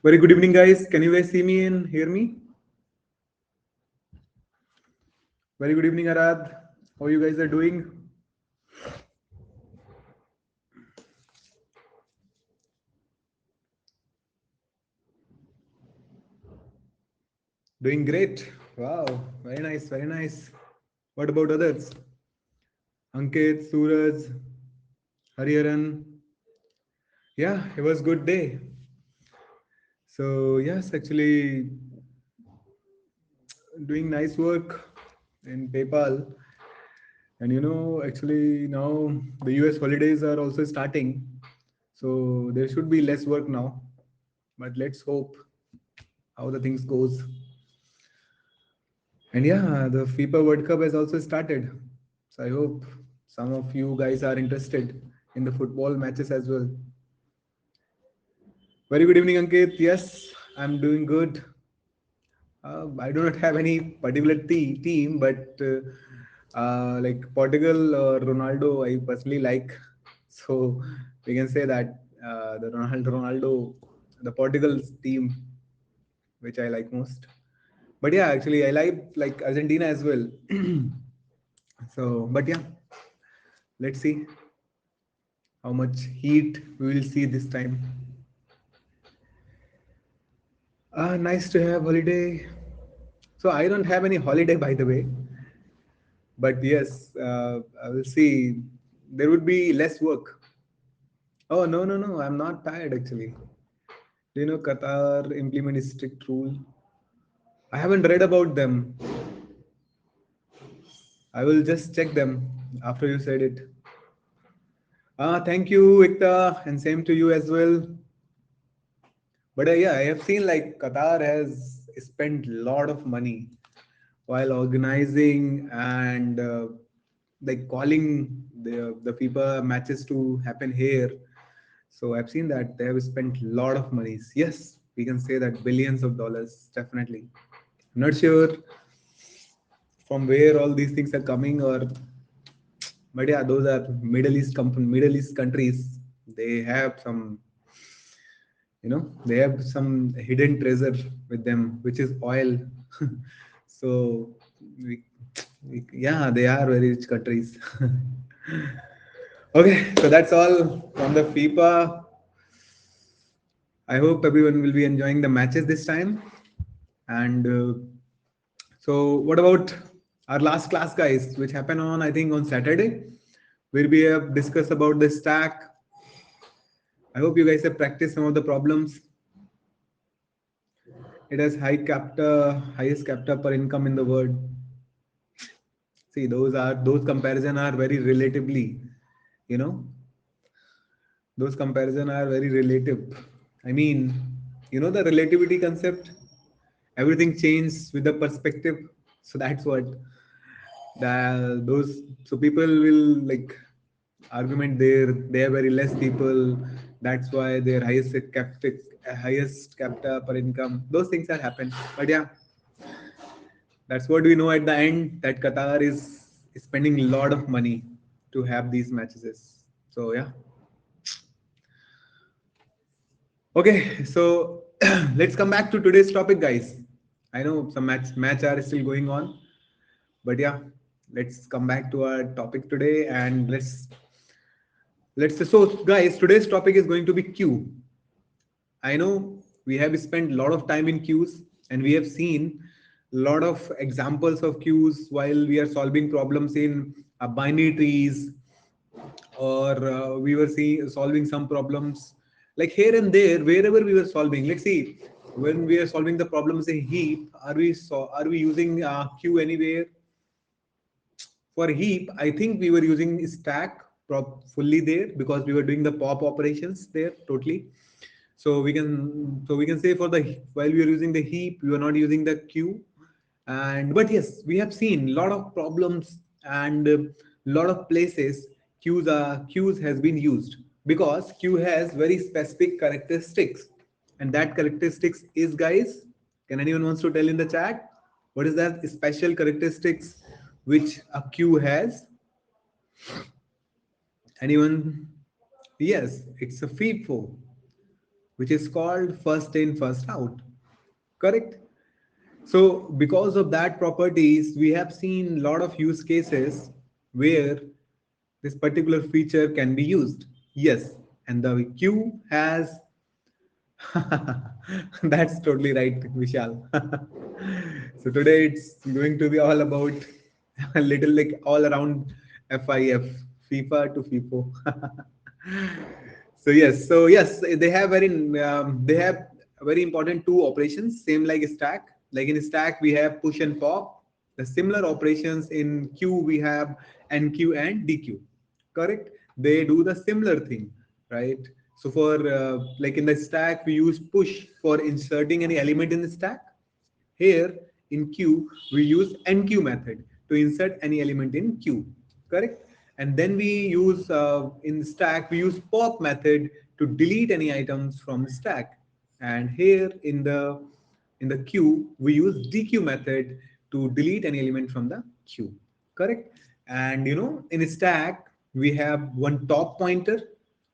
Very good evening, guys. Can you guys see me and hear me? Very good evening, Arad. How you guys are doing? Doing great. Wow. Very nice. Very nice. What about others? Ankit, Suraj, Hariharan. Yeah, it was good day. So yes, actually doing nice work in PayPal. And actually now the US holidays are also starting. So there should be less work now. But let's hope how the things goes. And yeah, the FIFA World Cup has also started. So I hope some of you guys are interested in the football matches as well. Very good evening, Ankit. Yes, I'm doing good. I do not have any particular team, but like Portugal or Ronaldo, I personally like. So we can say that the Ronaldo, the Portugal's team, which I like most. But yeah, actually, I like Argentina as well. So, but yeah, let's see how much heat we will see this time. Nice to have holiday. So I don't have any holiday, by the way, but yes, I will see. There would be less work. Oh no, no, no! I'm not tired actually. Do you know Qatar implement strict rule? I haven't read about them. I will just check them after you said it. Thank you, Ikta, and same to you as well. But yeah, I have seen like Qatar has spent a lot of money while organizing and like calling the FIFA matches to happen here. So I've seen that they have spent a lot of monies. Yes, we can say that billions of dollars, definitely. I'm not sure from where all these things are coming, or but yeah, those are Middle East countries. They have some, they have some hidden treasure with them, which is oil. So yeah, they are very rich countries. Okay, so that's all from the FIFA. I hope everyone will be enjoying the matches this time. And so, what about our last class, guys, which happened on, I think, on Saturday, where we have discussed about the stack. I hope you guys have practiced some of the problems. It has highest capita per income in the world. See, those comparison are very relatively, you know, those comparison are very relative. I mean, the relativity concept. Everything changes with the perspective. So that's what those. So people will like argument there. They are very less people. That's why their highest capita per income. Those things are happen. But yeah, that's what we know at the end, that Qatar is spending a lot of money to have these matches. So yeah. Okay, so let's come back to today's topic, guys. I know some match are still going on, but yeah, let's come back to our topic today, and let's so guys, today's topic is going to be queue. I know we have spent a lot of time in queues, and we have seen a lot of examples of queues while we are solving problems in binary trees, or we were solving some problems like here and there wherever we were solving. Let's see, when we are solving the problems in heap, are we using queue anywhere? For heap, I think we were using stack fully there because we were doing the pop operations there totally. So we can say for the while we are using the heap, we were not using the queue. And but yes, we have seen a lot of problems and a lot of places queues has been used because queue has very specific characteristics, and that characteristics is, guys, can anyone wants to tell in the chat what is that special characteristics which a queue has? Anyone? Yes, it's a FIFO, which is called first in, first out. Correct? So because of that properties, we have seen a lot of use cases where this particular feature can be used. Yes, and the queue has that's totally right, Vishal. So today it's going to be all about a little like all around FIF, FIFA to FIFO. They have very important two operations, same like stack. Like in stack, we have push and pop. The similar operations in queue we have NQ and DQ. Correct? They do the similar thing, right? So for like in the stack, we use push for inserting any element in the stack. Here in queue, we use NQ method to insert any element in queue. Correct? And then we use in stack, we use pop method to delete any items from stack. And here in the queue, we use DQ method to delete any element from the queue. Correct? And in stack, we have one top pointer.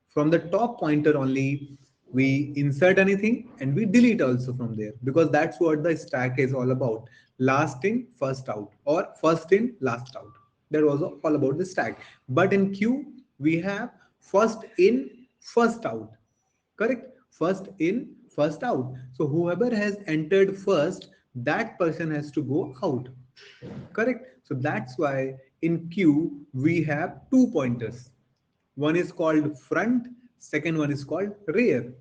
From the top pointer only, we insert anything and we delete also from there, because that's what the stack is all about. Last in, first out, or first in, last out. That was all about the stack. But in queue, we have first in, first out. Correct? First in, first out. So whoever has entered first, that person has to go out. Correct? So that's why in queue we have two pointers. One is called front, second one is called rear.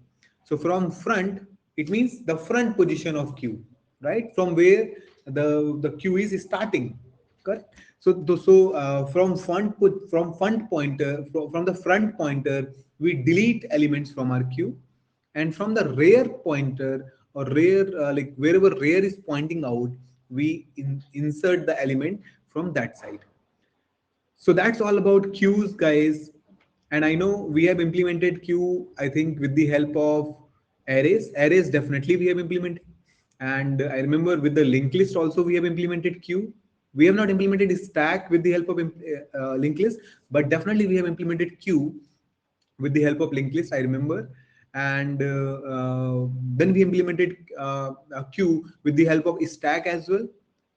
So from front, it means the front position of queue, right? From where the queue is starting. Correct? So from front pointer, from the front pointer, we delete elements from our queue, and from the rear pointer or rear like wherever rear is pointing out, we insert the element from that side. So that's all about queues, guys. And I know we have implemented queue, I think, with the help of arrays. Arrays definitely we have implemented. And I remember with the linked list also we have implemented queue. We have not implemented stack with the help of linked list, but definitely we have implemented queue with the help of linked list, I remember. And then we implemented a queue with the help of stack as well.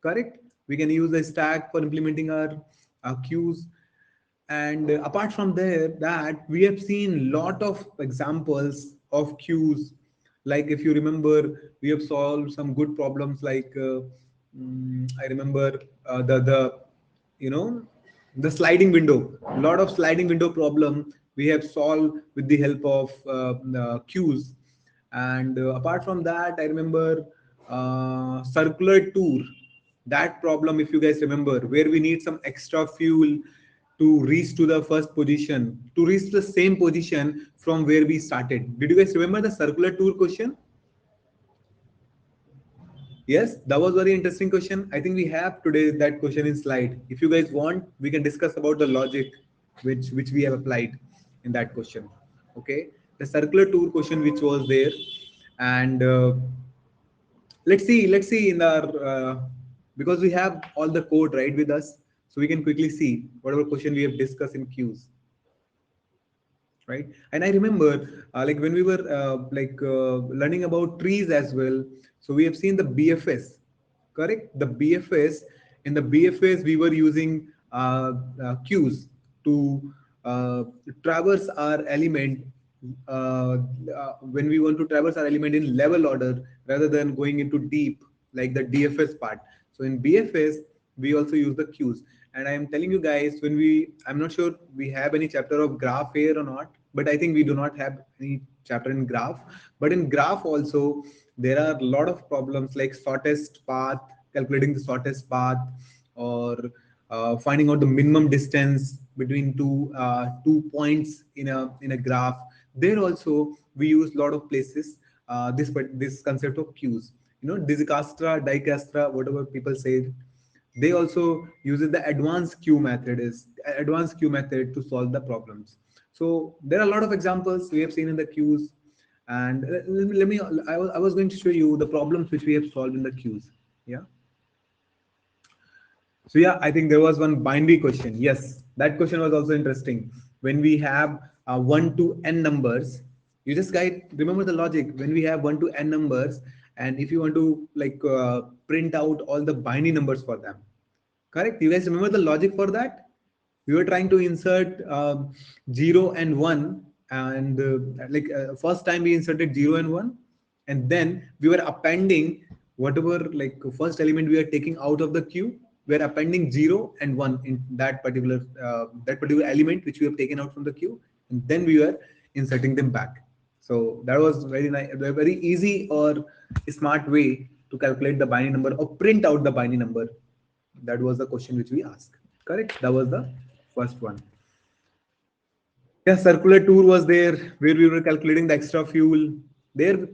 Correct? We can use the stack for implementing our queues. And apart from there, that we have seen lot of examples of queues. Like if you remember, we have solved some good problems. Like I remember the you know the sliding window. A lot of sliding window problem we have solved with the help of queues. And apart from that, I remember circular tour. That problem, if you guys remember, where we need some extra fuel to reach to the first position, to reach the same position from where we started. Did you guys remember the circular tour question? Yes, that was very interesting question. I think we have today that question in slide. If you guys want, we can discuss about the logic which we have applied in that question. Okay, the circular tour question which was there, and let's see in our because we have all the code right with us, so we can quickly see whatever question we have discussed in queues, right? And I remember like when we were learning about trees as well, so we have seen the BFS. Correct? The BFS, in the BFS we were using queues to traverse our element when we want to traverse our element in level order rather than going into deep like the DFS part. So in BFS we also use the queues. And I am telling you guys, I'm not sure we have any chapter of graph here or not, but I think we do not have any chapter in graph. But in graph also, there are a lot of problems like shortest path, calculating the shortest path, or finding out the minimum distance between two points in a graph. There also we use a lot of places this concept of queues. Disaster, dicastra, whatever people say, they also uses the advanced queue method to solve the problems. So there are a lot of examples we have seen in the queues. And I was going to show you the problems which we have solved in the queues. Yeah. So yeah, I think there was one binary question. Yes, that question was also interesting. When we have 1 to n numbers, you just guys remember the logic. When we have 1 to n numbers, and if you want to like print out all the binary numbers for them, correct? You guys remember the logic for that? We were trying to insert 0 and 1, and first time we inserted 0 and 1, and then we were appending whatever like first element we are taking out of the queue. We are appending 0 and 1 in that particular element which we have taken out from the queue, and then we were inserting them back. So that was very nice, a very easy or smart way to calculate the binary number or print out the binary number. That was the question which we asked. Correct? That was the first one. Yeah, circular tour was there where we were calculating the extra fuel. There,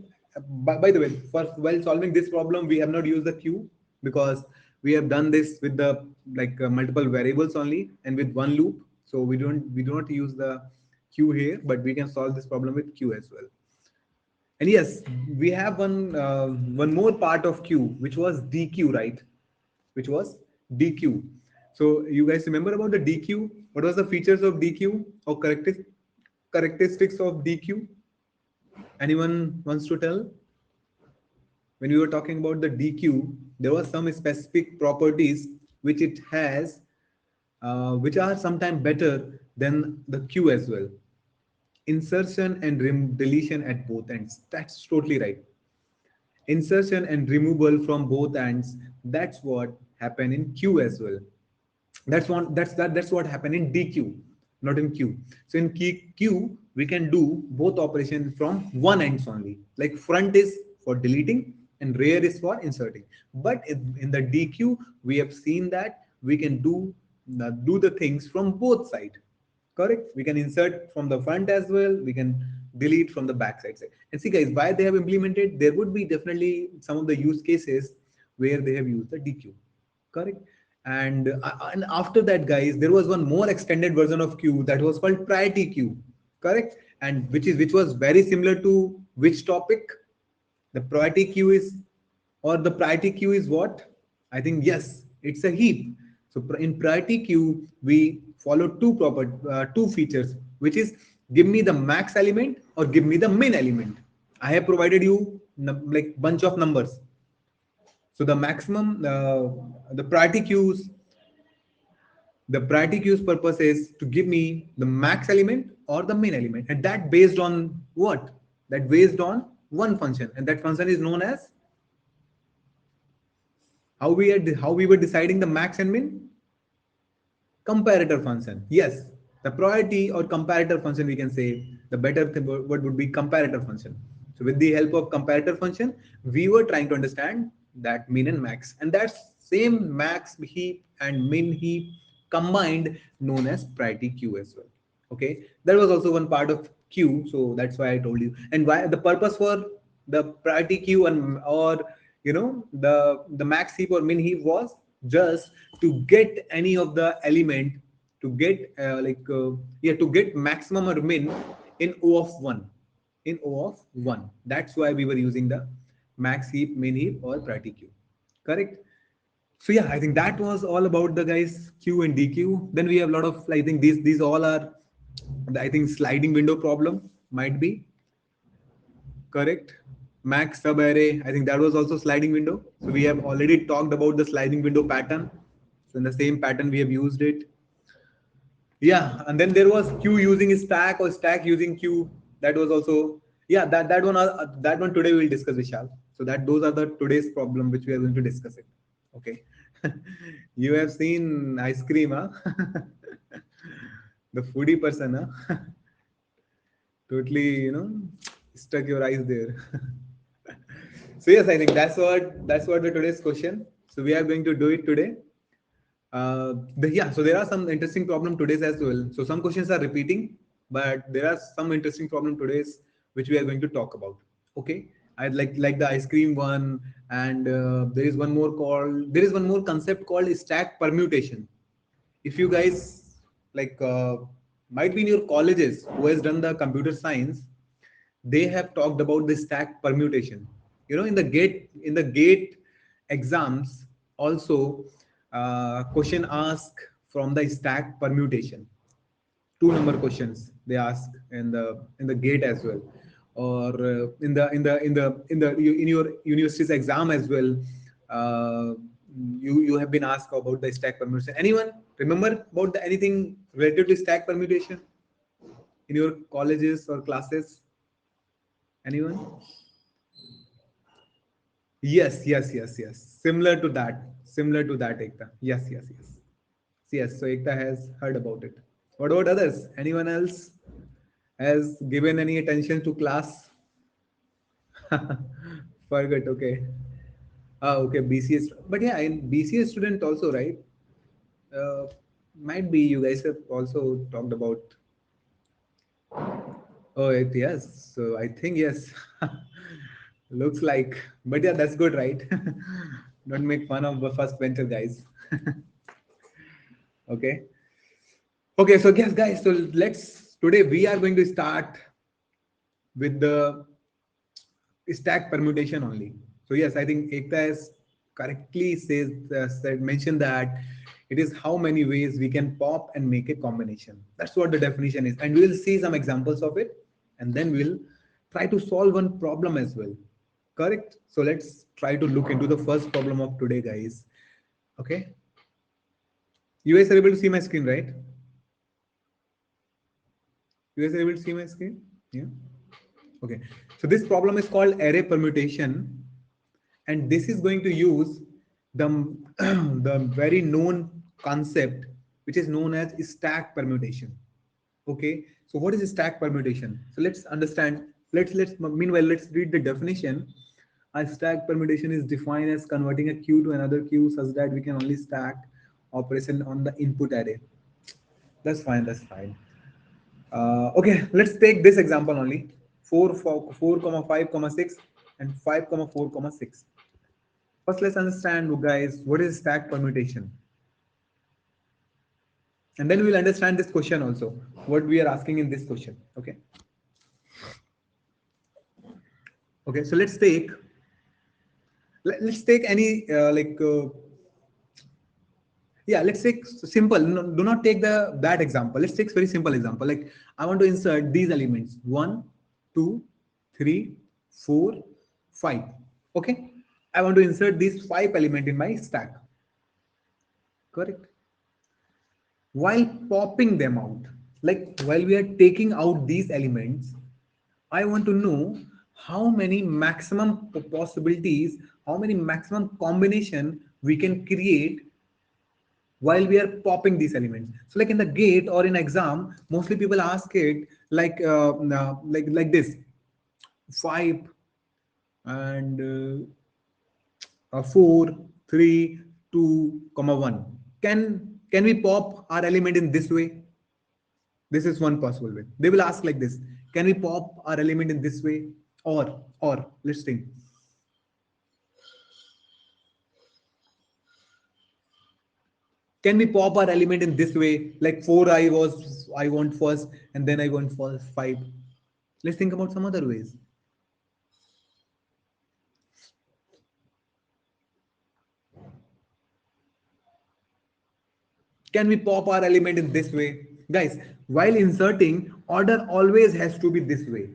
by the way, first while solving this problem, we have not used the Q because we have done this with the multiple variables only and with one loop. So we do not use the Q here, but we can solve this problem with Q as well. And yes, we have one more part of Q, which was DQ, right? Which was DQ. So you guys remember about the DQ? What was the features of DQ or characteristics of DQ? Anyone wants to tell? When we were talking about the DQ, there was some specific properties which it has, which are sometimes better than the Q as well. Insertion and deletion at both ends. That's totally right. Insertion and removal from both ends. That's what happened in Q as well. That's what happened in DQ, not in Q. So in Q we can do both operations from one ends only. Like front is for deleting and rear is for inserting. But in the DQ we have seen that we can do the things from both sides. Correct? We can insert from the front as well. We can delete from the back side. And see guys, why they have implemented, there would be definitely some of the use cases where they have used the DQ. Correct? And after that, guys, there was one more extended version of Q that was called priority queue. Correct? And which was very similar to which topic? The priority queue is, or the priority queue is what? I think yes, it's a heap. So in priority queue, we follow two features, which is give me the max element or give me the min element. I have provided you like bunch of numbers. So the maximum, the priority queues purpose is to give me the max element or the min element, and that based on what? That based on one function, and that function is known as how we were deciding the max and min? Comparator function. Yes, the priority or comparator function, we can say the better word would be comparator function. So with the help of comparator function, we were trying to understand that min and max, and that's same max heap and min heap combined known as priority queue as well. Okay, that was also one part of queue, so that's why I told you. And why the purpose for the priority queue and or the max heap or min heap was just to get any of the element to get to get maximum or min in O of 1, in O of 1. That's why we were using the max heap, min heap or priority queue. Correct? So yeah, I think that was all about the guys Q and DQ. Then we have a lot of, I think these all are, I think, sliding window problem might be correct. Max sub array, I think that was also sliding window. So we have already talked about the sliding window pattern. So in the same pattern we have used it. Yeah, and then there was queue using stack or stack using queue. That was also, yeah, that one today we will discuss, Vishal. So that those are the today's problem which we are going to discuss it. Okay. You have seen ice cream, huh? The foodie person, huh? Totally, stuck your eyes there. So yes, I think that's what the today's question. So we are going to do it today. So there are some interesting problem today's as well. So some questions are repeating, but there are some interesting problem today's which we are going to talk about. Okay, I like the ice cream one, and there is one more concept called stack permutation. If you guys like might be in your colleges who has done the computer science, they have talked about the stack permutation. In the gate exams also question ask from the stack permutation. 2 number questions they ask in the gate as well, or in your university's exam as well. uh, you have been asked about the stack permutation. Anyone remember about anything related to stack permutation in your colleges or classes? Anyone? Yes. Similar to that, Ekta. Yes, so Ekta has heard about it. What about others? Anyone else has given any attention to class? Forgot, okay. Ah, okay, BCS. But yeah, in BCS student also, right? Uh, might be you guys have also talked about. Oh, yes. So I think yes. Looks like. But yeah, that's good, right? Don't make fun of the first venture guys. Okay. Okay, so yes, guys. So let's today we are going to start with the stack permutation only. So yes, I think Ekta has correctly said mentioned that it is how many ways we can pop and make a combination. That's what the definition is, and we will see some examples of it, and then we'll try to solve one problem as well. Correct. So let's try to look into the first problem of today, guys. Okay. You guys are able to see my screen, right? You guys are able to see my screen? Yeah. Okay. So this problem is called array permutation, and this is going to use the the very known concept which is known as stack permutation. Okay. So what is stack permutation? So let's understand. Let's meanwhile let's read the definition. A stack permutation is defined as converting a queue to another queue such that we can only stack operation on the input array. That's fine. That's fine. Okay, let's take this example only. 4, 5, 6 and 5, 4, 6. First, let's understand, guys, what is stack permutation. And then we'll understand this question also, what we are asking in this question. Okay. Okay, so let's take any yeah, let's take simple. No, do not take that example. Let's take very simple example. Like I want to insert these elements 1, 2, 3, 4, 5. Okay. I want to insert these 5 element in my stack. Correct. While popping them out, like while we are taking out these elements, I want to know how many maximum possibilities, how many maximum combination we can create while we are popping these elements. So like in the gate or in exam, mostly people ask it like this: 5 and 4, 3, 2, 1. Can we pop our element in this way? This is one possible way. They will ask like this: can we pop our element in this way? Or let's think. Can we pop our element in this way? Like 4 I want first, and then I want first 5. Let's think about some other ways. Can we pop our element in this way? Guys, while inserting, order always has to be this way.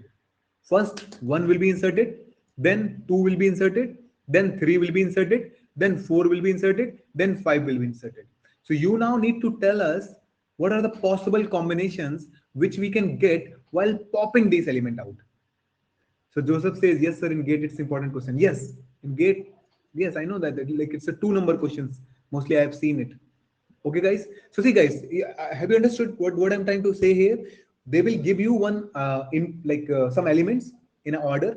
First, 1 will be inserted, then 2 will be inserted, then 3 will be inserted, then 4 will be inserted, then 5 will be inserted. So you now need to tell us what are the possible combinations which we can get while popping this element out. So Joseph says, yes, sir, in GATE, it's important question. Yes, in GATE, yes, I know that. Like it's a 2 number questions. Mostly I have seen it. Okay, guys. So see, guys, have you understood what I'm trying to say here? They will give you one in like some elements in an order,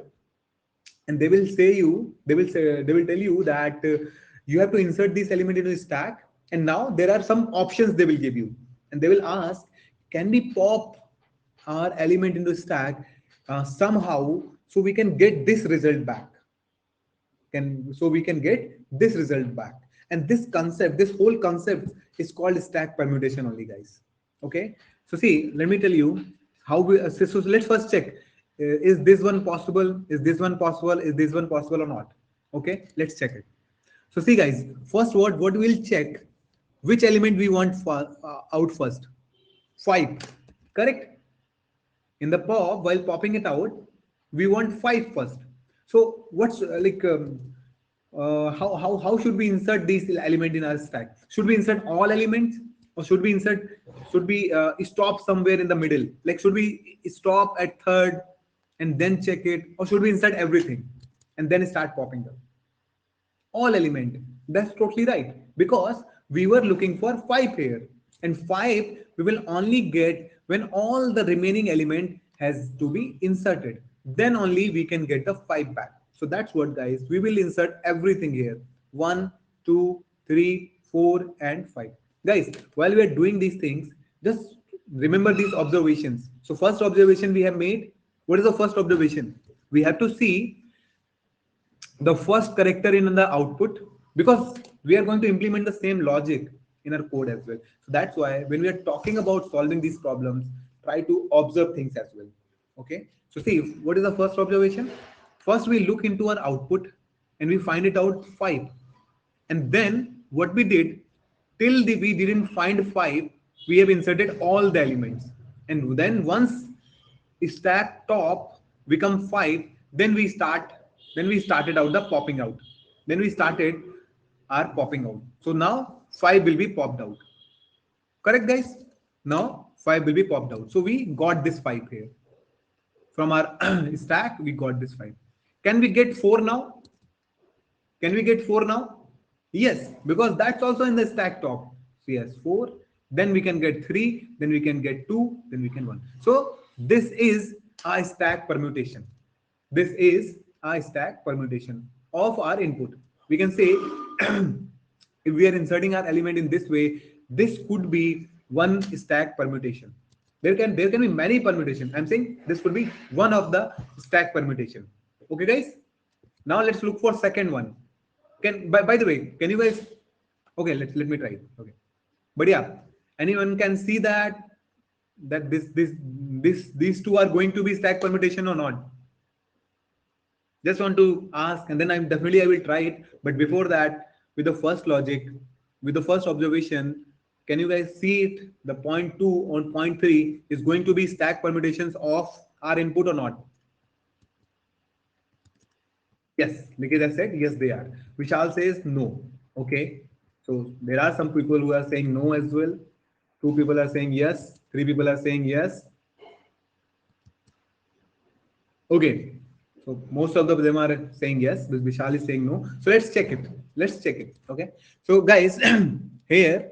and they will tell you that you have to insert this element into the stack. And now there are some options they will give you, and they will ask, can we pop our element into stack somehow so we can get this result back? We can get this result back. And this whole concept is called stack permutation only, guys. Okay. So see, let me tell you how so let's first check, is this one possible, is this one possible, is this one possible or not? Okay, let's check it. So see, guys, first what we'll check, which element we want for, out first. 5. Correct? In the pop, while popping it out, we want 5 first. So what's how should we insert these element in our stack? Should we insert all elements, or should we stop somewhere in the middle? Like, should we stop at third and then check it, or should we insert everything and then start popping them? All element. That's totally right, because we were looking for 5 here, and 5 we will only get when all the remaining element has to be inserted. Then only we can get the 5 back. So that's what, guys, we will insert everything here: 1, 2, 3, 4, and 5. Guys, while we are doing these things, just remember these observations. So first observation we have made. What is the first observation? We have to see the first character in the output, because we are going to implement the same logic in our code as well. So that's why when we are talking about solving these problems, try to observe things as well. Okay, so see, what is the first observation? First we look into our output and we find it out 5, and then what we did, we didn't find 5, we have inserted all the elements, and then once stack top become 5, then we started out the popping out, then we started our popping out. So now 5 will be popped out. Correct, guys? Now 5 will be popped out. So we got this 5 here from our stack. We got this 5. Can we get 4 now? Can we get 4 now? Yes, because that's also in the stack top. So yes, 4, then we can get 3, then we can get 2, then we can 1. So this is a stack permutation. This is a stack permutation of our input. We can say if we are inserting our element in this way, this could be one stack permutation. There can be many permutations. I'm saying this could be one of the stack permutation. Okay, guys. Now let's look for second one. By the way, can you guys? Okay, let me try it. Okay, but yeah, anyone can see that these two are going to be stack permutation or not? Just want to ask, and then I will try it. But before that, with the first logic, with the first observation, can you guys see it? The point 2 on point 3 is going to be stack permutations of our input or not? Yes, Nikita said yes, they are. Vishal says no. Okay, so there are some people who are saying no as well. 2 people are saying yes. 3 people are saying yes. Okay, so most of them are saying yes, but Vishal is saying no. So let's check it. Let's check it. Okay. So guys, here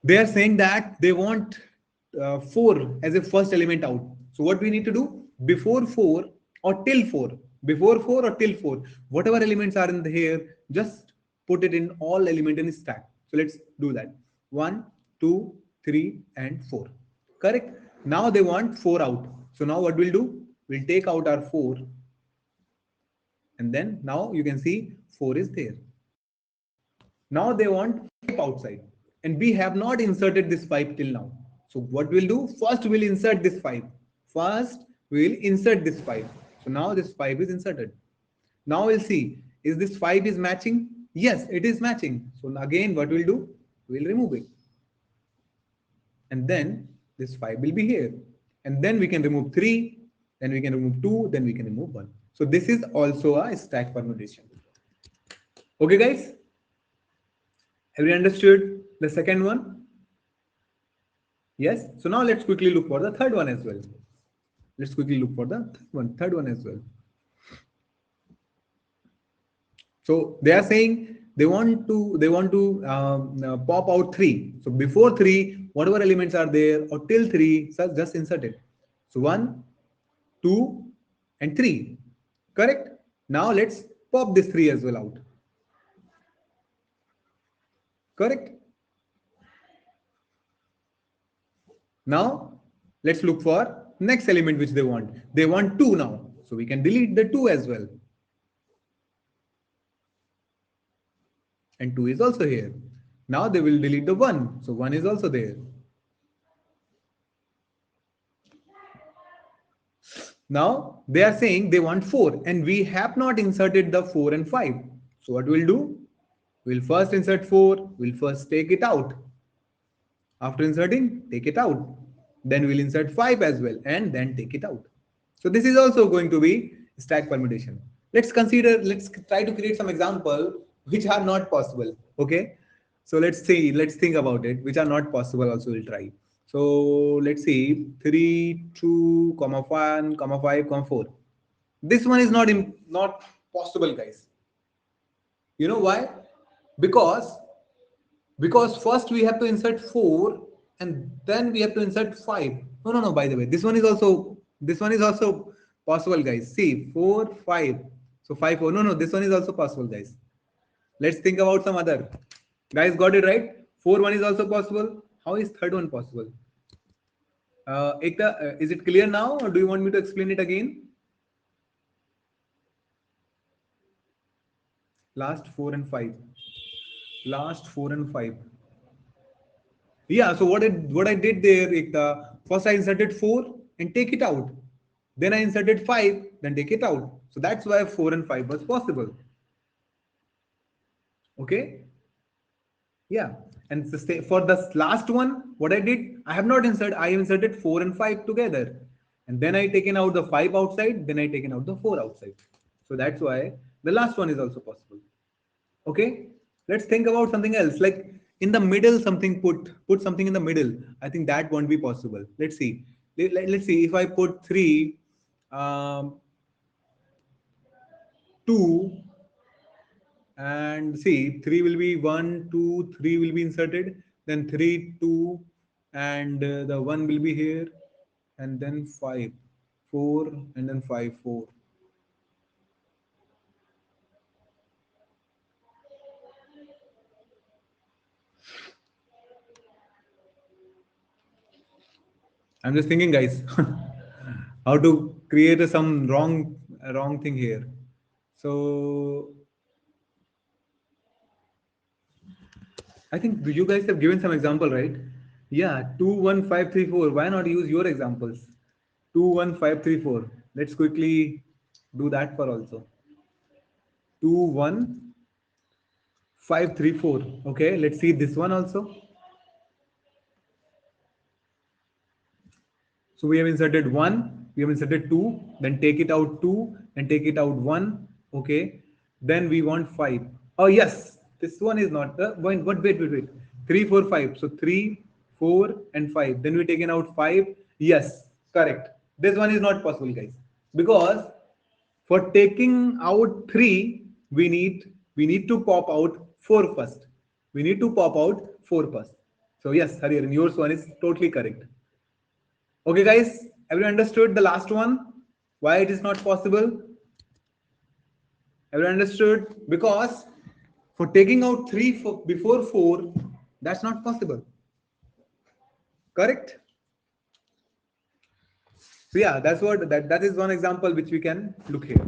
they are saying that they want 4 as a first element out. So what we need to do, before 4 or till 4, before 4 or till 4, whatever elements are in here, just put it in all element in stack. So let's do that. 1, 2, 3, and 4. Correct. Now they want 4 out. So now what we'll do? We'll take out our 4, and then now you can see 4 is there. Now they want 5 outside, and we have not inserted this 5 till now. So what we'll do, first we'll insert this 5. First we'll insert this 5. So now this 5 is inserted. Now we'll see, is this 5 is matching? Yes, it is matching. So again what we'll do, we'll remove it, and then this 5 will be here, and then we can remove 3, then we can remove 2, then we can remove 1. So this is also a stack permutation. Okay, guys, have you understood the second one? Yes. So now let's quickly look for the third one as well. Let's quickly look for the third one as well. So they are saying they want to pop out 3. So before 3, whatever elements are there, or till 3, so just insert it. So 1, 2, and 3. Correct. Now let's pop this 3 as well out. Correct. Now let's look for next element which they want. They want 2 now. So we can delete the 2 as well. And 2 is also here. Now they will delete the 1. So 1 is also there. Now they are saying they want 4, and we have not inserted the 4 and 5. So what we'll do? We'll first insert 4. We'll first take it out. After inserting, take it out. then we'll insert 5 as well, and then take it out. So this is also going to be stack permutation. Let's try to create some example which are not possible. Okay. So let's think about it, which are not possible also we'll try. So let's see, 3, 2, comma 1, comma 5, comma 4. This one is not possible, guys. You know why? Because because first we have to insert 4 and then we have to insert 5. No, by the way, this one is also possible, guys. See, 4 5, so 5 4. No, this one is also possible, guys. Let's think about some other. Guys, got it right? 4 1 is also possible. How is third one possible? Ekta, is it clear now, or do you want me to explain it again? Last 4 and 5. Last 4 and 5. Yeah, so what I did there, Ekta, first I inserted 4 and take it out. Then I inserted 5, then take it out. So that's why 4 and 5 was possible. Okay? Yeah. And for the last one, what I did, I have inserted 4 and 5 together. And then I taken out the 5 outside, then I taken out the 4 outside. So that's why the last one is also possible. Okay, let's think about something else, like in the middle, something put something in the middle. I think that won't be possible. Let's see. Let's see if I put 3, 2, and see, 3 will be 1 2 3 will be inserted, then 3 2, and the 1 will be here, and then 5 4, and then 5 4. I'm just thinking, guys, how to create some wrong thing here. So I think you guys have given some example, right? Yeah, 2 1 5 3 4. Why not use your examples? 2 1 5 3 4. Let's quickly do that for also. 2 1 5 3 4. Okay, let's see this one also. So we have inserted 1, we have inserted 2, then take it out 2, and take it out 1. Okay. Then we want 5. Oh, yes. This one is not the one. Wait. 3, 4, 5. So 3, 4, and 5. Then we taken out 5. Yes, correct. This one is not possible, guys. Because for taking out 3, we need to pop out 4 first. We need to pop out 4 first. So yes, Hariharan, yours one is totally correct. Okay, guys, everyone understood the last one? Why it is not possible? Everyone understood? Because for taking out 3 before 4, that's not possible. Correct? So yeah, that is one example which we can look here.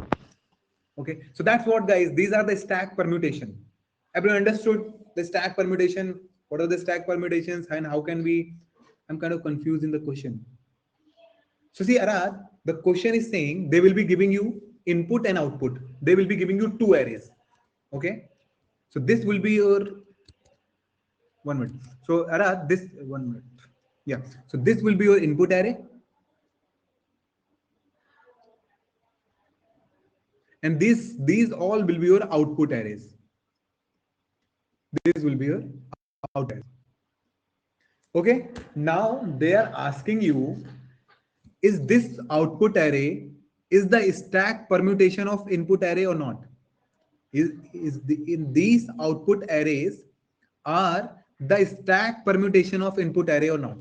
Okay, so that's what, guys, these are the stack permutation. Everyone understood the stack permutation? What are the stack permutations and how can we? I'm kind of confused in the question. So see, Arad, the question is saying they will be giving you input and output. They will be giving you 2 arrays. Okay. So this will be your 1 minute. So Arad, this 1 minute. Yeah. So this will be your input array. And these all will be your output arrays. This will be your output array. Okay. Now they are asking you, is this output array is the stack permutation of input array or not? In these output arrays are the stack permutation of input array or not?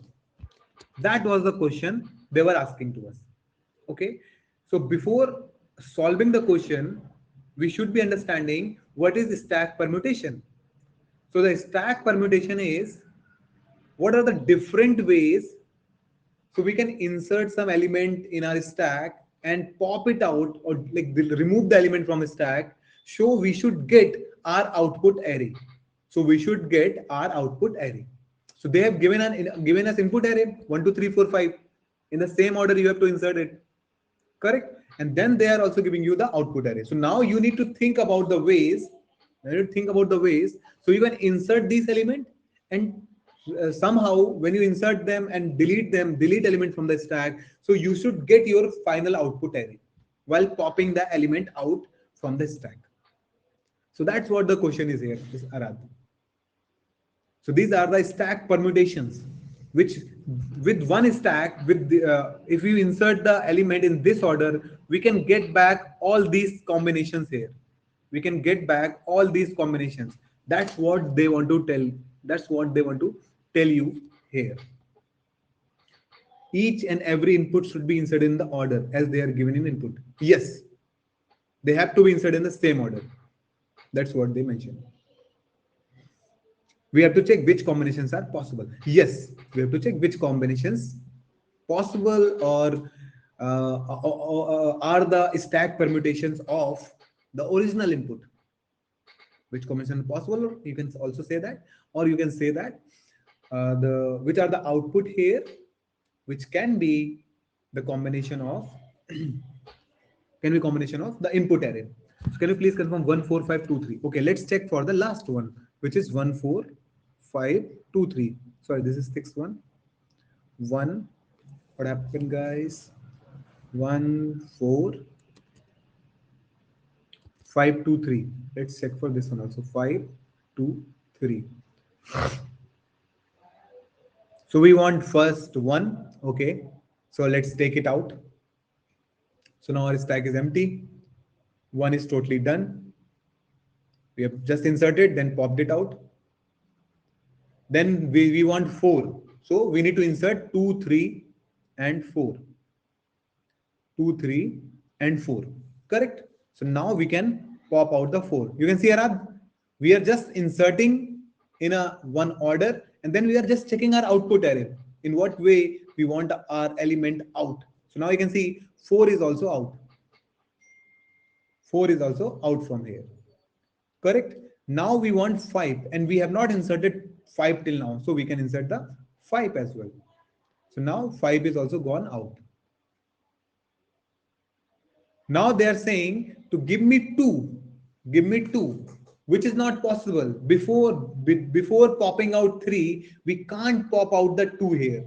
That was the question they were asking to us. Okay, so before solving the question, we should be understanding what is stack permutation. So the stack permutation is what are the different ways, so we can insert some element in our stack and pop it out, or like remove the element from a stack. So we should get our output array. So we should get our output array. So they have given us input array 1 2 3 4 5. In the same order you have to insert it. Correct? And then they are also giving you the output array. So now you need to think about the ways. So you can insert these element and somehow when you insert them and delete element from the stack, so you should get your final output array while popping the element out from the stack. So that's what the question is here, is Arad. So these are the stack permutations, which with one stack, with the, if you insert the element in this order, we can get back all these combinations here. We can get back all these combinations. That's what they want to tell. That's what they want to tell you here. Each and every input should be inserted in the order as they are given in input. Yes, they have to be inserted in the same order. That's what they mentioned. We have to check which combinations are possible. Yes, we have to check which combinations possible or are the stack permutations of the original input. Which combination is possible? You can also say that, or you can say that the which are the output here, which can be the combination of the input array. So can you please confirm 14523? Okay, let's check for the last one, which is 14523. Sorry, this is sixth one. What happened, guys? 14523. Let's check for this one also. 523. So we want first one. Okay, so let's take it out. So now our stack is empty. One is totally done. We have just inserted, then popped it out. Then we want 4. So we need to insert 2, 3, and 4. 2, 3, and 4. Correct? So now we can pop out the 4. You can see, Arad, we are just inserting in a one order, and then we are just checking our output array. In what way we want our element out. So now you can see 4 is also out. 4 is also out from here. Correct? Now we want 5, and we have not inserted 5 till now. So we can insert the 5 as well. So now 5 is also gone out. Now they are saying to give me 2, which is not possible. Before popping out 3, we can't pop out the 2 here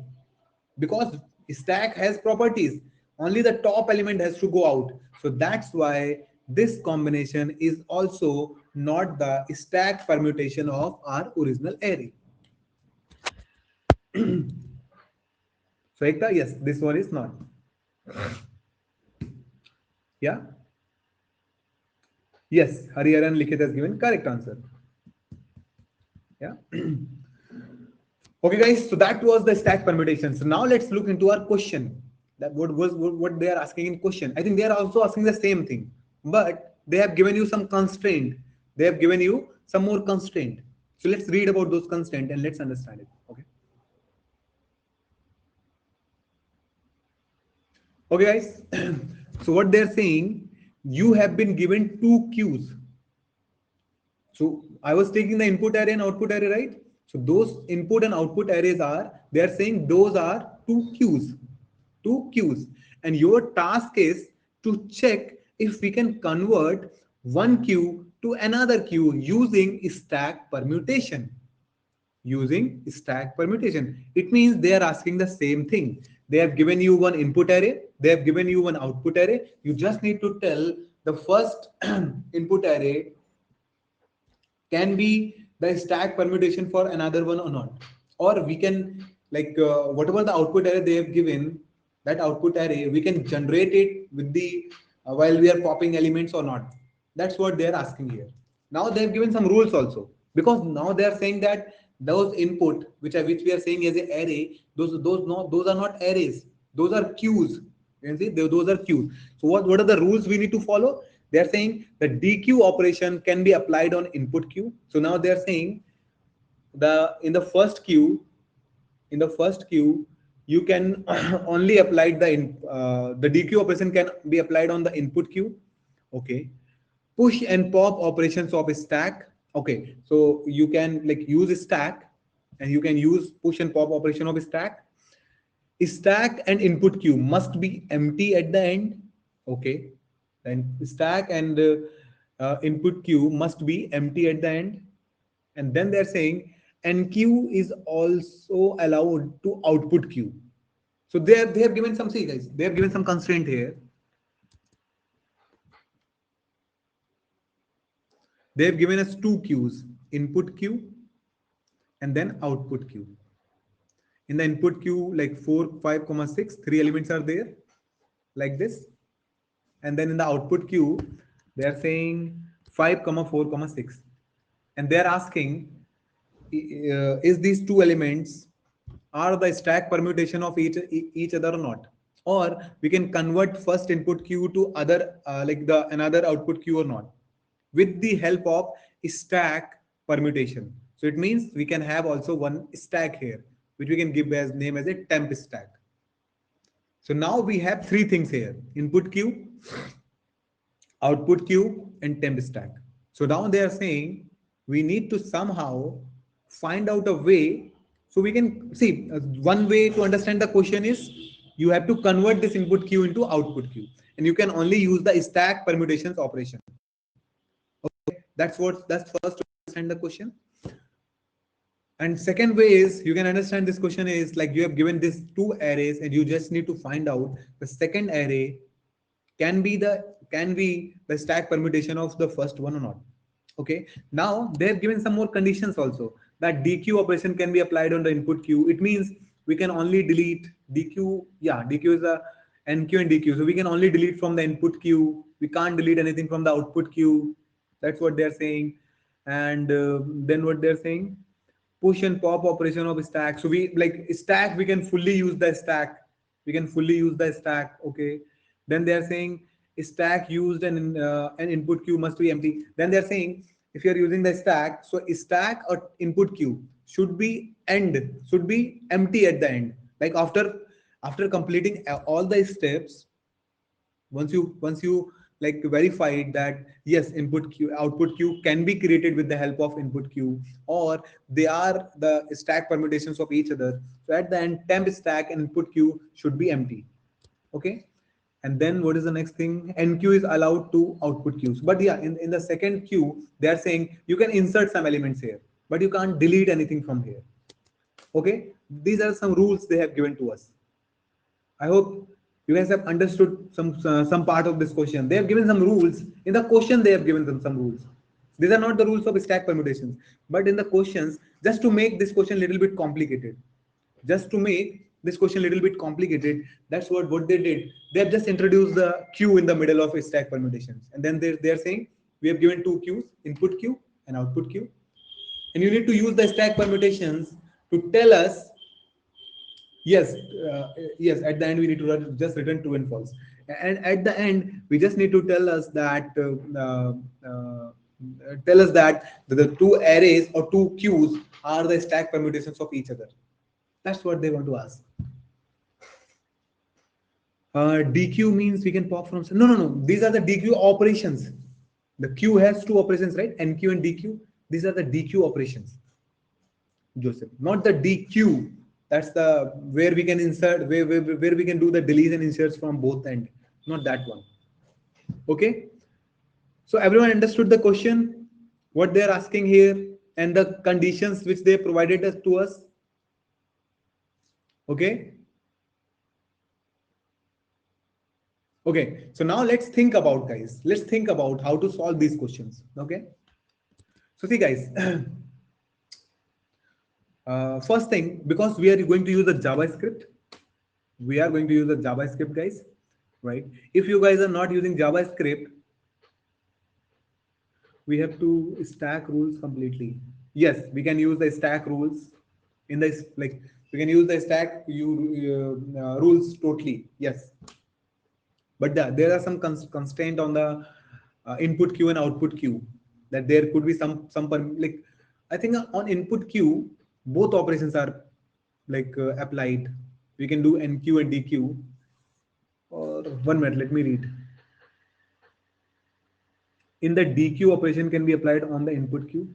because stack has properties. Only the top element has to go out. So that's why this combination is also not the stack permutation of our original array. So Ekta, yes, this one is not. Yeah. Yes, Hariharan Likhit has given correct answer. Yeah. Okay, guys. So that was the stack permutation. So now let's look into our question. That what they are asking in question. I think they are also asking the same thing, but they have given you some constraint. They have given you some more constraint. So let's read about those constraints and let's understand it. Okay. Okay, guys. So what they're saying, you have been given 2 queues. So I was taking the input array and output array, right? So those input and output arrays are, they are saying those are 2 queues, 2 queues. And your task is to check if we can convert one queue to another queue using stack permutation. Using stack permutation. It means they are asking the same thing. They have given you one input array, they have given you one output array. You just need to tell the first input array can be the stack permutation for another one or not. Or we can, like, whatever the output array they have given, that output array, we can generate it with the, while we are popping elements or not. That's what they are asking here. Now they have given some rules also, because now they are saying that those input, which we are saying as an array, those are not arrays. Those are queues. You can see those are queues. So what are the rules we need to follow? They are saying the dequeue operation can be applied on input queue. So now they are saying in the first queue, you can only apply the dequeue operation can be applied on the input queue. Okay. Push and pop operations of a stack. Okay, so you can like use a stack, and you can use push and pop operation of a stack. Stack and input queue must be empty at the end. Okay, then stack and input queue must be empty at the end. And then they're saying NQ is also allowed to output Q. So they have given some, see guys, they have given some constraint here. They have given us two Qs, input Q and then output Q. In the input Q, like 4, 5, 6, three elements are there, like this. And then in the output Q, they are saying 5, 4, 6. And they are asking, is these two elements are the stack permutation of each other or not? Or we can convert first input Q to other like the another output Q or not, with the help of stack permutation. So it means we can have also one stack here, which we can give as name as a temp stack. So now we have three things here: input Q, output Q, and temp stack. So now they are saying we need to somehow find out a way. So we can see one way to understand the question is you have to convert this input Q into output Q, and you can only use the stack permutations operation. Okay, that's first to understand the question. And second way is you can understand this question is like you have given these two arrays and you just need to find out the second array can be the stack permutation of the first one or not. Okay, now they have given some more conditions also, that DQ operation can be applied on the input Q. It means we can only delete DQ. Yeah, DQ is a NQ and DQ, so we can only delete from the input Q. We can't delete anything from the output Q. That's what they're saying. And then what they're saying, push and pop operation of stack. So we like stack, we can fully use the stack. We can fully use the stack. Okay. Then they are saying stack used and an input queue must be empty. Then they are saying if you are using the stack, so stack or input queue should be empty at the end. Like after completing all the steps, once you like verified that yes, input queue output queue can be created with the help of input queue, or they are the stack permutations of each other, so at the end temp stack and input queue should be empty. Okay. And then what is the next thing? NQ is allowed to output queues, but yeah, in the second queue they are saying you can insert some elements here, but you can't delete anything from here. Okay, these are some rules they have given to us. I hope you guys have understood some part of this question. They have given some rules in the question. They have given them some rules. These are not the rules of stack permutations, but in the questions, just to make this question a little bit complicated, that's what they did. They have just introduced the queue in the middle of stack permutations, and then they are saying we have given two queues, input queue and output queue, and you need to use the stack permutations to tell us yes, yes, at the end we need to just return true and false, and at the end we just need to tell us that the two arrays or two queues are the stack permutations of each other. That's what they want to ask. DQ means we can pop from no, these are the DQ operations. The queue has two operations, right? NQ and DQ. These are the DQ operations, Joseph, not the DQ. That's the where we can insert, where we can do the deletes and inserts from both end, not that one. Okay, so everyone understood the question, what they're asking here, and the conditions which they provided us to us. Okay. Okay, so now let's think about, guys, let's think about how to solve these questions. Okay, so see guys, first thing, because we are going to use the JavaScript, guys, right? If you guys are not using JavaScript, we have to stack rules completely. Yes, we can use the stack rules in this, like we can use the stack rules totally. Yes, but there are some constraint on the input queue and output queue, that there could be some like I think on input queue both operations are like applied. We can do NQ and DQ. Or 1 minute, let me read. In the DQ operation can be applied on the input queue.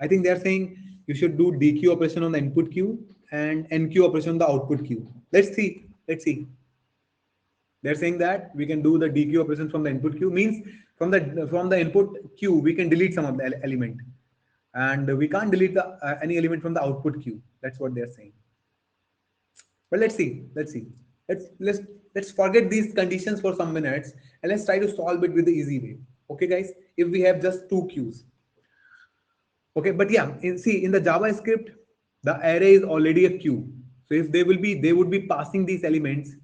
I think they are saying you should do DQ operation on the input queue and NQ operation on the output queue. Let's see. They're saying that we can do the DQ operation from the input queue, means from the input queue we can delete some of the element. and we can't delete the any element from the output queue. That's what they're saying. But let's see. Let's let's let's forget these conditions for some minutes and let's try to solve it with the easy way. Okay, guys. If we have just two queues, okay. But yeah, see in the JavaScript, the array is already a queue. So if they would be passing these elements.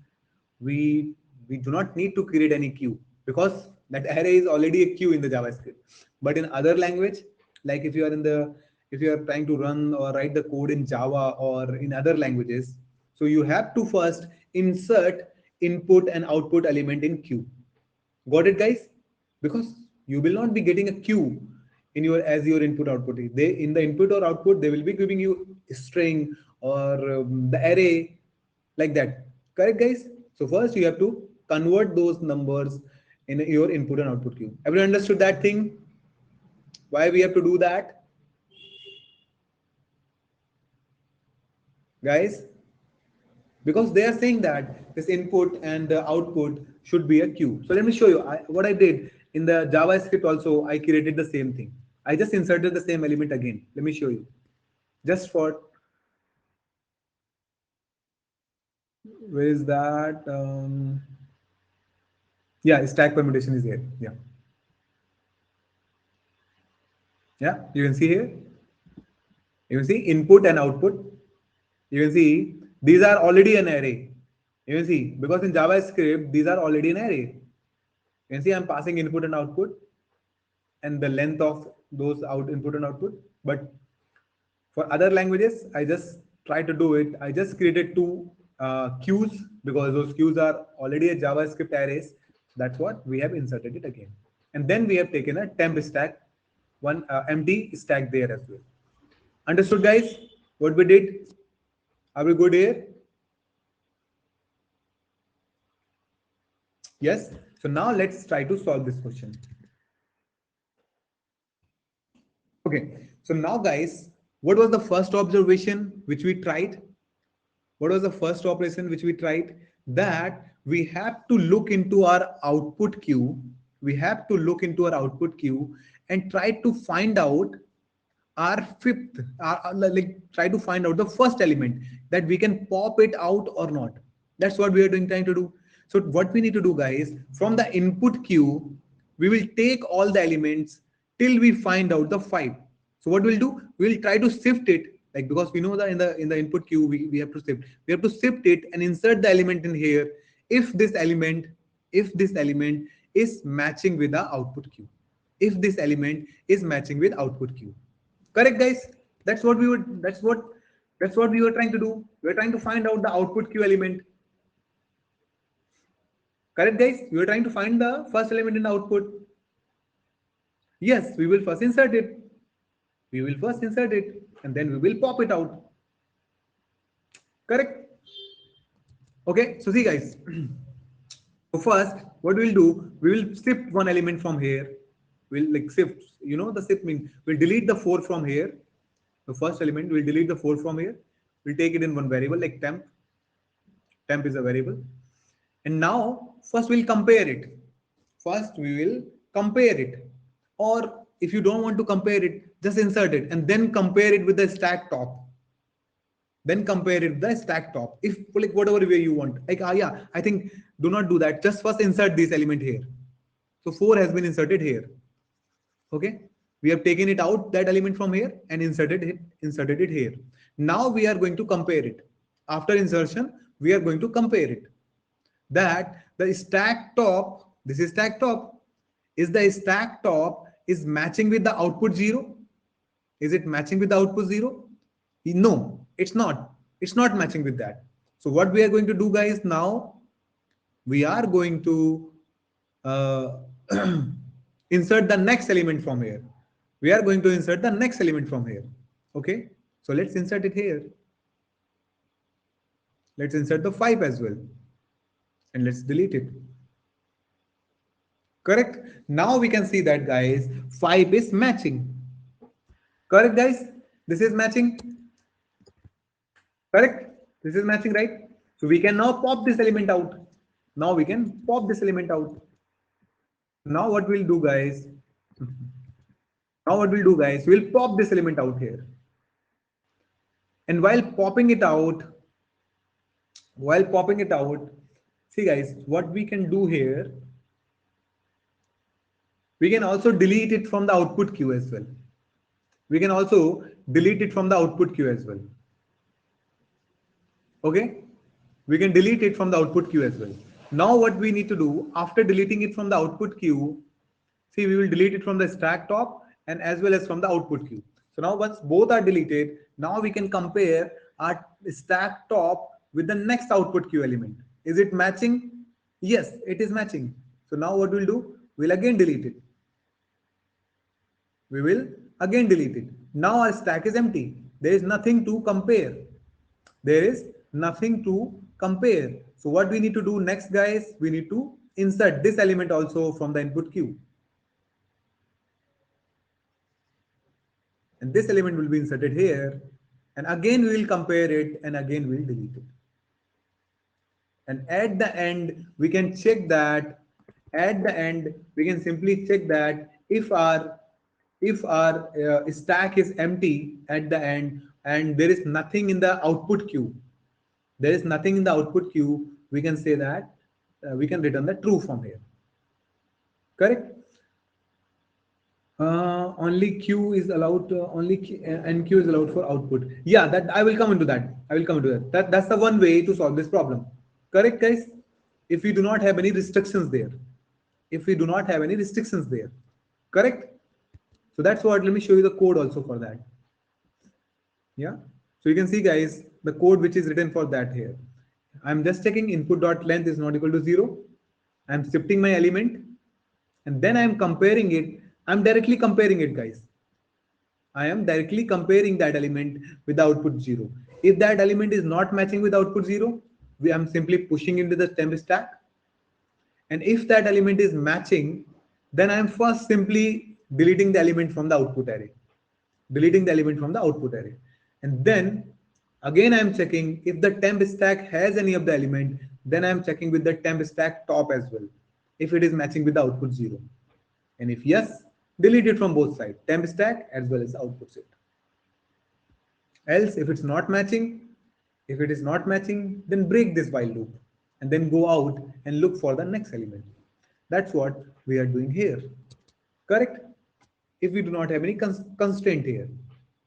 We we do not need to create any queue because that array is already a queue in the JavaScript. But in other language, like if you are trying to run or write the code in Java or in other languages, so you have to first insert input and output element in queue. Got it, guys? Because you will not be getting a queue in your as your input output. They in the input or output they will be giving you a string or the array like that. Correct, guys? So first you have to convert those numbers in your input and output queue. Everyone understood that thing? Why we have to do that, guys? Because they are saying that this input and the output should be a queue. So let me show you what I did in the JavaScript. Also, I created the same thing. I just inserted the same element again. Let me show you. Just for where is that? Yeah, stack permutation is here. Yeah. You can see here. You can see input and output. You can see these are already an array. You can see because in JavaScript these are already an array. You can see I'm passing input and output and the length of those out input and output. But for other languages, I just try to do it. I just created two queues because those queues are already a JavaScript arrays. That's what we have inserted it again. And then we have taken a temp stack, one empty stack there as well. Understood, guys? What we did? Are we good here? Yes. So now let's try to solve this question. Okay. So now, guys, what was the first observation which we tried? What was the first operation which we tried? That we have to look into our output queue. We have to look into our output queue and try to find out our fifth, like try to find out the first element that we can pop it out or not. That's what we are doing, trying to do. So what we need to do, guys, from the input queue, we will take all the elements till we find out the five. So what we'll do, we'll try to sift it, like because we know that in the input queue we have to sift. We have to sift it and insert the element in here if this element is matching with the output queue. If this element is matching with output queue. Correct, guys? That's what we were trying to do. We were trying to find out the output queue element. Correct, guys? We were trying to find the first element in the output. Yes, we will first insert it. We will first insert it and then we will pop it out. Correct? Okay, so see, guys. So first, what we'll do, we will shift one element from here. We'll like shift, you know, the shift means we'll delete the 4 from here. The first element, we'll delete the 4 from here. We'll take it in one variable like temp. Temp is a variable. And now, first we'll compare it. First, we will compare it. Or if you don't want to compare it, just insert it and then compare it with the stack top. Then compare it with the stack top. If like whatever way you want. Like, yeah, I think do not do that. Just first insert this element here. So 4 has been inserted here. Okay. We have taken it out, that element from here and inserted it here. Now we are going to compare it. After insertion, we are going to compare it. That the stack top, this is stack top, is the stack top is matching with the output 0? Is it matching with the output 0? No, it's not. It's not matching with that. So what we are going to do, guys, now we are going to insert the next element from here. We are going to insert the next element from here. Okay, so let's insert it here. Let's insert the 5 as well. And let's delete it. Correct. Now we can see that, guys, 5 is matching. Correct, guys? This is matching. Correct? This is matching, right? So we can now pop this element out. Now we can pop this element out. Now what we'll do, guys, Now what we'll do, guys, we'll pop this element out here. And while popping it out, see guys, what we can do here, we can also delete it from the output queue as well. We can also delete it from the output queue as well. Okay, we can delete it from the output queue as well. Now what we need to do after deleting it from the output queue, see, we will delete it from the stack top and as well as from the output queue. So now once both are deleted, now we can compare our stack top with the next output queue element. Is it matching? Yes, it is matching. So now what we'll do, we'll again delete it. We will again delete it. Now our stack is empty. There is nothing to compare. There is nothing to compare. So what we need to do next, guys, we need to insert this element also from the input queue. And this element will be inserted here. And again, we will compare it and again we'll delete it. And at the end, we can check that, at the end, we can simply check that if our stack is empty at the end and there is nothing in the output queue, there is nothing in the output queue, we can say that we can return the true from here. Correct? Only Q is allowed to, NQ is allowed for output. Yeah, that I will come into that. I will come into that. That's the one way to solve this problem. Correct, guys? If we do not have any restrictions there. If we do not have any restrictions there. Correct? So that's what, let me show you the code also for that. Yeah. So you can see, guys, the code which is written for that here. I'm just checking input.length is not equal to 0. I'm shifting my element and then I'm comparing it. I'm directly comparing it, guys. I am directly comparing that element with the output 0. If that element is not matching with output 0, I'm simply pushing into the temp stack. And if that element is matching, then I'm first simply deleting the element from the output array. Deleting the element from the output array. And then again, I'm checking if the temp stack has any of the element, then I'm checking with the temp stack top as well, if it is matching with the output 0. And if yes, delete it from both sides, temp stack as well as output set. Else, if it's not matching, then break this while loop and then go out and look for the next element. That's what we are doing here. Correct? If we do not have any constraint here.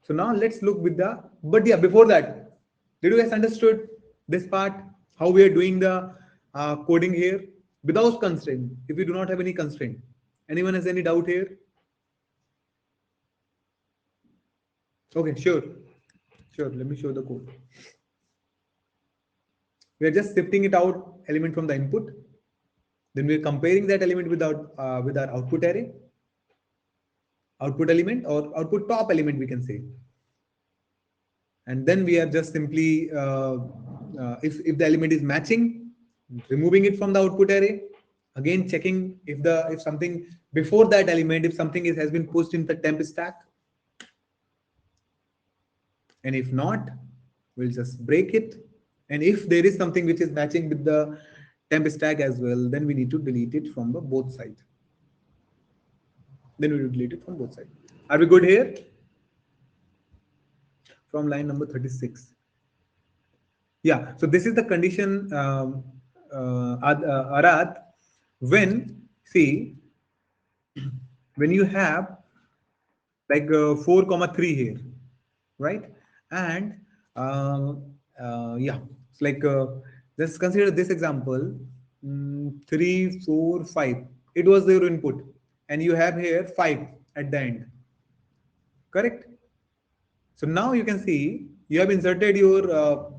So now let's look with the, but yeah, before that, did you guys understood this part, how we are doing the coding here without constraint, if we do not have any constraint? Anyone has any doubt here? Okay, sure. Let me show the code. We are just shifting it out element from the input. Then we are comparing that element with our output array, output element or output top element, we can say. And then we are just simply, if the element is matching, removing it from the output array. Again, checking if something before that element, if something has been pushed in the temp stack. And if not, we'll just break it. And if there is something which is matching with the temp stack as well, then we need to delete it from the both sides. Then we will delete it from both sides. Are we good here? From line number 36. Yeah, so this is the condition, Arad, when, see, when you have like 4,3 here, right? And yeah, it's like, let's consider this example, 3, 4, 5. It was your input and you have here 5 at the end, correct? So now you can see you have inserted your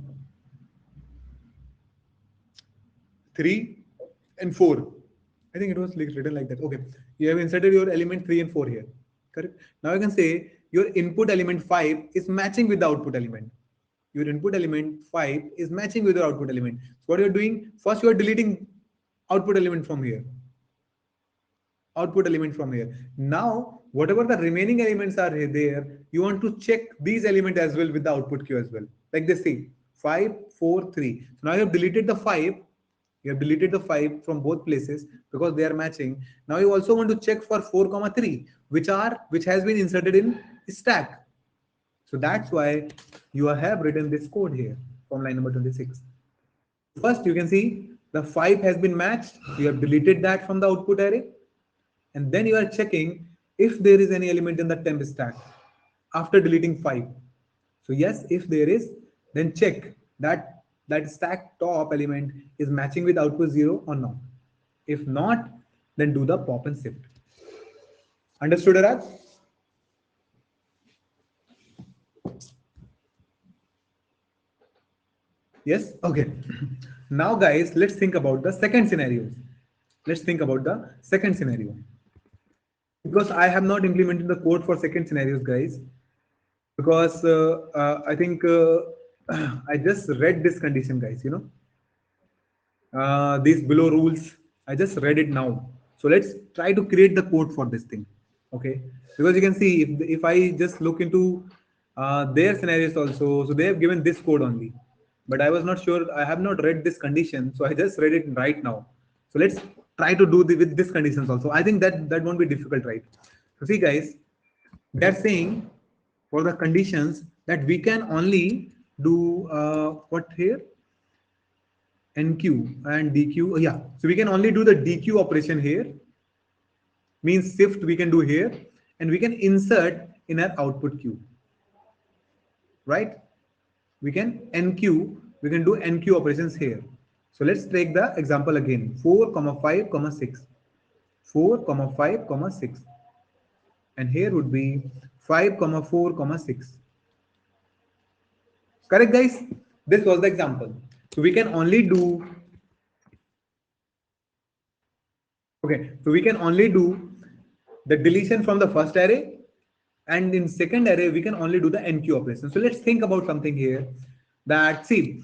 3 and 4. I think it was written like that. Okay, you have inserted your element 3 and 4 here, correct? Now you can say your input element 5 is matching with the output element. Your input element 5 is matching with your output element. So what you're doing, first you are deleting output element from here. Output element from here. Now, whatever the remaining elements are there, you want to check these elements as well with the output queue as well. Like this thing, 5, 4, 3. So now you have deleted the 5 You have deleted the 5 from both places because they are matching. Now you also want to check for 4 comma 3, which has been inserted in stack. So that's why you have written this code here from line number 26. First, you can see the 5 has been matched. You have deleted that from the output array. And then you are checking if there is any element in the temp stack after deleting 5. So yes, if there is, then check that stack top element is matching with output 0 or not. If not, then do the pop and shift. Understood, Arad? Yes? Okay. Now, guys, let's think about the second scenario. Let's think about the second scenario. Because I have not implemented the code for second scenarios, guys. Because I think I just read this condition, guys. These below rules, I just read it now. So let's try to create the code for this thing. Okay, because you can see if I just look into their scenarios also, so they have given this code only, but I was not sure. I have not read this condition, so I just read it right now. So let's try to do with this conditions also. I think that won't be difficult, right? So see, guys, they're saying for the conditions that we can only do what here, NQ and DQ. Yeah, so we can only do the DQ operation here, means shift we can do here, and we can insert in our output queue, right? We can NQ, we can do NQ operations here. So let's take the example again, 4 comma 5 comma 6, 4 comma 5 comma 6, and here would be 5 comma 4 comma 6. Correct, guys? This was the example. So we can only do, okay, so we can only do the deletion from the first array, and in second array we can only do the NQ operation. So let's think about something here, that see,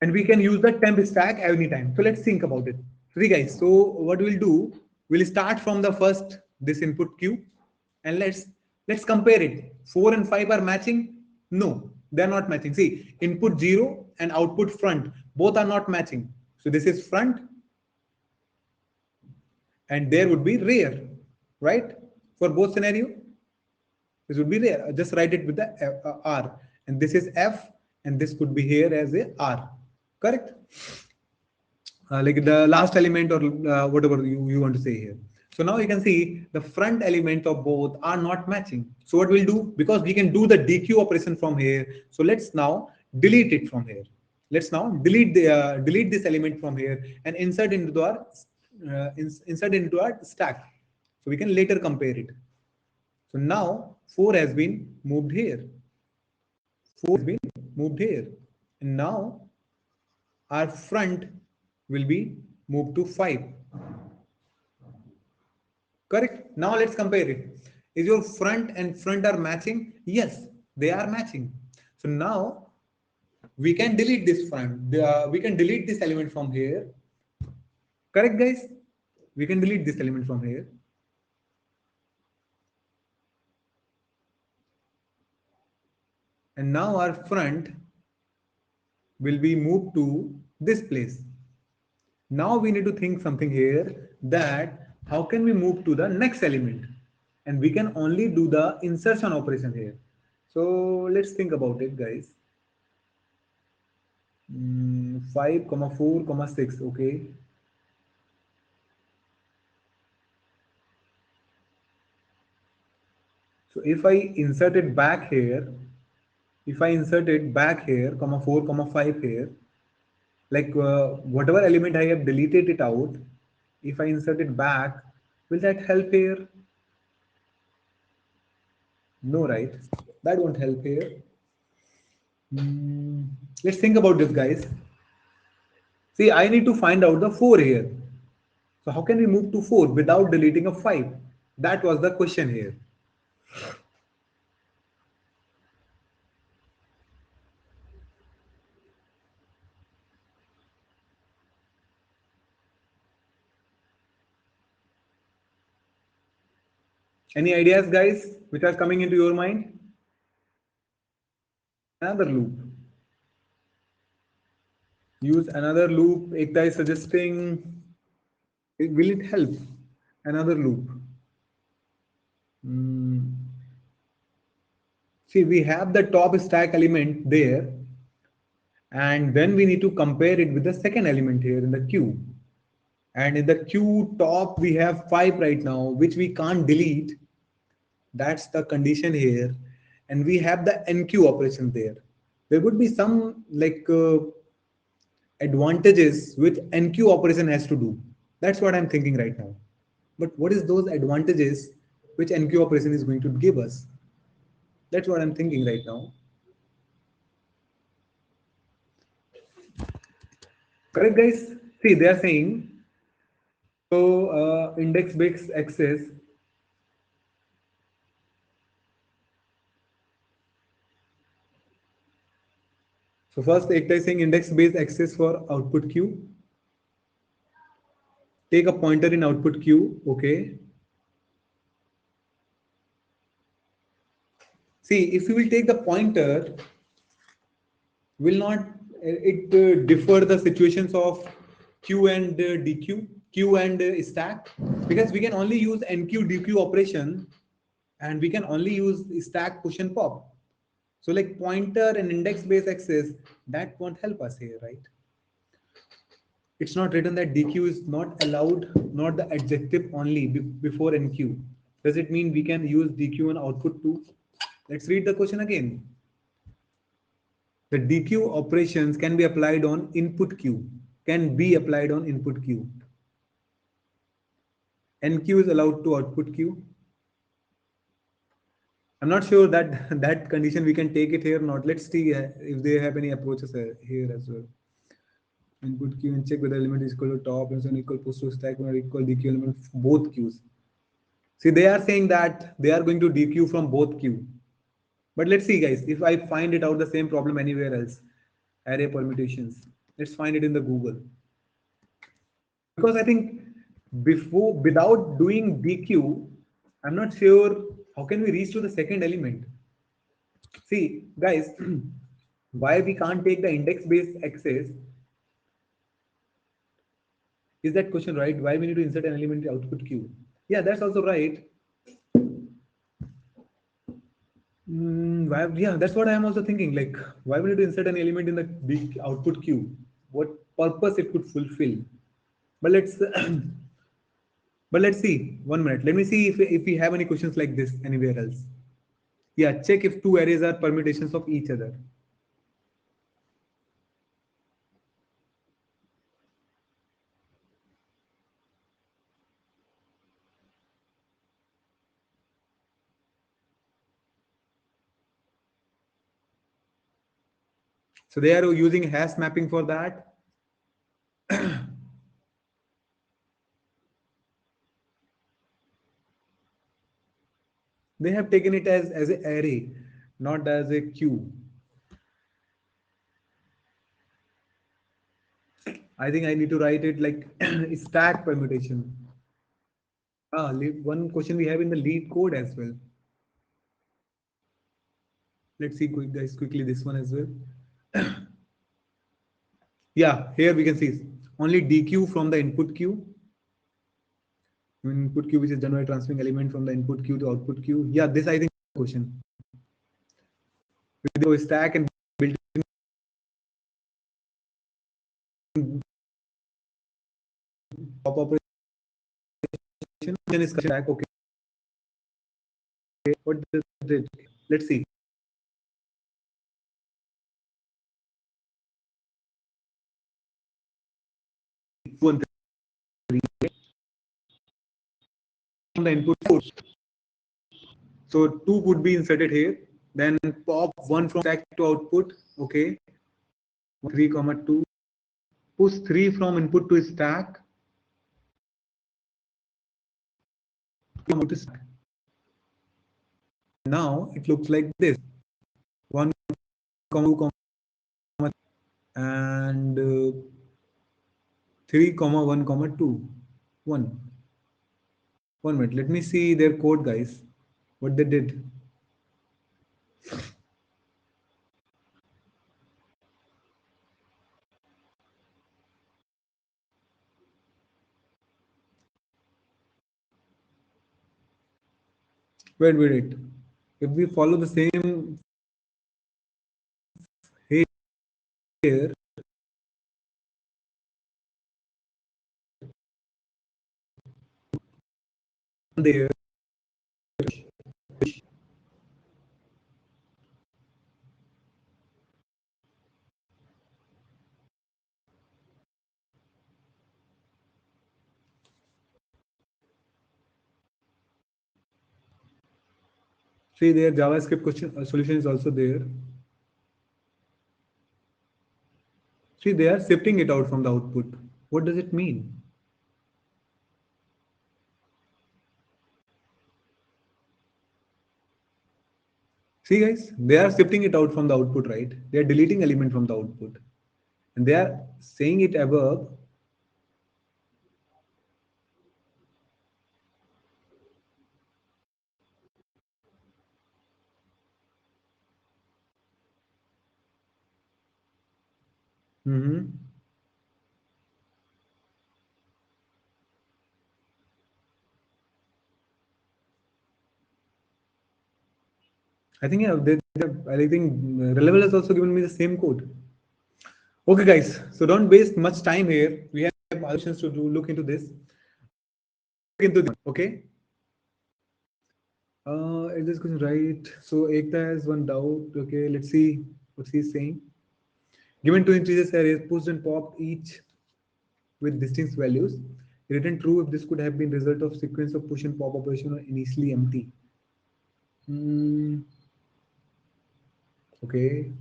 and we can use the temp stack anytime. So let's think about it. See, guys, so what we'll do, we'll start from the first this input queue, and let's compare it. 4 and 5 are matching? No, they're not matching. See, input 0 and output front both are not matching. So this is front, and there would be rear, right? For both scenario, this would be rear. Just write it with the R, and this is F, and this could be here as a R. Correct? Like the last element or whatever you want to say here. So now you can see the front element of both are not matching. So what we'll do, because we can do the DQ operation from here, so let's now delete it from here. Let's now delete this element from here and insert into our stack, so we can later compare it. So now 4 has been moved here, 4 has been moved here, and now our front will be moved to 5. Correct? Now let's compare it. Is your front and front are matching? Yes, they are matching. So now we can delete this front. We can delete this element from here. Correct, guys? We can delete this element from here. And now our front will be moved to this place. Now we need to think something here, that how can we move to the next element, and we can only do the insertion operation here. So let's think about it, guys. 5 comma 4 comma 6. Okay, so if I insert it back here, if I insert it back here, comma 4 comma 5 here, like whatever element I have deleted it out, if I insert it back, will that help here? No, right? That won't help here. Let's think about this, guys. See, I need to find out the 4 here. So how can we move to 4 without deleting a 5? That was the question here. Any ideas, guys, which are coming into your mind? Another loop. use another loop. Ekta is suggesting, will it help? Another loop. See, we have the top stack element there, and then we need to compare it with the second element here in the queue. And in the queue top, we have 5 right now, which we can't delete. That's the condition here. And we have the enqueue operation there. There would be some like advantages which enqueue operation has to do. That's what I'm thinking right now. But what is those advantages which enqueue operation is going to give us? That's what I'm thinking right now. Correct, guys? See, they are saying, so index-based access. So first, Ekta is saying index-based access for output queue. Take a pointer in output queue. Okay. See, if you will take the pointer, will not it differ the situations of queue and dq, queue and stack? Because we can only use enqueue dq operation, and we can only use stack push and pop. So like pointer and index based access, that won't help us here, right? It's not written that dq is not allowed, not the adjective only before enqueue. Does it mean we can use dq on output too? Let's read the question again. The dq operations can be applied on input queue, can be applied on input queue. Enqueue is allowed to output queue. I'm not sure that that condition we can take it here or not. Let's see if they have any approaches here as well. Input queue and check whether element is equal to top and equal push to stack or equal dq element both queues. See, they are saying that they are going to dq from both queue. But let's see, guys, if I find it out the same problem anywhere else, array permutations. Let's find it in the Google. Because I think before, without doing dq, I'm not sure how can we reach to the second element. See, guys, why we can't take the index-based access? Is that question right? Why we need to insert an element in the output queue? Yeah, that's also right. Why, yeah, that's what I am also thinking. Like, why we need to insert an element in the big output queue? What purpose it could fulfill? But let's but let's see. 1 minute. Let me see if we have any questions like this anywhere else. Yeah, check if two arrays are permutations of each other. So they are using hash mapping for that. They have taken it as an array, not as a queue. I think I need to write it like stack permutation. One question we have in the lead code as well. Let's see, guys, quickly this one as well. Yeah, here we can see only dq from the input queue. Input queue, which is done by transferring element from the input queue to output queue. Yeah, this I think question. With the stack and built pop operation is stack. Okay. What does it? Let's see. One three from the input code. So 2 would be inserted here. Then pop 1 from stack to output. Okay. 3 comma 2. Push 3 from input to stack. Now it looks like this. 1 comma 2 comma and 3 comma 1 comma 2 1. 1 minute. Let me see their code, guys. What they did. Wait. If we follow the same here, there, see there JavaScript question solution is also there. See, they are shifting it out from the output. What does it mean? See guys, they are shifting it out from the output, right? They are deleting element from the output. And they are saying it above. Mm-hmm. I think yeah, I think Reliable has also given me the same code. Okay, guys. So don't waste much time here. We have options to look into this. Look into this. Okay. Is this question right? So Ekta has one doubt. Okay, let's see what he's saying. Given two integers arrays, pushed and popped each with distinct values. Written true if this could have been result of sequence of push and pop operation or initially empty. Okay.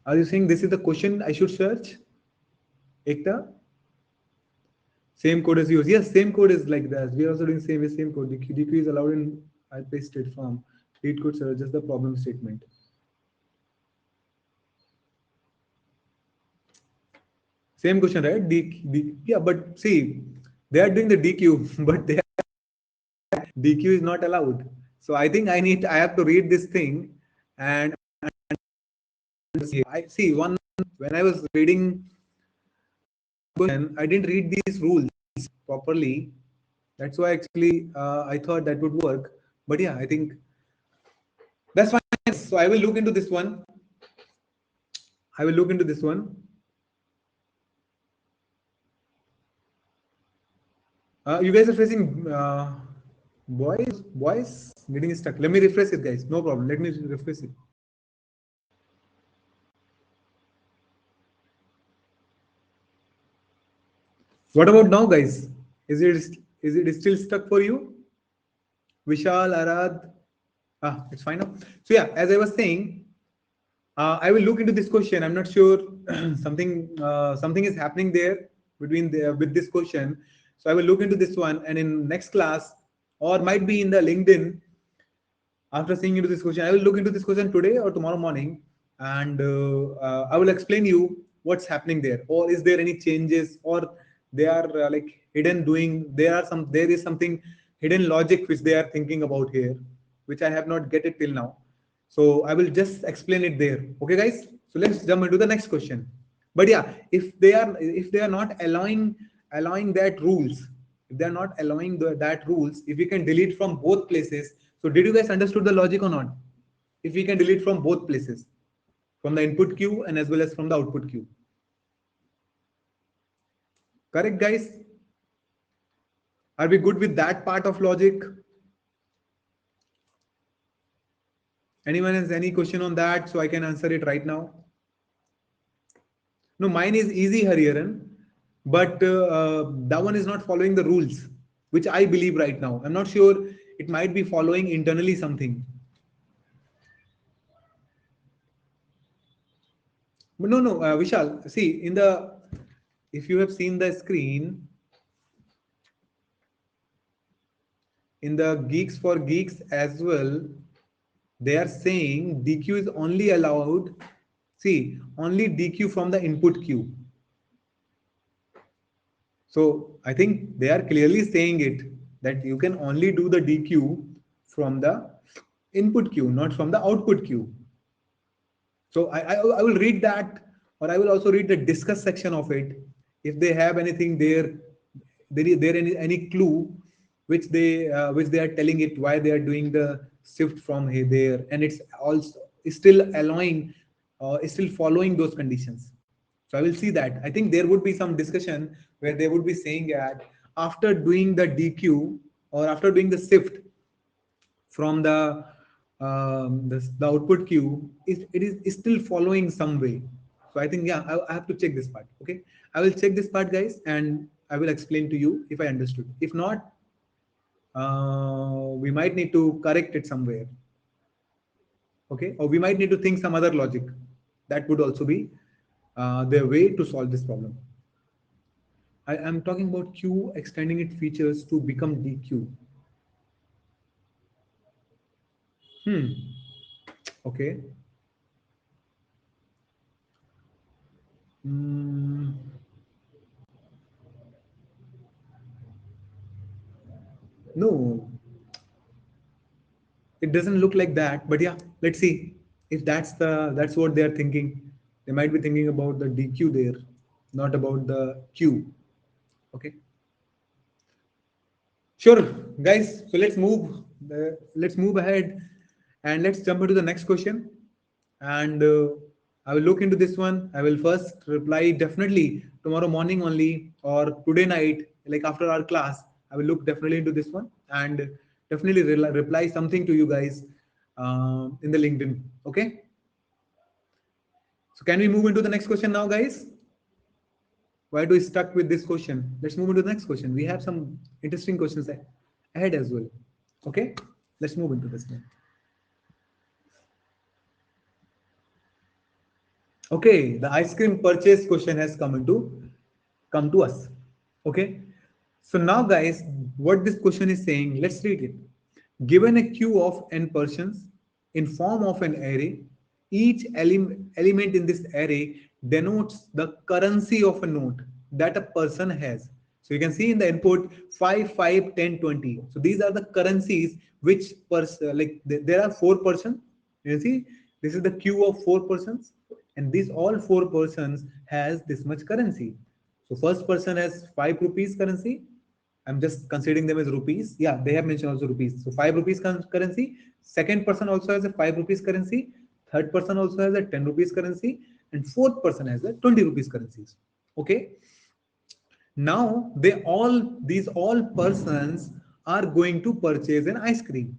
Are you saying this is the question I should search? Ekta? Same code as yours. Yes, same code is like that. We are also doing same code. DQ is allowed in IP state form. Read code search just the problem statement. Same question, right? Yeah, but see, they are doing the DQ, but DQ is not allowed. So I think I have to read this thing and I see one when I was reading question, I didn't read these rules properly. That's why actually I thought that would work. But yeah, I think that's fine. So I will look into this one. I will look into this one. You guys are facing voice getting stuck. Let me refresh it, guys. No problem. Let me refresh it. What about now, guys? Is it still stuck for you? Vishal, Arad. It's fine now. So yeah, as I was saying, I will look into this question. I'm not sure something is happening there between with this question. So I will look into this one, and in next class, or might be in the LinkedIn, after seeing into this question, I will look into this question today or tomorrow morning, and I will explain you what's happening there, or is there any changes, or they are like hidden doing. There is something hidden logic which they are thinking about here, which I have not get it till now. So I will just explain it there. Okay, guys. So let's jump into the next question. But yeah, if they are not allowing that rules, if they are not allowing that rules, if we can delete from both places. So did you guys understood the logic or not? If we can delete from both places, from the input queue and as well as from the output queue. Correct, guys? Are we good with that part of logic? Anyone has any question on that? So I can answer it right now. No, mine is easy, Hariharan, but that one is not following the rules, which I believe right now. I'm not sure. It might be following internally something. But no, Vishal, see, if you have seen the screen, in the Geeks for Geeks as well, they are saying DQ is only allowed, see, only DQ from the input queue. So I think they are clearly saying it that you can only do the DQ from the input queue, not from the output queue. So I will read that, or I will also read the discuss section of it. If they have anything there, there any clue, which they are telling it why they are doing the shift from here there, and it's also still allowing, still following those conditions. So I will see that. I think there would be some discussion where they would be saying that after doing the DQ or after doing the shift from the output queue, it is still following some way. So I think, yeah, I have to check this part. Okay, I will check this part, guys, and I will explain to you if I understood. If not, we might need to correct it somewhere. Okay, or we might need to think some other logic. That would also be their way to solve this problem. I am talking about Q extending its features to become DQ. Hmm. Okay. Mm, no, it doesn't look like that. But yeah, let's see if that's what they are thinking. They might be thinking about the DQ there, not about the Q. Okay. Sure, guys. So let's move ahead, and let's jump into the next question. And I will look into this one. I will first reply definitely tomorrow morning only, or today night, like after our class. I will look definitely into this one and definitely reply something to you guys in the LinkedIn. Okay. So can we move into the next question now, guys? Why do we stuck with this question? Let's move into the next question. We have some interesting questions ahead as well. Okay, let's move into this one. Okay, the ice cream purchase question has come to us. Okay, so now, guys, what this question is saying, let's read it. Given a queue of n persons in form of an array, each element in this array denotes the currency of a note that a person has. So you can see in the input 5, 5, 10, 20. So these are the currencies which like there are 4 persons. You see, this is the queue of 4 persons, and these all 4 persons has this much currency. So first person has 5 rupees currency. I'm just considering them as rupees. Yeah, they have mentioned also rupees. So 5 rupees currency. Second person also has a 5 rupees currency. Third person also has a 10 rupees currency. And fourth person has a 20 rupees currencies. Okay. Now these all persons are going to purchase an ice cream.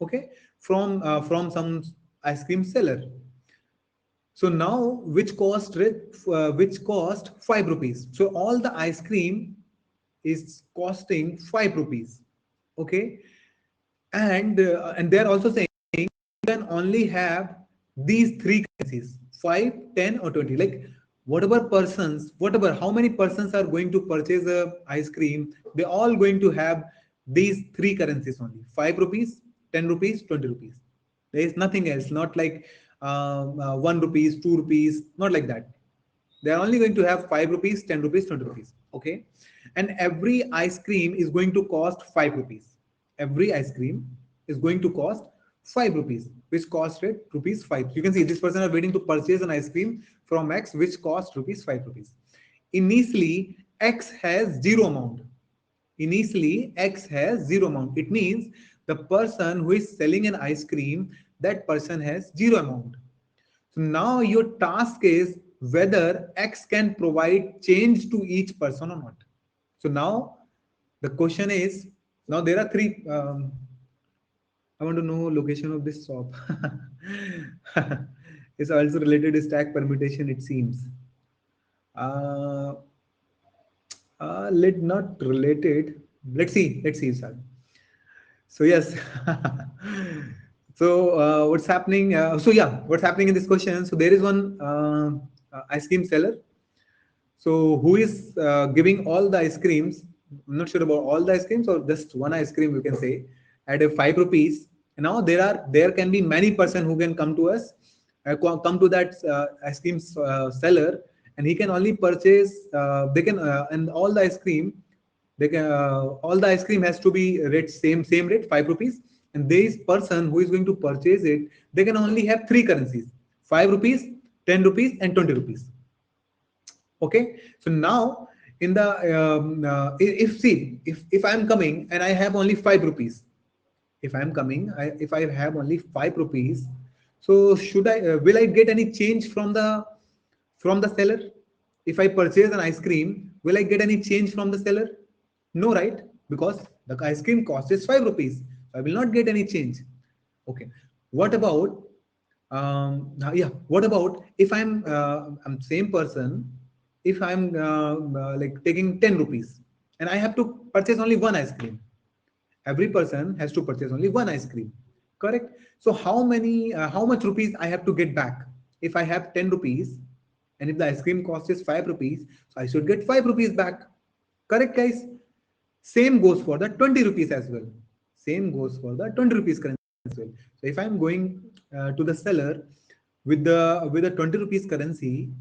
Okay. From some ice cream seller. So now which cost 5 rupees. So all the ice cream is costing 5 rupees. Okay, and they're also saying you can only have these three currencies: 5, 10, or 20. Like whatever how many persons are going to purchase a ice cream, they're all going to have these three currencies only: 5 rupees, 10 rupees, 20 rupees. There is nothing else, not like 1 rupees, 2 rupees, not like that. They are only going to have 5 rupees, 10 rupees, 20 rupees. Okay. And every ice cream is going to cost 5 rupees. Every ice cream is going to cost 5 rupees, which cost rate rupees 5. You can see this person are waiting to purchase an ice cream from X, which cost rupees 5 rupees. Initially, X has zero amount. Initially, X has zero amount. It means the person who is selling an ice cream, that person has zero amount. So now your task is whether X can provide change to each person or not. So now the question is, now there are three. I want to know location of this shop. It's also related to stack permutation, it seems. Uh, let not related. Let's see. Let's see, sir. So yes. So what's happening? So yeah, what's happening in this question? So there is one ice cream seller. So who is giving all the ice creams? I'm not sure about all the ice creams or just one ice cream. You can say at a 5 rupees. Now there can be many person who can come to us, come to that ice cream seller, and he can only purchase. They can and all the ice cream they can all the ice cream has to be rate same rate 5 rupees, and this person who is going to purchase it, they can only have three currencies: 5 rupees, 10 rupees, and 20 rupees. Okay, so now in the if see if I'm coming and I have only 5 rupees, if I'm coming, if I have only 5 rupees, so should I will I get any change from the seller? If I purchase an ice cream, will I get any change from the seller? No, right? Because the ice cream cost is 5 rupees. So I will not get any change. Okay. What about yeah? What about if I'm same person? If I'm like taking 10 rupees and I have to purchase only one ice cream, every person has to purchase only one ice cream, correct? So how much rupees I have to get back? If I have 10 rupees and if the ice cream cost is 5 rupees, so I should get 5 rupees back, correct guys? Same goes for the 20 rupees as well. Same goes for the 20 rupees currency as well. So if I'm going to the seller with the 20 rupees currency,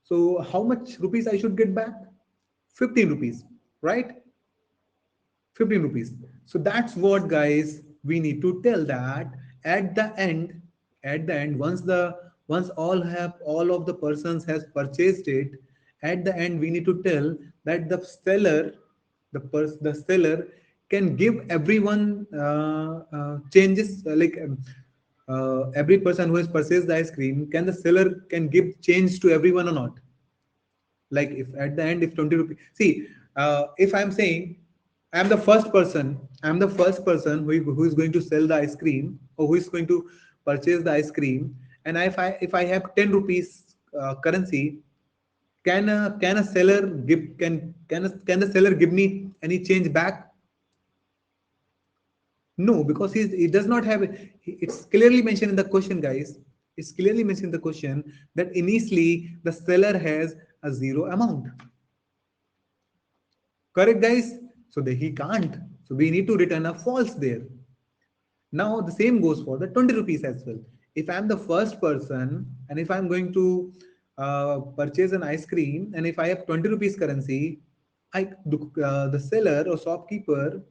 so how much rupees I should get back? 15 rupees, right? 15 rupees. So that's what guys we need to tell, that at the end, once all of the persons has purchased it, at the end we need to tell that the seller, the seller can give everyone changes every person who has purchased the ice cream, can the seller can give change to everyone or not? Like if at the end if 20 rupees, see if I'm saying I'm the first person who is going to sell the ice cream, or who is going to purchase the ice cream, and if I have 10 rupees currency, can a seller give can the seller give me any change back? No, because he does not have it. It's clearly mentioned in the question, guys. It's clearly mentioned in the question that initially the seller has a zero amount. Correct, guys? So he can't. So we need to return a false there. Now the same goes for the 20 rupees as well. If I'm the first person and if I'm going to purchase an ice cream and if I have 20 rupees currency, the seller or shopkeeper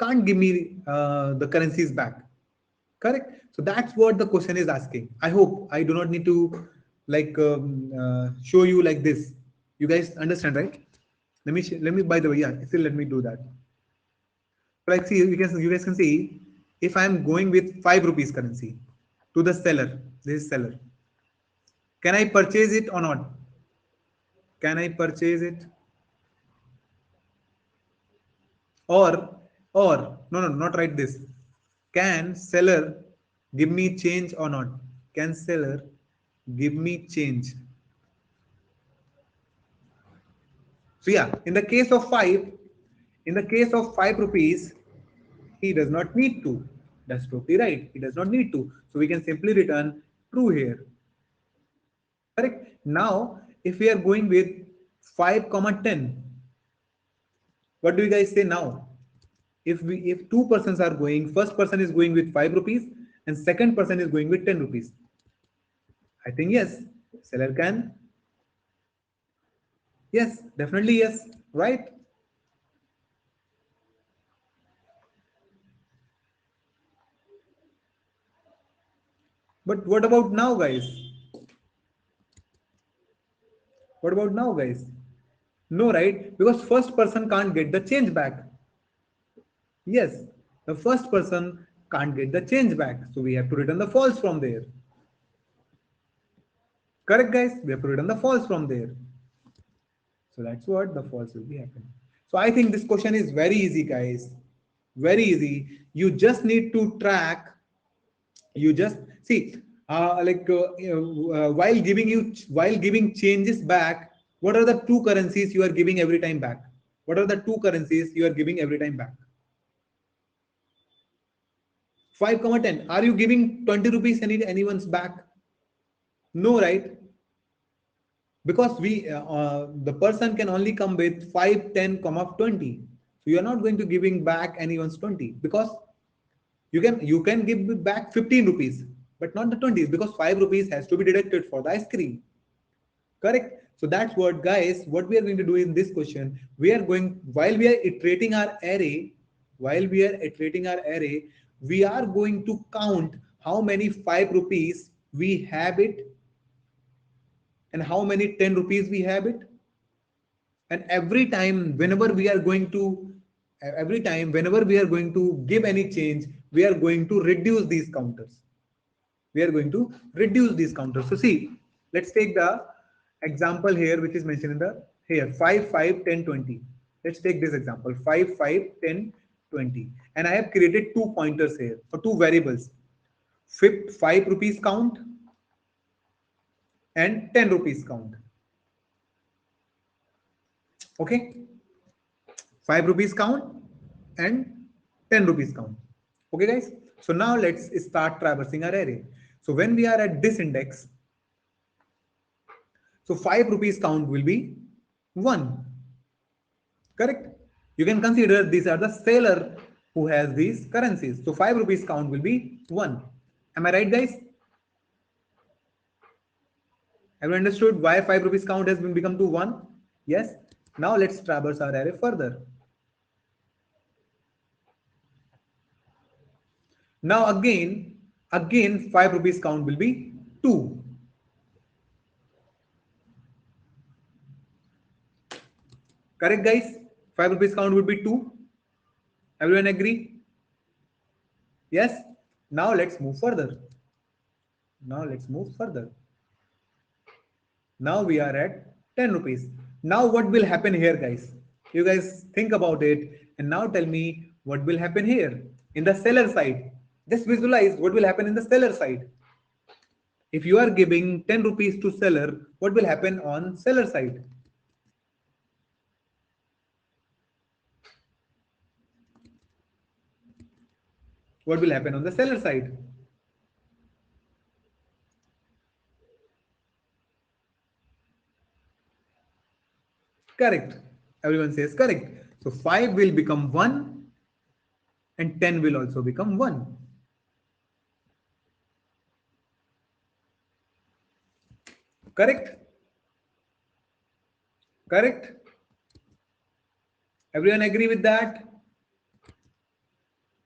can't give me the currencies back. Correct? So that's what the question is asking. I hope I do not need to show you like this. You guys understand, right? Let me by the way, yeah, still let me do that. Like see, you guys can see if I am going with 5 rupees currency to the seller, this seller, can I purchase it or not? Can I purchase it? Or no, not write this. Can seller give me change or not? Can seller give me change? So yeah, in the case of 5 rupees, he does not need to. That's totally right. He does not need to. So we can simply return true here. Correct. Now, if we are going with 5 comma 10, what do you guys say now? If two persons are going, first person is going with 5 rupees and second person is going with 10 rupees. I think yes, seller can. Yes, definitely yes, right? But what about now, guys? What about now, guys? No, right? Because first person can't get the change back. Yes, the first person can't get the change back. So we have to return the false from there. Correct, guys? We have to return the false from there. So that's what the false will be happening. So I think this question is very easy, guys. Very easy. You just need to track. You just see, while giving changes back, what are the two currencies you are giving every time back? What are the two currencies you are giving every time back? 5 comma 10. Are you giving 20 rupees anyone's back? No, right? Because the person can only come with 5, 10, comma 20. So you are not going to giving back anyone's 20, because you can give back 15 rupees, but not the 20, because 5 rupees has to be deducted for the ice cream. Correct? So that's what, guys, what we are going to do in this question. We are going, while we are iterating our array, we are going to count how many 5 rupees we have it and how many 10 rupees we have it. And every time whenever we are going to give any change, we are going to reduce these counters. So see, let's take the example here which is mentioned in the here 5 5 10 20. Let's take this example 5 5 10 20, and I have created two pointers here for two variables, 5 rupees count and 10 rupees count. Okay, 5 rupees count and 10 rupees count. Okay guys, so now let's start traversing our array. So when we are at this index, so 5 rupees count will be 1. Correct? You can consider these are the seller who has these currencies. So 5 rupees count will be 1. Am I right guys? Have you understood why 5 rupees count has been become to 1? Yes. Now let's traverse our array further. Now again 5 rupees count will be 2. Correct guys? 5 rupees count would be 2. Everyone agree? Yes. Now let's move further. Now we are at 10 rupees. Now what will happen here guys? You guys think about it and now tell me what will happen here in the seller side. Just visualize what will happen in the seller side. If you are giving 10 rupees to seller, what will happen on seller side? What will happen on the seller side? Correct. Everyone says correct. So 5 will become 1 and 10 will also become 1. Correct? Correct? Everyone agree with that?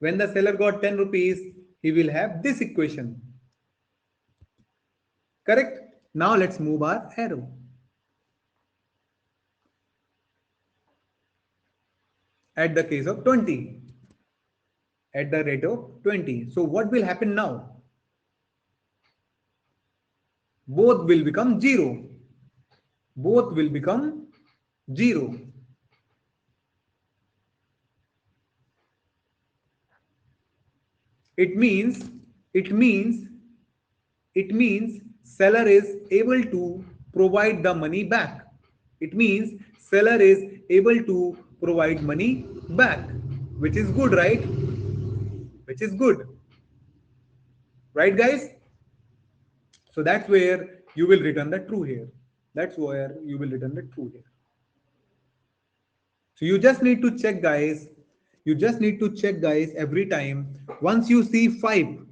When the seller got 10 rupees, he will have this equation. Correct? Now let's move our arrow. At the case of 20. At the rate of 20. So what will happen now? Both will become 0. Both will become 0. It means seller is able to provide the money back. It means seller is able to provide money back, which is good, right? Which is good. Right, guys? So that's where you will return the true here. That's where you will return the true here. So you just need to check, guys. You just need to check, guys, every time. Once you see 5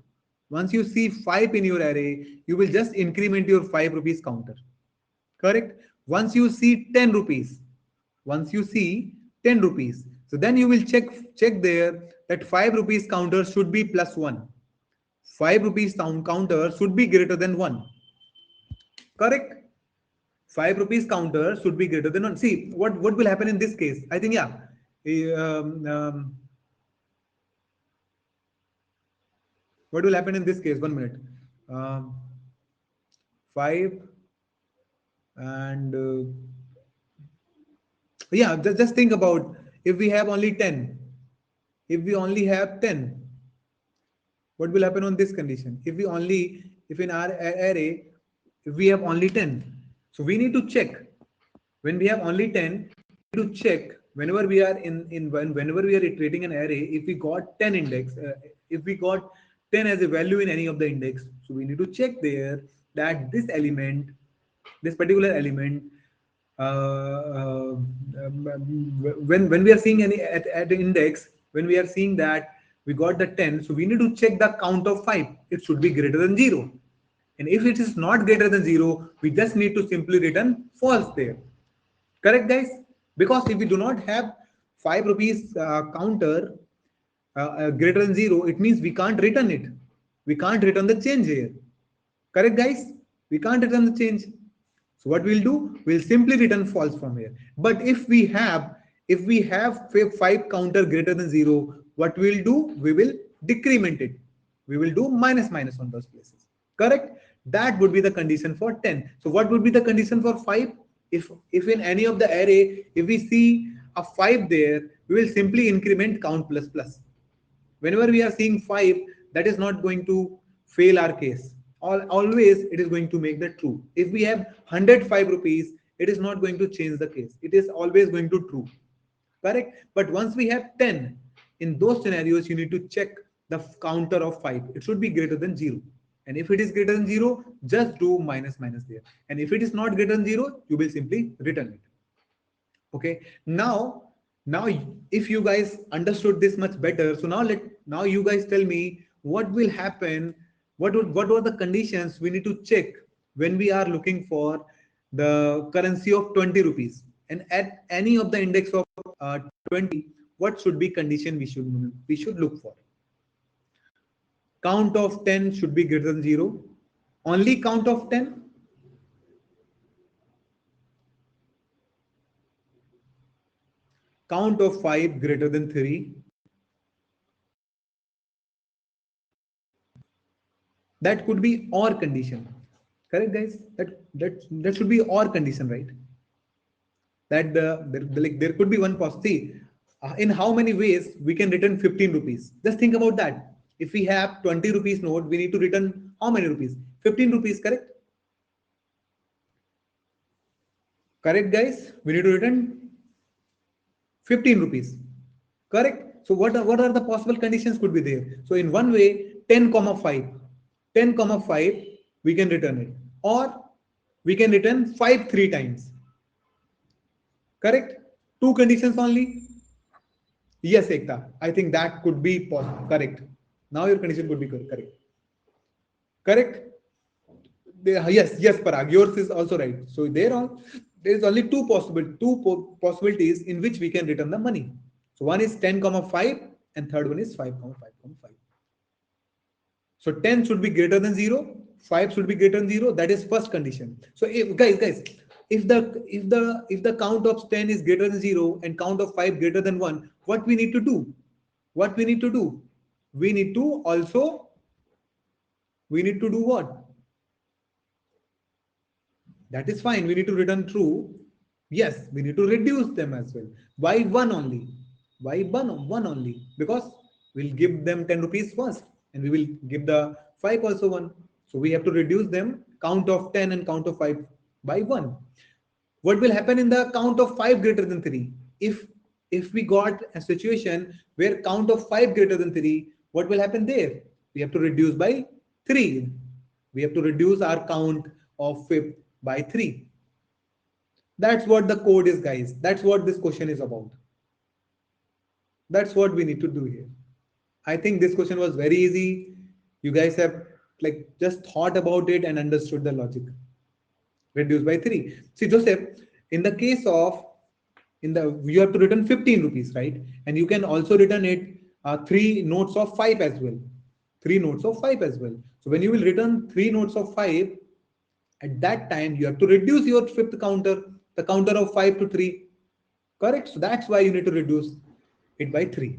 in your array, you will just increment your 5 rupees counter. Correct? Once you see 10 rupees, so then you will check there that 5 rupees counter should be plus 1. 5 rupees counter should be greater than 1. Correct? 5 rupees counter should be greater than 1. See, what will happen in this case? I think, yeah. What will happen in this case? 1 minute. 5 and yeah, just think about if we have only 10. If we only have 10, what will happen on this condition? If in our array, if we have only 10, so we need to check. When we have only 10, we need to check whenever we are whenever we are iterating an array, if we got 10 index, if we got 10 as a value in any of the index, so we need to check there that this particular element, when we are seeing any at the index, when we are seeing that we got the 10, so we need to check the count of 5. It should be greater than 0. And if it is not greater than 0, we just need to simply return false there. Correct, guys? Because if we do not have 5 rupees counter greater than 0, it means we can't return it. We can't return the change here. Correct, guys? We can't return the change. So what we'll do, we'll simply return false from here. But if we have 5 counter greater than 0, what we'll do, we will decrement it. We will do minus minus on those places. Correct? That would be the condition for 10. So what would be the condition for 5? If in any of the array, if we see a 5 there, we will simply increment count plus plus. Whenever we are seeing 5, that is not going to fail our case. Always it is going to make the true. If we have 105 rupees, it is not going to change the case. It is always going to true. Correct? But once we have 10, in those scenarios, you need to check the counter of 5. It should be greater than 0. And if it is greater than 0, just do minus minus there. And if it is not greater than 0, you will simply return it. Okay. Now if you guys understood this much better, so now you guys tell me what will happen, what were the conditions we need to check when we are looking for the currency of 20 rupees, and at any of the index of 20, what should be condition we should look for. Count of 10 should be greater than 0. Only count of 10. Count of 5 greater than 3. That could be OR condition. Correct, guys? That should be OR condition, right? That there could be one possibility. In how many ways we can return 15 rupees? Just think about that. If we have 20 rupees note, we need to return how many rupees? 15 rupees, correct? Correct, guys? We need to return 15 rupees. Correct? So what are the possible conditions could be there? So in one way, 10 comma 5. 10 comma 5, we can return it. Or we can return 5 3 times. Correct? Two conditions only. Yes, Ekta. I think that could be possible. Correct. Now your condition could be correct. Correct? Yes, Parag. Yours is also right. So there is only two possibilities in which we can return the money. So one is 10 comma 5 and third one is 5 comma 5 comma 5. So 10 should be greater than 0, 5 should be greater than 0. That is first condition. So guys, if the count of 10 is greater than 0 and count of 5 greater than 1, what we need to do? What we need to do? We need to do what? That is fine. We need to return true. Yes, we need to reduce them as well. Why 1 only? Why 1 only? Because we'll give them 10 rupees first and we will give the 5 also 1. So we have to reduce them, count of 10 and count of 5 by 1. What will happen in the count of 5 greater than 3? If we got a situation where count of 5 greater than 3, what will happen there? We have to reduce by 3. We have to reduce our count of fifth by 3. That's what the code is, guys. That's what this question is about. That's what we need to do here. I think this question was very easy. You guys have just thought about it and understood the logic. Reduce by 3. See, Joseph, in the case of you have to return 15 rupees, right? And you can also return it 3 notes of 5 as well. 3 notes of 5 as well. So when you will return 3 notes of 5, at that time you have to reduce your fifth counter, the counter of 5 to 3. Correct? So that's why you need to reduce it by 3.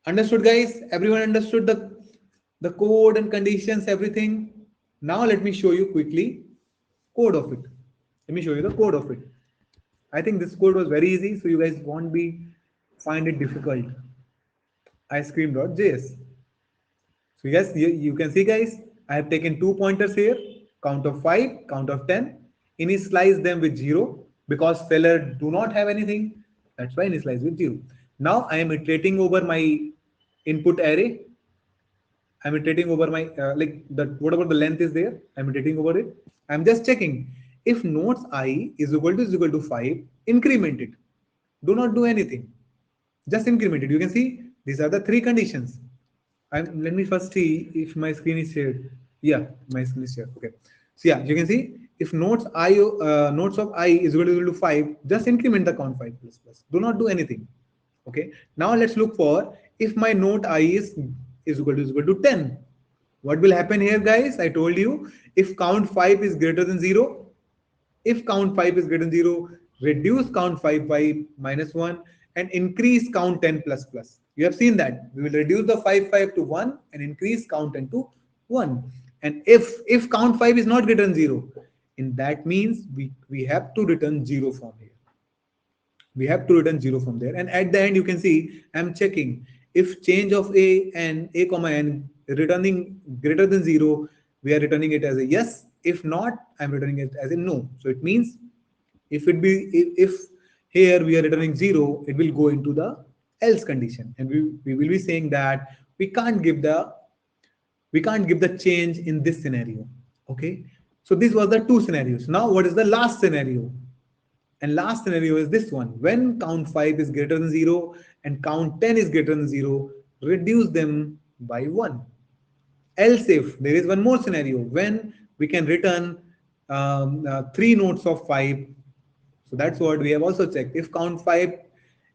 Understood, guys? Everyone understood the code and conditions, everything? Now let me show you quickly code of it. Let me show you the code of it. I think this code was very easy, so you guys won't find it difficult. icecream.js. So yes, you can see, guys, I have taken 2 pointers here, count of 5, count of 10, initialize them with 0 because seller do not have anything. That's why initialize with 0. Now I am iterating over my input array. I'm iterating over my whatever the length is there. I'm iterating over it. I'm just checking if nodes I is equal to 5. Increment it. Do not do anything. Just increment it. You can see these are the 3 conditions. Let me first see if my screen is shared. Yeah, my screen is shared. Okay. So yeah, you can see if nodes of I is equal to 5, just increment the count 5 plus plus. Do not do anything. Okay. Now let's look for if my node I is equal to 10. What will happen here, guys? I told you, if count 5 is greater than 0, if count 5 is greater than 0, reduce count 5 by minus 1 and increase count 10 plus plus. You have seen that. We will reduce the 5 to 1 and increase count 10 to 1. And if count 5 is not greater than 0, in that means we have to return 0 from here. We have to return 0 from there. And at the end, you can see I'm checking if change of a and a comma n returning greater than 0, we are returning it as a yes. If not, I'm returning it as a no. So it means if here we are returning 0, it will go into the else condition, and we will be saying that we can't give the change in this scenario. Okay, so this was the two scenarios. Now what is the last scenario? And last scenario is this one. When count 5 is greater than 0 and count 10 is greater than 0, reduce them by 1. Else if there is one more scenario when we can return 3 notes of 5. So that's what we have also checked. If count 5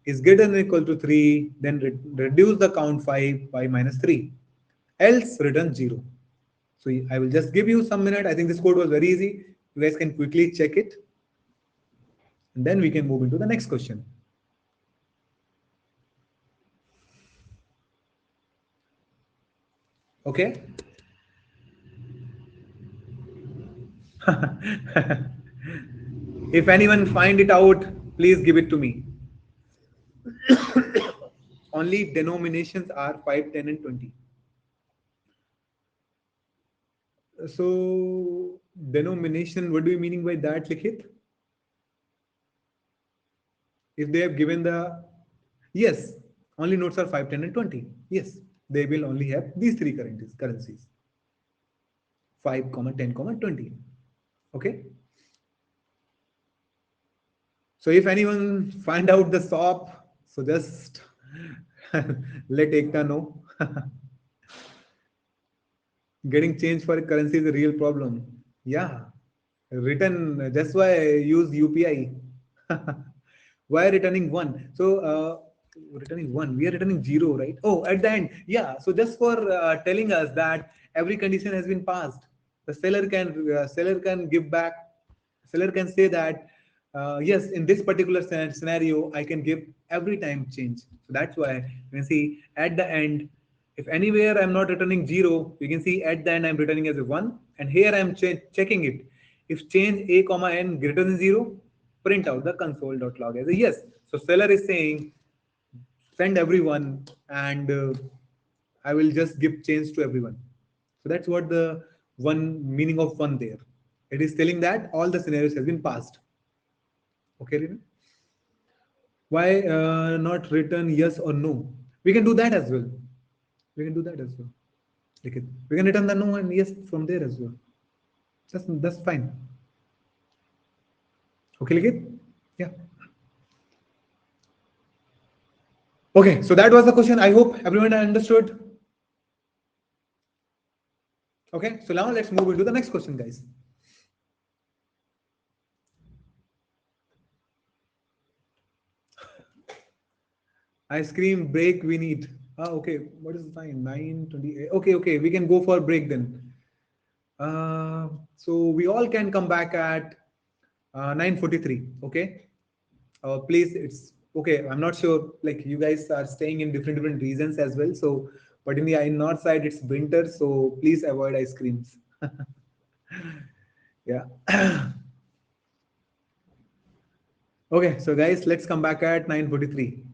is greater than or equal to 3, then reduce the count 5 by minus 3. Else return 0. So I will just give you some minute. I think this code was very easy. You guys can quickly check it. And then we can move into the next question. Okay. If anyone find it out, please give it to me. Only denominations are 5, 10, and 20. So denomination, what do you meaning by that, Likhit? If they have given the, yes, only notes are 5, 10, and 20. Yes, they will only have these three currencies. 5, 10, 20. Okay. So if anyone find out the shop, so just let Ekta know. Getting change for a currency is a real problem. Yeah, return. That's why I use UPI. Why returning one? So returning one, we are returning 0, right? Oh, at the end, yeah. So just for telling us that every condition has been passed, the seller can give back. Seller can say that yes, in this particular scenario, I can give every time change. So that's why you can see at the end, if anywhere I'm not returning 0, you can see at the end I'm returning as a 1, and here I'm checking it. If change a comma n greater than 0, print out the console.log as a yes. So seller is saying send everyone, and I will just give change to everyone. So that's what the one meaning of one there. It is telling that all the scenarios has been passed. Okay, Rina? Why not return yes or no? We can do that as well. We can do that as well. Okay. We can return the no and yes from there as well. That's fine. Okay, Likit? Yeah. Okay, so that was the question. I hope everyone understood. Okay, so now let's move into the next question, guys. Ice cream break we need. Ah, okay. What is the time? 9:28. Okay, okay. We can go for a break then. So we all can come back at 9:43. Okay. Please, it's okay. I'm not sure. Like you guys are staying in different regions as well. So, but in the north side it's winter. So please avoid ice creams. Yeah. Okay. So guys, let's come back at 9:43.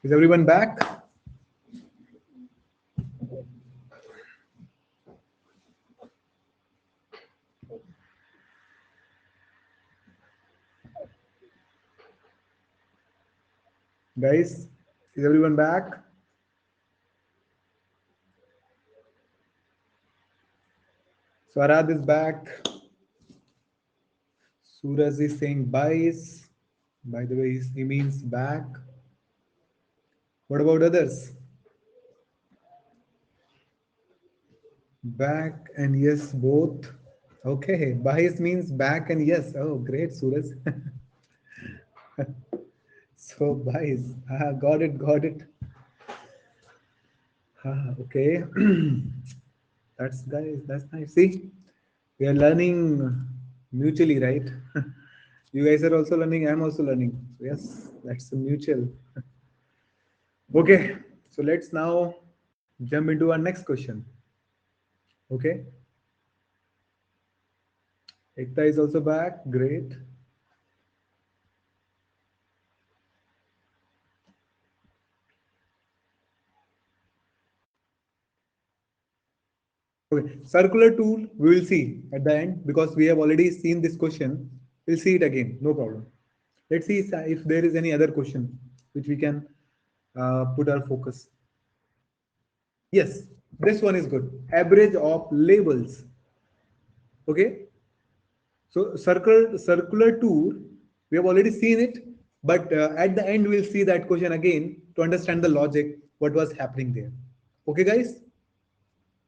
Is everyone back? Guys, is everyone back? So Arad is back. Suraj is saying bye. By the way, he means back. What about others? Back and yes, both. Okay, bais means back and yes. Oh, great, Suraj. So bais. Got it, got it. Okay. That's guys, that's nice. See, we are learning mutually, right? You guys are also learning, I'm also learning. So yes, that's a mutual. Okay, so let's now jump into our next question. Okay, Ekta is also back. Great. Okay, circular tool we will see at the end because we have already seen this question. We'll see it again, no problem. Let's see if there is any other question which we can put our focus. Yes, this one is good. Average of labels. Okay, so circular tour, we have already seen it, but at the end we'll see that question again to understand the logic, what was happening there. Okay, guys,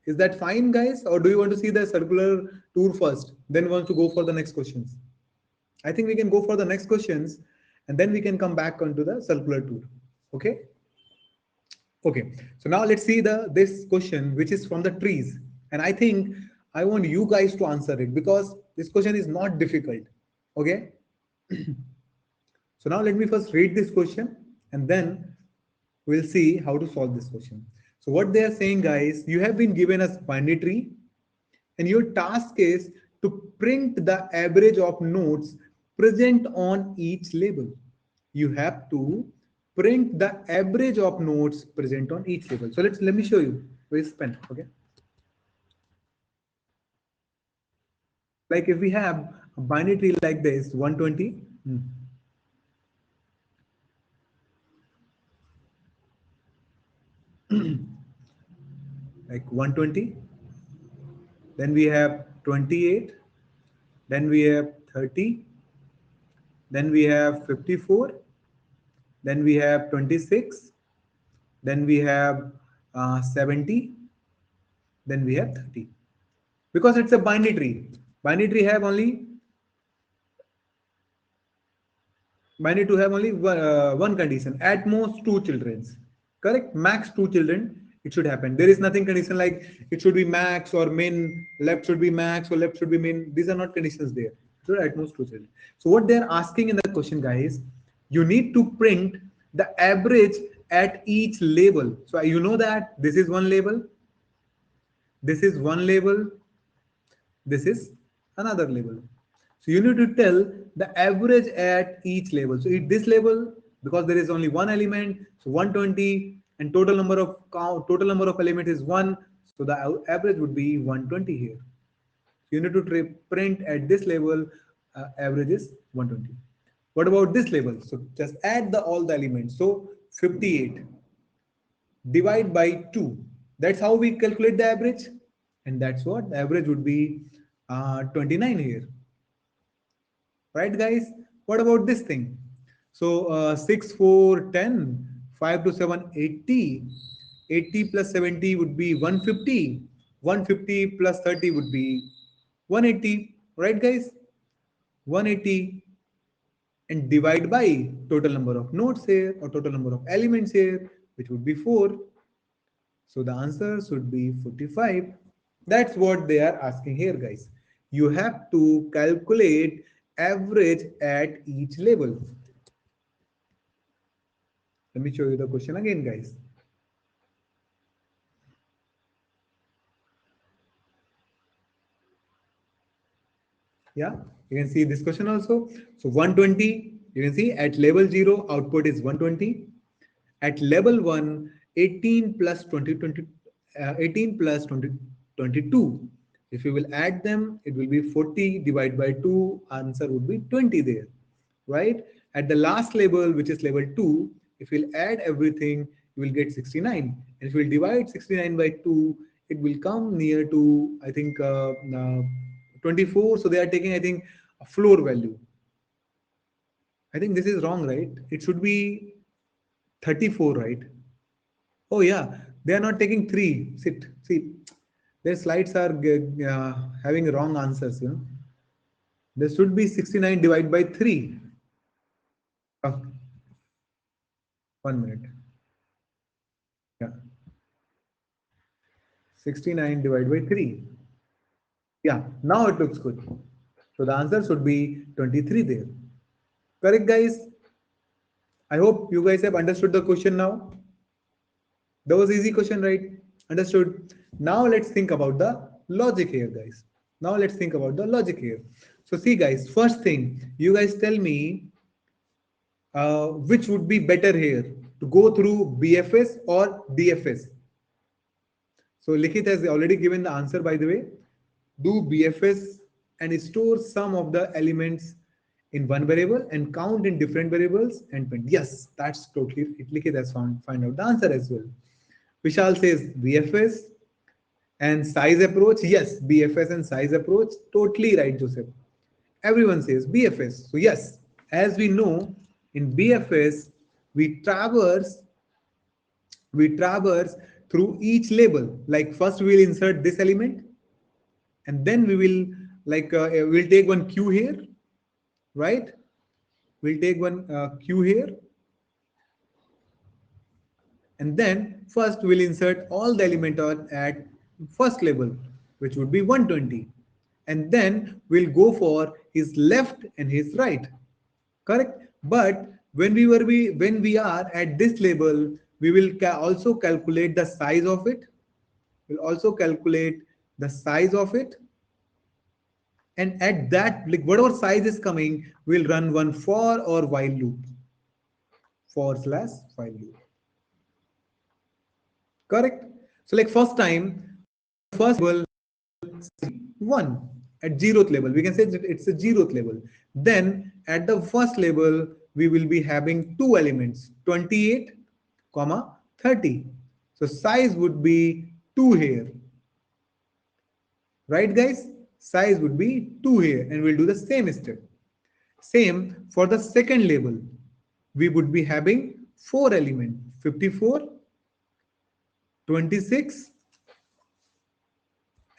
is that fine, guys, or do you want to see the circular tour first, then want to go for the next questions? I think we can go for the next questions, and then we can come back onto the circular tour. Okay. Okay, so now let's see this question, which is from the trees, and I think I want you guys to answer it because this question is not difficult. Okay, so now let me first read this question, and then we'll see how to solve this question. So what they are saying, guys, you have been given a binary tree, and your task is to print the average of nodes present on each label. You have to print the average of nodes present on each label. So let me show you. Where's pen? Okay. Like if we have a binary tree like this, 120. Like 120. Then we have 28. Then we have 30. Then we have 54. Then we have 26. Then we have 70. Then we have 30. Because it's a binary tree. Binary tree have only binary to have only one condition. At most two children. Correct? Max two children. It should happen. There is nothing condition like it should be max or min. Left should be max or left should be min. These are not conditions there. So at most two children. So what they are asking in the question, guys, you need to print the average at each label. So you know that this is one label. This is one label. This is another label. So you need to tell the average at each label. So at this label, because there is only one element, so 120, and total number of element is one. So the average would be 120 here. So you need to print at this label, average is 120. What about this label? So just add all the elements. So 58 divide by 2. That's how we calculate the average. And that's what the average would be 29 here. Right, guys? What about this thing? So 6, 4, 10, 5 to 7, 80. 80 plus 70 would be 150. 150 plus 30 would be 180. Right, guys? 180 and divide by total number of nodes here or total number of elements here, which would be 4. So the answer should be 45. That's what they are asking here, guys. You have to calculate average at each level. Let me show you the question again, guys. Yeah, you can see this question also. So 120, you can see at level 0, output is 120. At level 1, 18 plus 18 plus 20, 22. If you will add them, it will be 40 divided by 2. Answer would be 20 there, right? At the last level, which is level 2, if you'll add everything, you will get 69. And if you will divide 69 by 2, it will come near to, I think, 24. So they are taking, I think, a floor value. I think this is wrong, right? It should be 34, right? Oh yeah, they are not taking 3. Sit, see, their slides are having wrong answers. You know, there should be 69 divided by 3. Oh, 1 minute. Yeah, 69 divided by 3. Yeah, now it looks good. So the answer should be 23 there. Correct, guys? I hope you guys have understood the question now. That was easy question, right? Understood. Now let's think about the logic here, guys. Now let's think about the logic here. So see, guys, first thing, you guys tell me which would be better here, to go through BFS or DFS. So Likhit has already given the answer, by the way. Do BFS and store some of the elements in one variable and count in different variables and print. Yes, that's totally it. Likhit has find out the answer as well. Vishal says BFS and size approach. Yes, BFS and size approach. Totally right, Joseph. Everyone says BFS. So yes, as we know, in BFS, we traverse we traverse through each label. Like first we will insert this element, and then we will we'll take one Q here, right? We'll take one Q here, and then first we'll insert all the element at first label, which would be 120, and then we'll go for his left and his right. Correct? But when we are at this label, we will also calculate the size of it. We'll also calculate the size of it, and at that, like whatever size is coming, we'll run one for or while loop. For slash while loop. Correct? So like first time, first level 1 at zeroth level, we can say that it's a zeroth level. Then at the first level, we will be having two elements, 28 comma 30. So size would be 2 here, right guys? Size would be 2 here, and we'll do the same step. Same for the second label, we would be having 4 elements, 54, 26,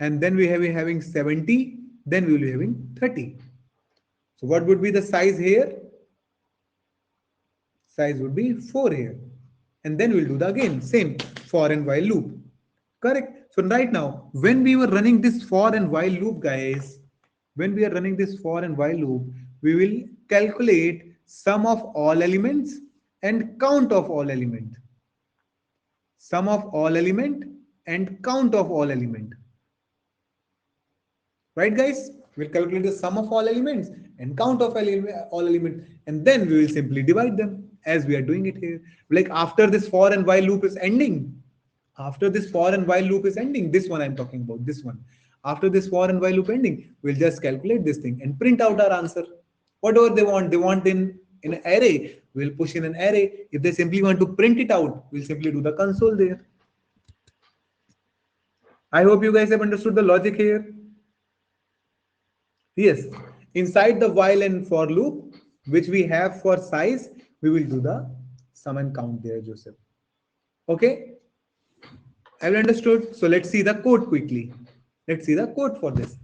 and then we have having 70, then we will be having 30. So what would be the size here? Size would be 4 here. And then we'll do the again, same for and while loop. Correct? So right now, when we were running this for and while loop, guys, when we are running this for and while loop, we will calculate sum of all elements and count of all element. Sum of all element and count of all element. Right, guys? We'll calculate the sum of all elements and count of all elements, and then we will simply divide them as we are doing it here. Like after this for and while loop is ending, after this for and while loop is ending, this one I'm talking about, this one. After this for and while loop ending, we'll just calculate this thing and print out our answer. Whatever they want in an array, we'll push in an array. If they simply want to print it out, we'll simply do the console there. I hope you guys have understood the logic here. Yes, inside the while and for loop, which we have for size, we will do the sum and count there, Joseph. Okay, have you understood? So let's see the code quickly. Let's see the code for this.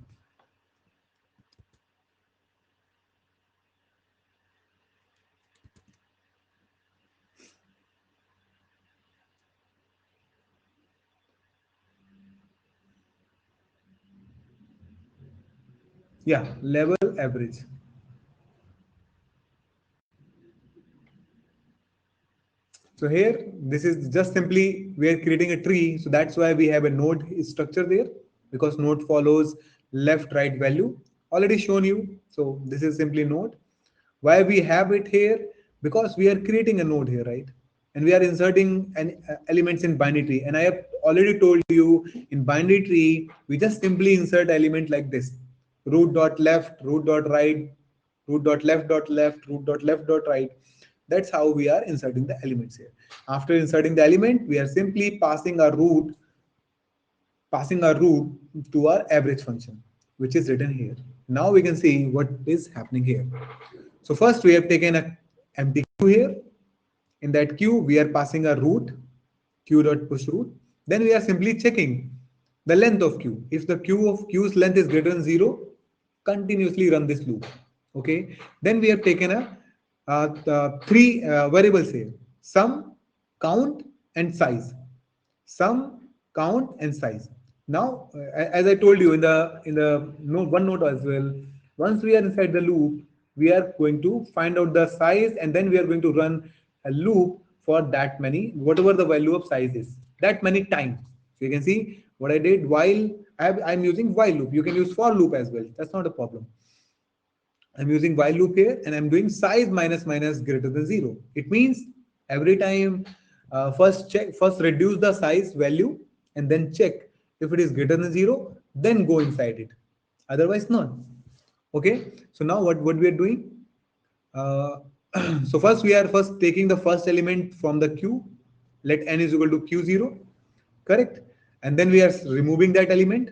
Yeah, level average. So here, this is just simply, we are creating a tree. So that's why we have a node structure there, because node follows left, right value. Already shown you. So this is simply node. Why we have it here? Because we are creating a node here, right? and we are inserting elements in binary tree. And I have already told you, in binary tree, we just simply insert element like this: root dot left, root dot right, root dot left dot left, root dot left dot right. That's how we are inserting the elements here. After inserting the element, we are simply passing our root to our average function, which is written here. Now we can see what is happening here. So first we have taken a empty queue here. In that queue, we are passing a root, q dot push root. Then we are simply checking the length of queue. If the queue's length is greater than 0, continuously run this loop. Okay. Then we have taken the three variables here: sum, count, and size. Sum, count, and size. Now, as I told you in the note, one note as well, once we are inside the loop, we are going to find out the size, and then we are going to run a loop for that many, whatever the value of size is, that many times. So you can see what I did. While I'm using while loop, you can use for loop as well. That's not a problem. I'm using while loop here, and I'm doing size minus minus greater than 0. It means every time, first reduce the size value and then check if it is greater than 0, then go inside it. Otherwise, not. Okay. So now what we are doing? Uh, so first we are taking the first element from the queue. Let n is equal to q0, correct? And then we are removing that element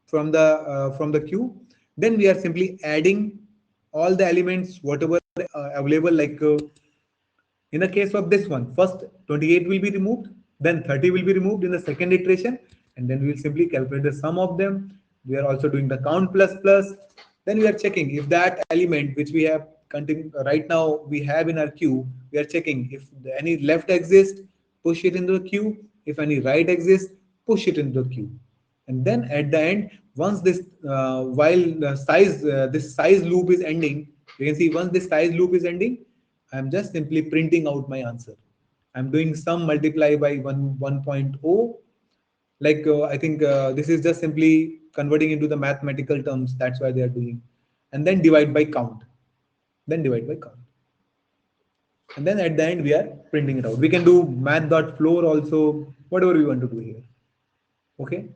from the queue. Then we are simply adding all the elements whatever available. Like in the case of this one, first 28 will be removed, then 30 will be removed in the second iteration, and then we will simply calculate the sum of them. We are also doing the count plus plus. Then we are checking if that element which we have right now we have in our queue, we are checking if any left exists, push it into the queue. If any right exists, push it into the queue. And then at the end, once this while the size this size loop is ending, you can see once this size loop is ending, I'm just simply printing out my answer. I'm doing sum multiply by 1.0. Like I think this is just simply converting into the mathematical terms. That's why they are doing. And then divide by count. Then divide by count. And then at the end, we are printing it out. We can do math.floor also, whatever we want to do here. Okay.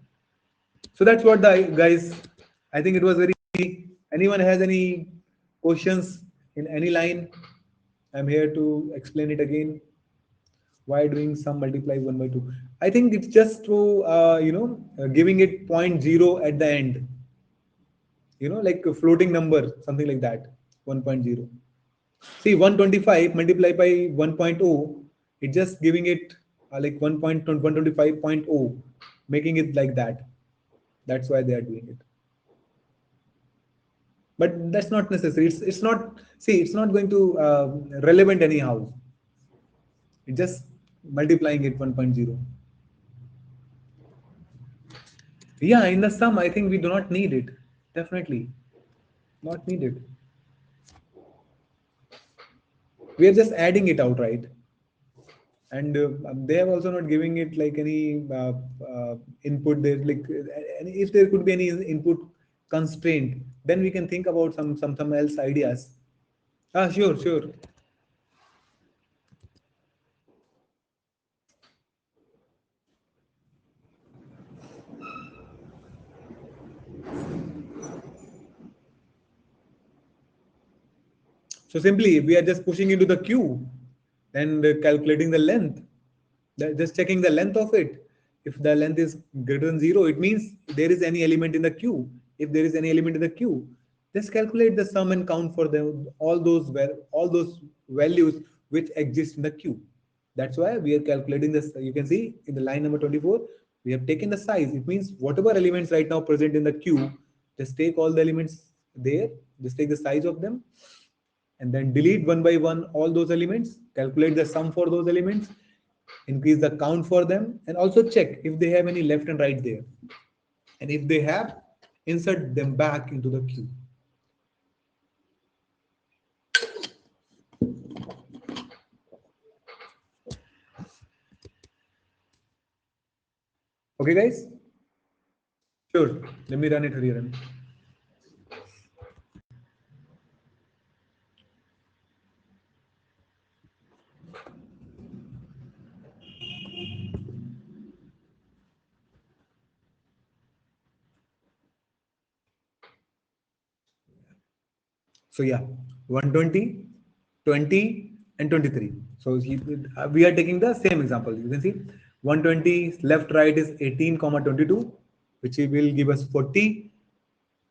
So that's what the guys, I think it was very, anyone has any questions in any line? I'm here to explain it again. Why doing sum multiply 1 by 2? I think it's just to giving it point 0 at the end, like a floating number, something like that. 1.0. See, 125 multiplied by 1.0, it's just giving it like 1.125.0, making it like that. That's why they are doing it. But that's not necessary. It's not, see, it's not going to relevant anyhow. It's just multiplying it 1.0. Yeah, in the sum, I think we do not need it. Definitely not needed. We are just adding it outright. And they have also not giving it like any input there. Like if there could be any input constraint, then we can think about some else ideas. Ah, sure, sure. So simply, we are just pushing into the queue and calculating the length. Just checking the length of it. If the length is greater than 0, it means there is any element in the queue. If there is any element in the queue, just calculate the sum and count for them, all those values which exist in the queue. That's why we are calculating this. You can see in the line number 24, we have taken the size. It means whatever elements right now present in the queue, just take all the elements there, just take the size of them, and then delete one by one all those elements, calculate the sum for those elements, increase the count for them, and also check if they have any left and right there. And if they have, insert them back into the queue. Okay, guys? Sure. Let me run it here. So yeah, 120, 20, and 23. So we are taking the same example. You can see 120 left right is 18 comma 22, which will give us 40.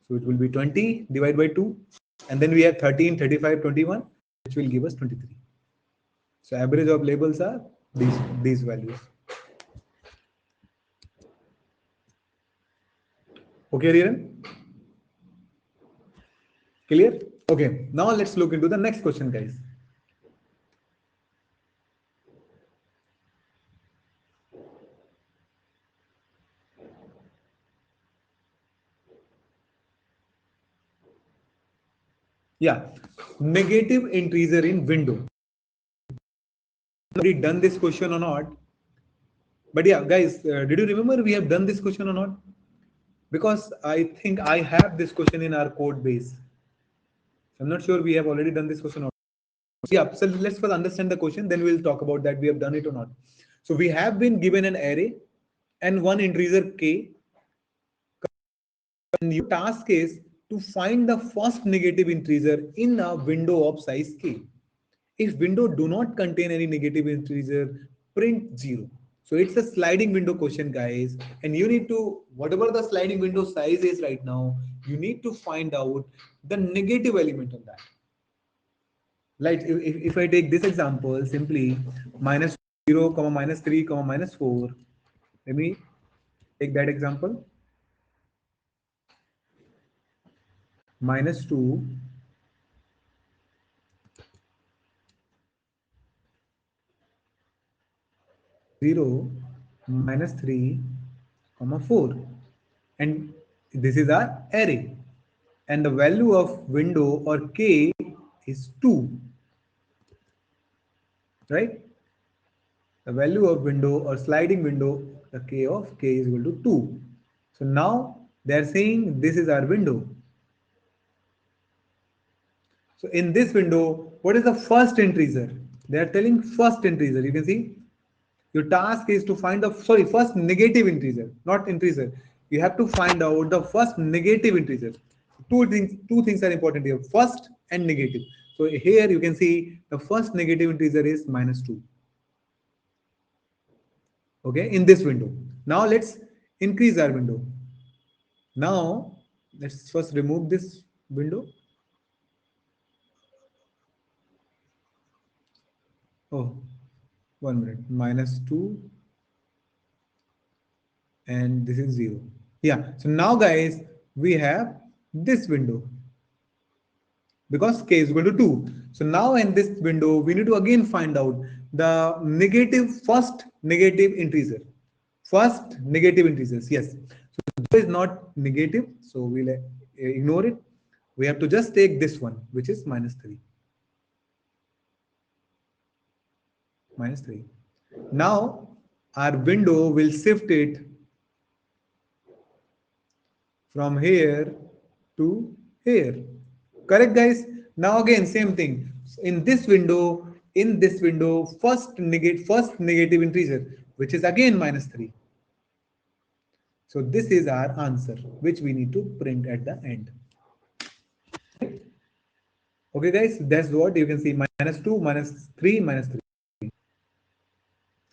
So it will be 20 divided by 2. And then we have 13, 35, 21, which will give us 23. So average of labels are these values. Okay, Riran? Clear? Okay, now let's look into the next question, guys. Yeah, negative integer in window. Already done this question or not? But yeah, guys, did you remember we have done this question or not? Because I think I have this question in our code base. I'm not sure we have already done this question or not. Yeah, so let's first understand the question, then we'll talk about that we have done it or not. So we have been given an array and one integer k, and your task is to find the first negative integer in a window of size k. If window do not contain any negative integer, print 0. So it's a sliding window question, guys. And you need to, whatever the sliding window size is right now, you need to find out the negative element on that. Like if I take this example, simply minus 0, comma minus 3, comma minus 4. Let me take that example. Minus 2, 0, minus 3, comma 4. And this is our array. And the value of window or k is 2, right? The value of window or sliding window, the k of k is equal to 2. So now they are saying this is our window. So in this window, what is the first integer? They are telling first integer. You can see your task is to find the first negative integer, not integer. You have to find out the first negative integer. Two things are important here: first and negative. So here you can see the first negative integer is minus 2. Okay, in this window. Now let's increase our window. Now let's first remove this window. Oh, 1 minute. Minus 2 and this is 0. Yeah, so now guys, we have this window because k is equal to 2. So now in this window, we need to again find out the first negative integer. First negative integers, yes. So 0 is not negative, so we'll ignore it. We have to just take this one, which is minus 3. Minus 3. Now our window will shift it from here to here. Correct, guys? Now again, same thing. In this window, first negative integer, which is again minus 3. So this is our answer, which we need to print at the end. Okay, guys, that's what you can see: minus 2, minus 3, minus 3.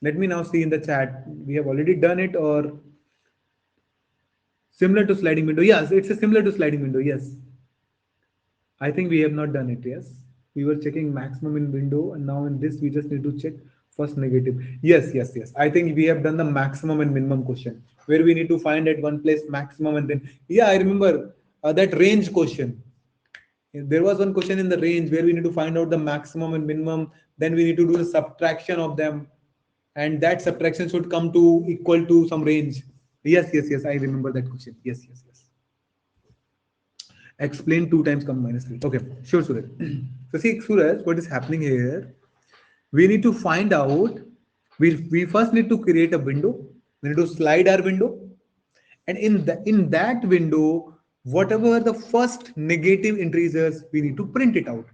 Let me now see in the chat. We have already done it or similar to sliding window. Yes, it's a similar to sliding window. Yes. I think we have not done it. Yes. We were checking maximum in window and now in this we just need to check first negative. Yes, yes, yes. I think we have done the maximum and minimum question where we need to find at one place maximum and then, yeah, I remember that range question. There was one question in the range where we need to find out the maximum and minimum. Then we need to do the subtraction of them. And that subtraction should come to equal to some range. Yes, yes, yes. I remember that question. Yes, yes, yes. Explain 2 times come minus 3. Okay, sure, Suraj. So see, Suraj, what is happening here? We need to find out, we first need to create a window. We need to slide our window. And in that window, whatever the first negative integers, we need to print it out.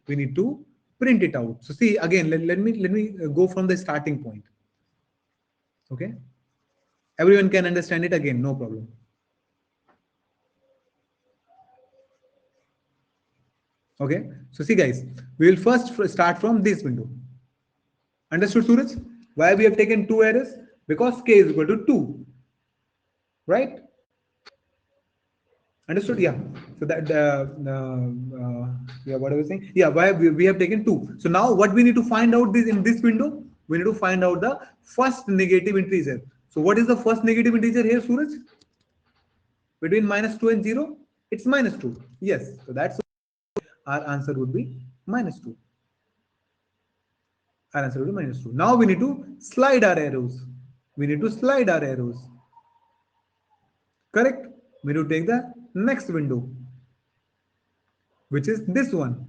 We need to print it out. So see, again, let me go from the starting point. Okay. Everyone can understand it again, no problem. Okay, so see guys, we will first start from this window. Understood, Suraj? Why we have taken two arrays? Because k is equal to 2, right? Understood? Yeah. So that yeah, what I was saying? Yeah, why we have taken 2. So now what we need to find out this in this window? We need to find out the first negative integer. So what is the first negative integer here, Suraj? Between -2 and 0? It's -2. Yes. So that's our answer would be -2. Our answer would be -2. Now we need to slide our arrows. We need to slide our arrows. Correct? We need to take the next window, which is this one.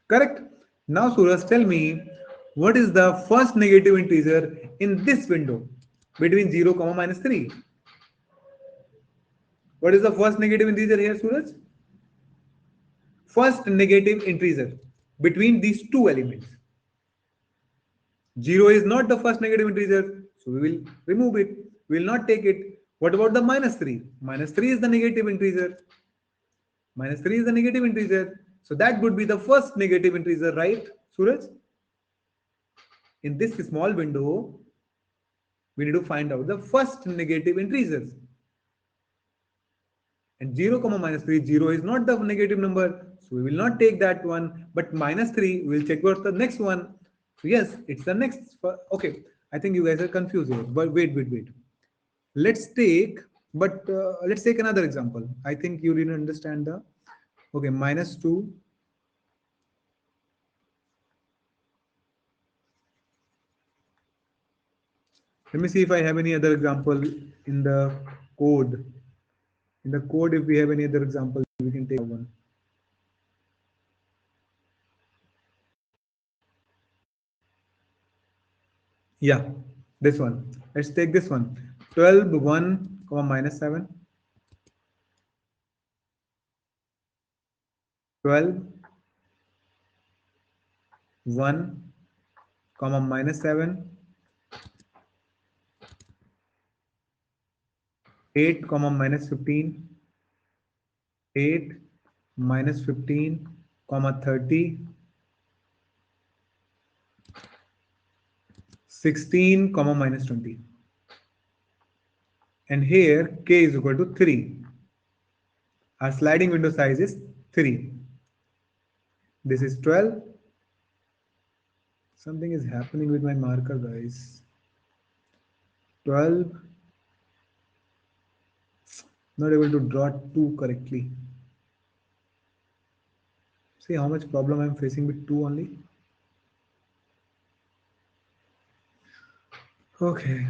Correct? Now Suraj, tell me what is the first negative integer in this window between 0, -3? What is the first negative integer here, Suraj? First negative integer between these two elements. 0 is not the first negative integer, so we will remove it. We will not take it. What about the -3? -3 is the negative integer. -3 is the negative integer. So that would be the first negative integer, right, Suraj? In this small window, we need to find out the first negative integers. And 0, -3, 0 is not the negative number. So we will not take that one. But -3, we will check what's the next one. So yes, it's the next. Okay, I think you guys are confused here. But wait. Let's take another example. I think you didn't understand the. Okay, -2. Let me see if I have any other example in the code. In the code, if we have any other example, we can take one. Yeah, this one. Let's take this one. 12, 1, -7. 12, 1, -7. 8, -15. 8, -15, 30. 16, -20. And here k is equal to 3. Our sliding window size is 3. This is 12. Something is happening with my marker, guys. 12. Not able to draw 2 correctly. See how much problem I'm facing with 2 only. Okay.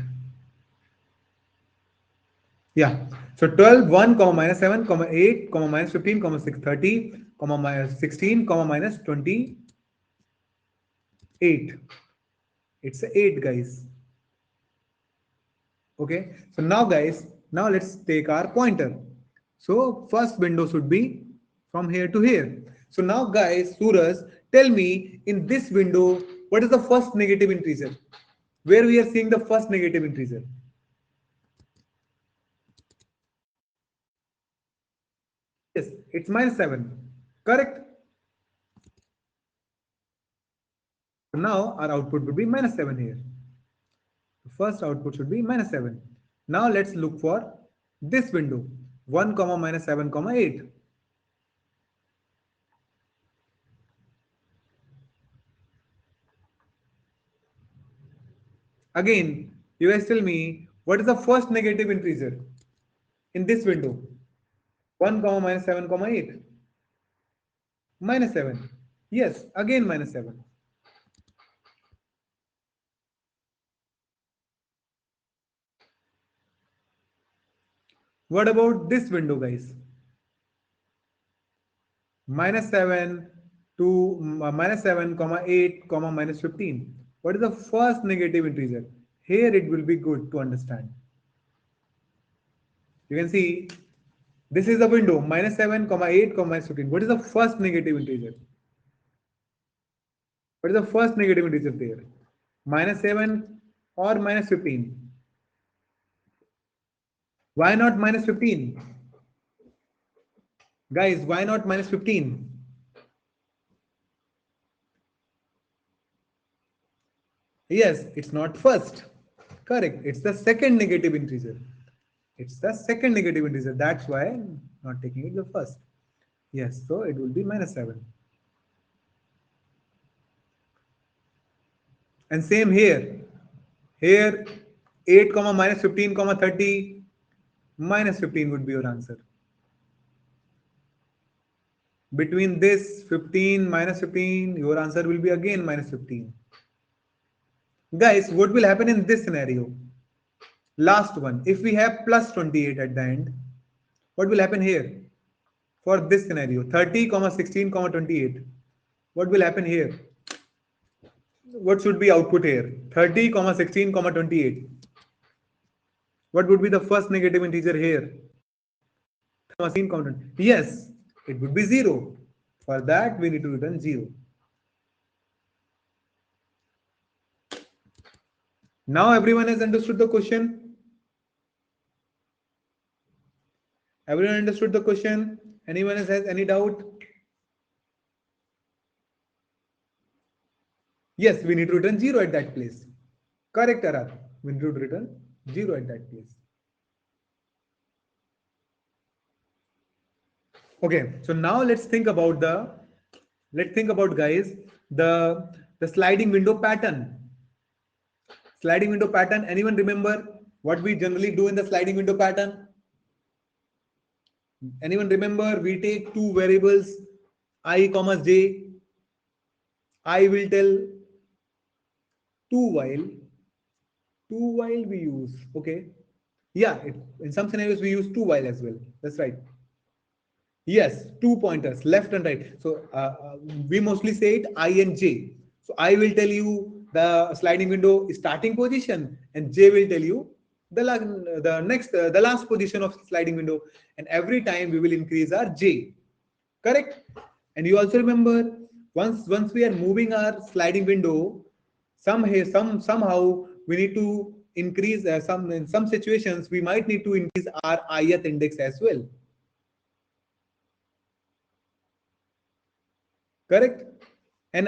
Yeah. So 12, 1, -7, 8, -15, 6, 30, -16, -28. It's 8, guys. Okay. So now, guys, now let's take our pointer. So first window should be from here to here. So now, guys, Suraj, tell me in this window, what is the first negative integer? Where we are seeing the first negative integer? Yes, it's -7. Correct? So now our output would be -7 here. The first output should be -7. Now let's look for this window. 1, -7, 8. Again, you guys tell me what is the first negative integer in this window? 1, -7, 8. -7. Yes, again -7. What about this window, guys? -7 to -7, 8, -15. What is the first negative integer? Here it will be good to understand. You can see this is the window -7, 8, -15. What is the first negative integer? What is the first negative integer there? -7 or -15? Why not -15? Guys, why not -15? Yes, it's not first. Correct. It's the second negative integer. It's the second negative integer. That's why I'm not taking it the first. Yes, so it will be -7. And same here. Here 8 comma minus 15 comma 30, -15 would be your answer. Between this 15 -15, your answer will be again -15. Guys, what will happen in this scenario? Last one, if we have plus 28 at the end, what will happen here? For this scenario, 30 comma 16 comma 28, what will happen here? What should be output here? 30 comma 16 comma 28. What would be the first negative integer here? 16 comma 20. Yes, it would be 0. For that, we need to return 0. Now everyone has understood the question. Everyone understood the question? Anyone has any doubt? Yes, we need to return 0 at that place. Correct, Arar. We need to return 0 at that place. Okay, so now let's think about guys the sliding window pattern. Sliding window pattern. Anyone remember what we generally do in the sliding window pattern? Anyone remember? We take two variables I comma j. I will tell two while we use. Okay, yeah. In some scenarios we use two while as well. That's right. Yes, two pointers, left and right. So we mostly say it I and J. So I will tell you the sliding window starting position, and J will tell you the last position of sliding window. And every time we will increase our J. Correct? And you also remember once we are moving our sliding window, somehow we need to increase in some situations we might need to increase our ith index as well. Correct. And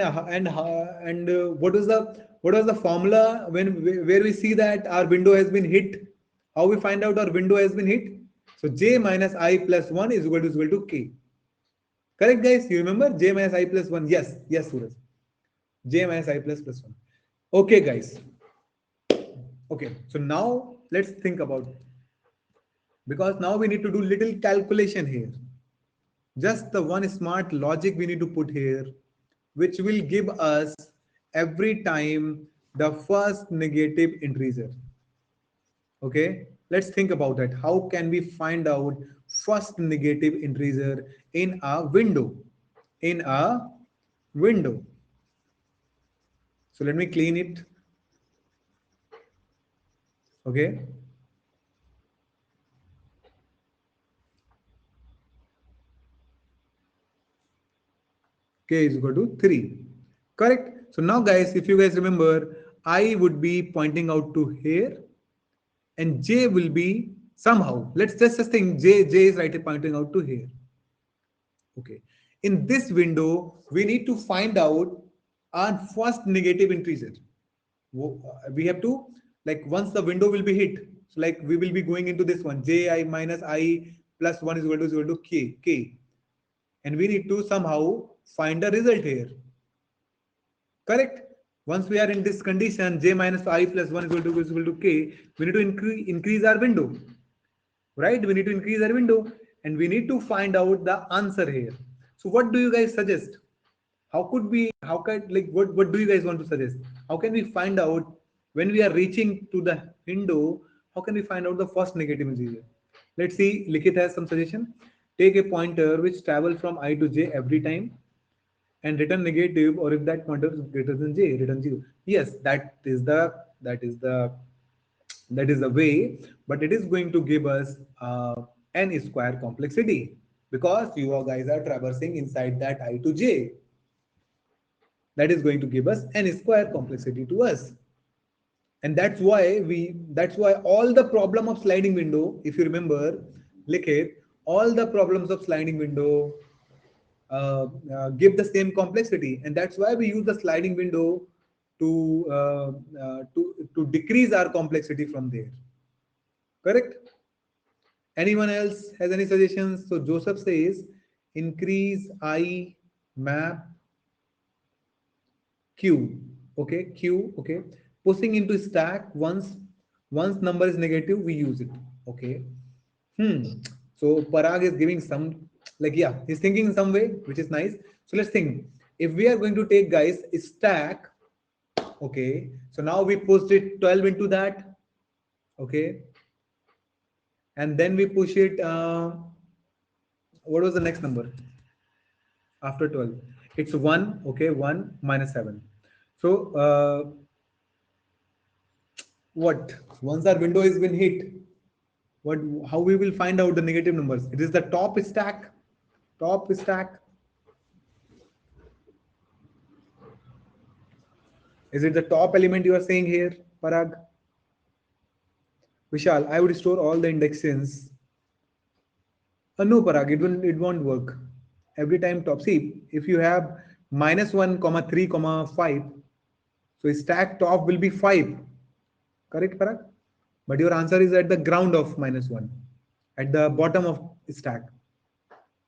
what was the formula where we see that our window has been hit? How we find out our window has been hit? So j minus I plus 1 is equal to k. Correct, guys? You remember j minus I plus 1? Yes, yes, Suraj. J minus I plus 1. Okay, guys. Okay, so now let's think about, because now we need to do little calculation here. Just the one smart logic we need to put here, which will give us every time the first negative integer. Okay, let's think about that. How can we find out first negative integer in a window? In a window. So let me clean it. Okay. K is equal to 3. Correct. So now guys, if you guys remember, I would be pointing out to here and J will be somehow. Let's just think J is right pointing out to here. Okay. In this window, we need to find out our first negative integer. We have to, like, once the window will be hit, so like we will be going into this one, Ji minus I plus 1 is equal to K. And we need to somehow find a result here. Correct? Once we are in this condition, j minus I plus 1 is equal to k, we need to increase our window. Right? We need to increase our window and we need to find out the answer here. So what do you guys suggest? What do you guys want to suggest? How can we find out when we are reaching to the window? How can we find out the first negative integer? Let's see, Likit has some suggestion. Take a pointer which travels from I to j every time and return negative, or if that pointer is greater than j, return 0. Yes, that is the way, but it is going to give us n square complexity because you guys are traversing inside that I to j. That is going to give us n square complexity to us. And that's why all the problem of sliding window, if you remember, Likit, all the problems of sliding window give the same complexity, and that's why we use the sliding window to decrease our complexity from there. Correct? Anyone else has any suggestions? So Joseph says increase I map Q. Okay, Q. Okay, pushing into stack once number is negative, we use it. Okay. So Parag is giving some, like, yeah, he's thinking in some way, which is nice. So let's think. If we are going to take, guys, stack, okay. So now we pushed it 12 into that, okay, and then we push it. What was the next number after 12? It's 1, okay, 1 minus 7. So what? Once our window has been hit, what? How we will find out the negative numbers? It is the top stack. Top stack. Is it the top element you are saying here, Parag? Vishal, I would store all the indexes. No, Parag, it won't work. Every time top. See, if you have -1, comma 3, comma 5, so stack top will be 5. Correct, Parag? But your answer is at the ground of -1, at the bottom of stack.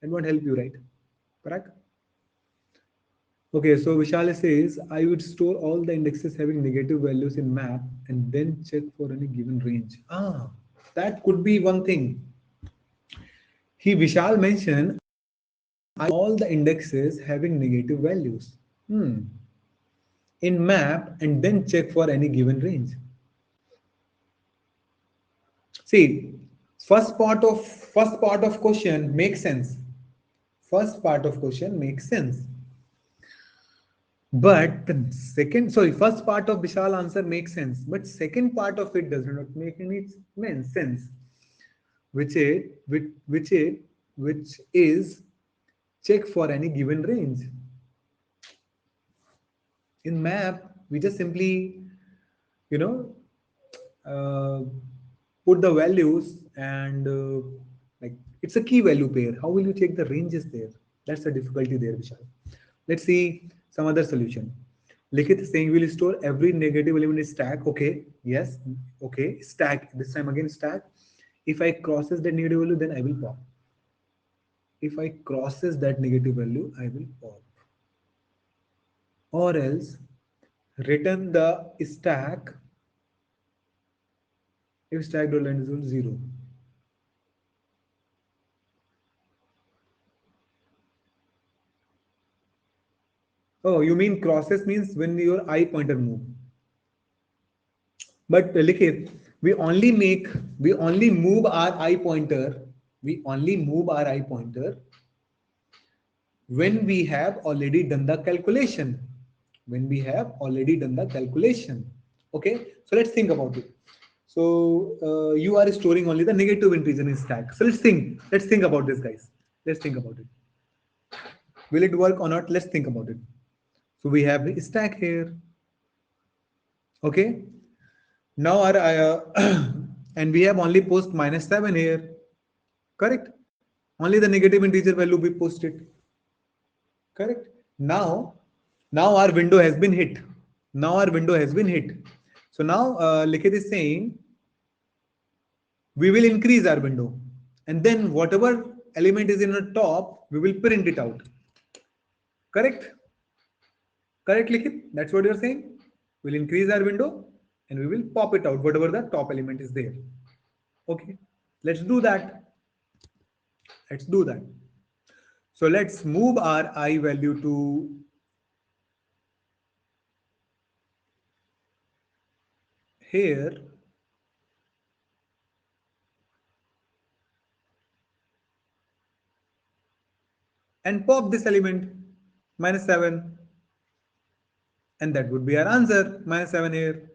It won't help you, right, Parag? Okay, so Vishal says, I would store all the indexes having negative values in map and then check for any given range. That could be one thing. Vishal mentioned all the indexes having negative values in map and then check for any given range. See, first part of question makes sense. First part of question makes sense. But the first part of Vishal answer makes sense, but second part of it does not make any sense, which is check for any given range. In map, we just simply, you know, uh, put the values and like it's a key value pair. How will you check the ranges there? That's the difficulty there, Vishal. Let's see some other solution. Likit is saying we'll store every negative element in stack. Okay, yes, okay, stack. This time again stack. If I crosses that negative value, then I will pop. If I crosses that negative value, I will pop. Or else return the stack if stack dot line is equal to 0. Oh, you mean crosses means when your I pointer move. But Likit, we only move our I pointer. We only move our I pointer when we have already done the calculation. When we have already done the calculation. Okay, so let's think about it. So you are storing only the negative integer in stack. So let's think. Let's think about this, guys. Let's think about it. Will it work or not? Let's think about it. So we have the stack here. Okay. Now our and we have only post -7 here. Correct. Only the negative integer value we posted. Correct. Now our window has been hit. Now our window has been hit. So now Likit is saying we will increase our window, and then whatever element is in the top, we will print it out. Correct. Correct, Likit? That's what you're saying? We'll increase our window and we will pop it out, whatever the top element is there. Okay, let's do that. Let's do that. So let's move our I value to here. And pop this element, -7. And that would be our answer, -7 here.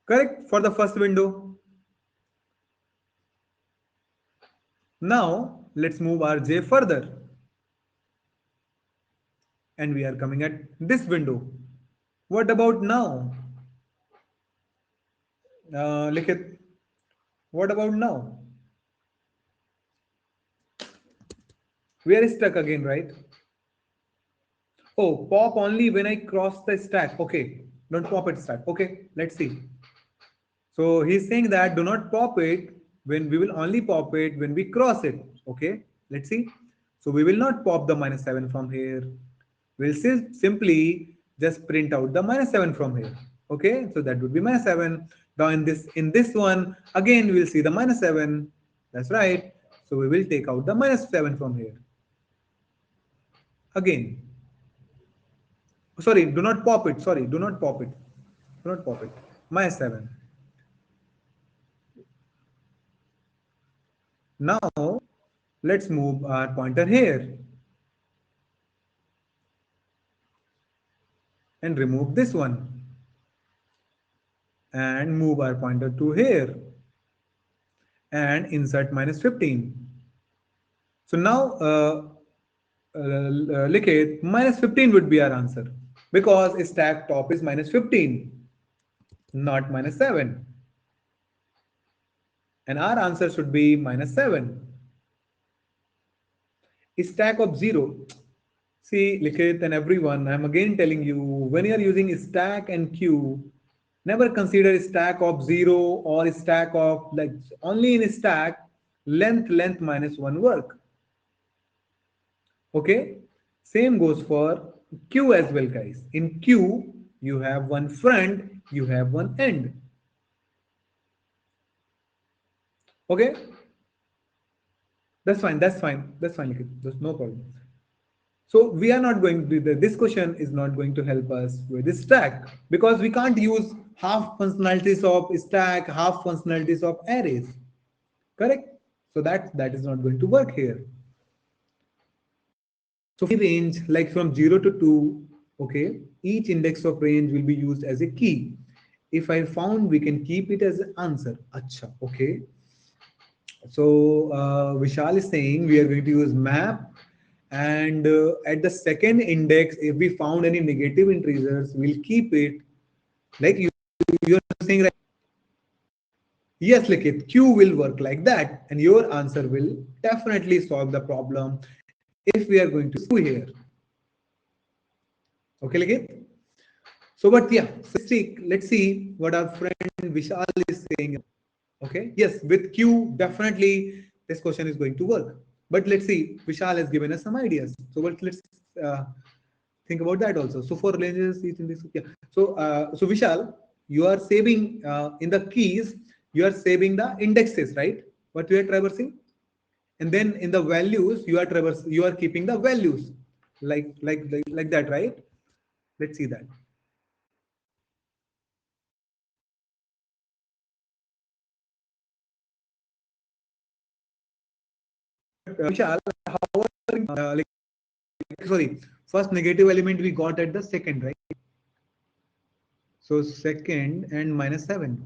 Correct, for the first window. Now let's move our j further. And we are coming at this window. What about now? Likit, what about now? We are stuck again, right? Oh, pop only when I cross the stack. Okay, don't pop it stack. Okay, let's see. So he's saying that do not pop it when we will only pop it when we cross it. Okay, let's see. So we will not pop the -7 from here. We'll simply just print out the -7 from here. Okay, so that would be -7. Now in this one again we'll see the -7. That's right. So we will take out the -7 from here. Again, sorry, do not pop it. Sorry, do not pop it. Do not pop it. -7. Now let's move our pointer here and remove this one and move our pointer to here and insert -15. So now Likit, -15 would be our answer because stack top is -15, not -7. And our answer should be -7. Stack of 0. See, Likit and everyone, I'm again telling you, when you're using stack and queue, never consider stack of 0 or stack of, like, only in stack, length -1 work. Okay, same goes for queue as well, guys. In queue, you have one front, you have one end. Okay, that's fine, Likit. There's no problem. So we are not going to, this question is not going to help us with this stack because we can't use half functionalities of stack, half functionalities of arrays. Correct? So that is not going to work here. So for range, like from 0 to 2, okay, each index of range will be used as a key. If I found, we can keep it as an answer. Acha, okay. So Vishal is saying we are going to use map, and at the second index, if we found any negative integers, we'll keep it. Like you're saying, right? Yes, Likit, Q will work like that, and your answer will definitely solve the problem if we are going to do here. Okay, Likit? So, but yeah, let's see what our friend Vishal is saying. Okay, yes, with Q, definitely this question is going to work. But let's see, Vishal has given us some ideas. So, but let's uh, think about that also. So, for ranges, in this, yeah. So Vishal, you are saving in the keys, you are saving the indexes, right? What you are traversing, and then in the values, you are keeping the values, like that, right? Let's see that. Vishal, how like, sorry, first negative element we got at the second, right? So second and -7.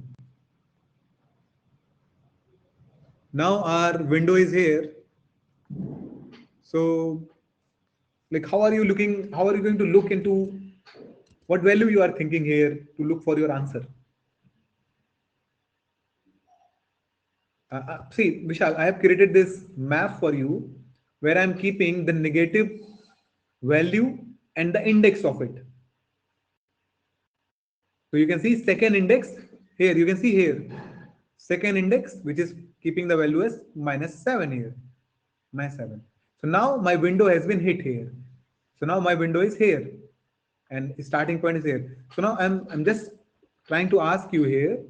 Now our window is here. So like, how are you looking? How are you going to look into what value you are thinking here to look for your answer? See, Vishal, I have created this map for you where I'm keeping the negative value and the index of it. So you can see second index here. You can see here second index, which is keeping the value as -7 here, -7. So now my window has been hit here. So now my window is here, and starting point is here. So now I'm just trying to ask you here,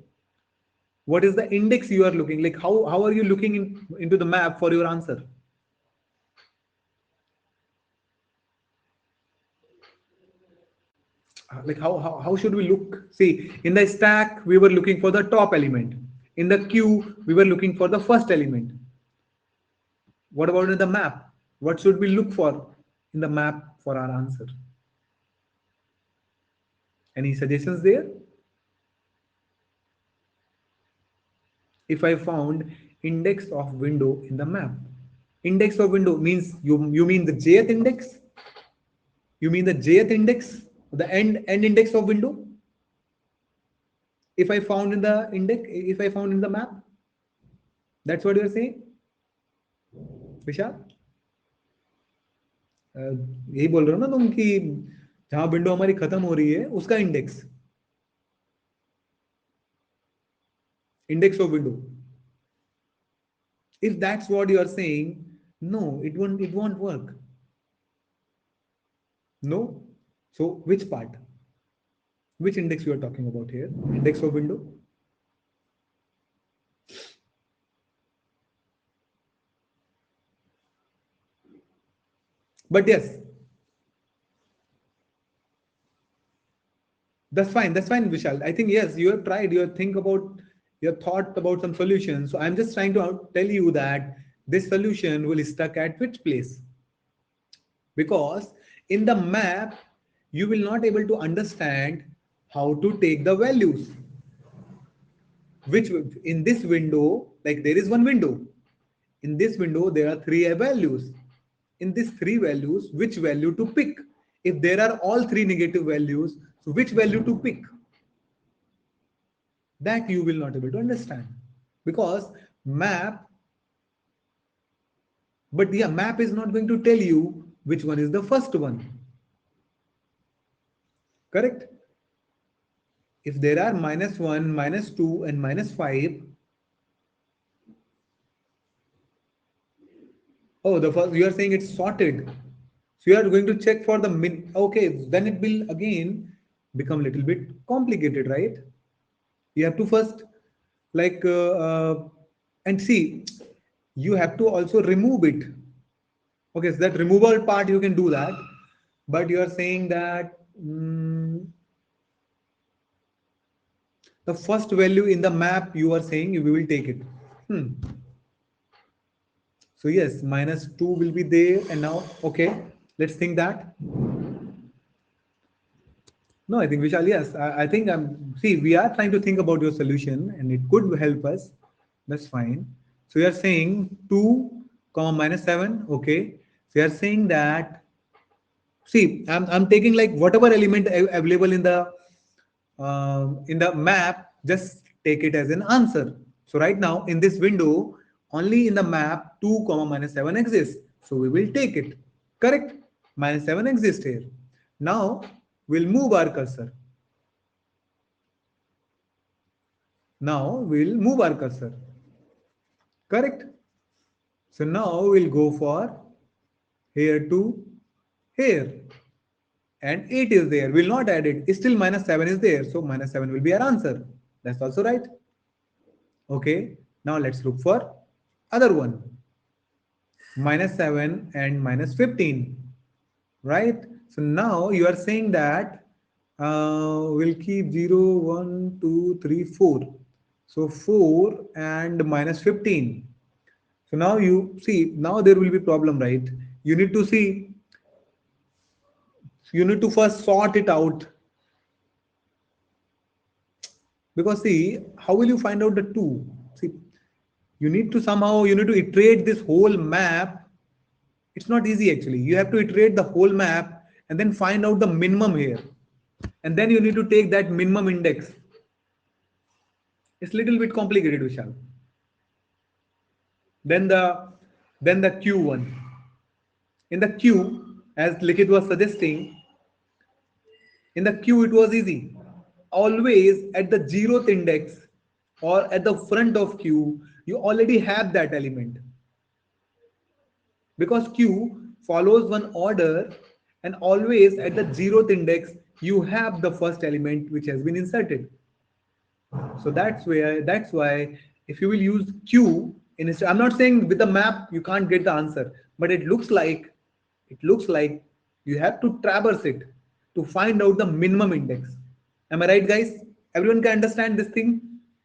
what is the index you are looking like? How are you looking into the map for your answer? Like how should we look? See, in the stack we were looking for the top element. In the queue we were looking for the first element. What about in the map? What should we look for in the map for our answer? Any suggestions there? If I found index of window in the map, index of window means you mean the jth index? You mean the jth index, the end index of window? If I found in the index, if I found in the map, that's what you're saying, Vishal? यही बोल रहे हो ना तुम कि जहां window हमारी खत्म हो रही है उसका index, index of window. If that's what you are saying, no, it won't work. No. So which part, which index you are talking about here? Index of window? But yes, that's fine, Vishal. I think yes, you have tried, you have think about, you have thought about some solutions. So I'm just trying to tell you that this solution will stuck at which place, because in the map you will not able to understand how to take the values, which in this window, like there is one window, in this window there are three values. In these three values, which value to pick? If there are all three negative values, so which value to pick? That you will not able to understand, because map, but yeah, map is not going to tell you which one is the first one. Correct? If there are -1, -2 and -5, oh, the first, you are saying it's sorted. So you are going to check for the min. Okay, then it will again become a little bit complicated, right? You have to first like and see, you have to also remove it. Okay, so that removal part you can do that, but you are saying that the first value in the map you are saying we will take it. So yes, -2 will be there, and now okay, let's think that. No, I think Vishal, yes, I think see, we are trying to think about your solution and it could help us. That's fine. So you are saying 2 comma -7. Okay. So you are saying that, see, I'm taking like whatever element available in the map, just take it as an answer. So right now in this window, only in the map 2 comma -7 exists. So we will take it. Correct? -7 exists here. Now we'll move our cursor. Now we'll move our cursor. Correct? So now we'll go for here to here. And 8 is there. We'll not add it. Still -7 is there. So -7 will be our answer. That's also right. Okay. Now let's look for other one. -7 and -15. Right? So now you are saying that we'll keep 0, 1, 2, 3, 4. So 4 and -15. So now you see, now there will be problem, right? You need to see, you need to first sort it out, because see, how will you find out the two? See, you need to somehow, you need to iterate this whole map. It's not easy actually. You have to iterate the whole map and then find out the minimum here. And then you need to take that minimum index. It's a little bit complicated, Vishal. Then the Q one. In the Q, as Likit was suggesting, in the Q it was easy. Always at the 0th index or at the front of Q, you already have that element. Because Q follows one order, and always at the 0th index, you have the first element which has been inserted. So that's why if you will use Q in, I'm not saying with the map you can't get the answer, but it looks like you have to traverse it to find out the minimum index. Am I right, guys? Everyone can understand this thing.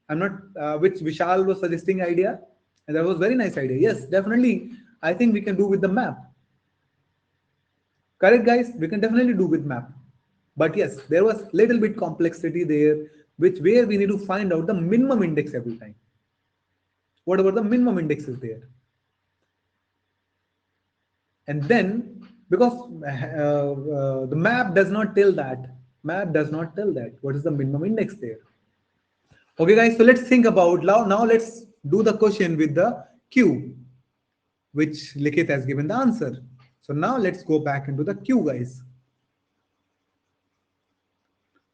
I'm not which Vishal was suggesting idea, and that was very nice idea. Yes, definitely. I think we can do with the map. Correct, guys? We can definitely do with map. But yes, there was little bit complexity there, which where we need to find out the minimum index every time. Whatever the minimum index is there. And then, because the map does not tell that, what is the minimum index there. Okay, guys, so let's think about now let's do the question with the Q, which Likit has given the answer. So now let's go back into the queue, guys.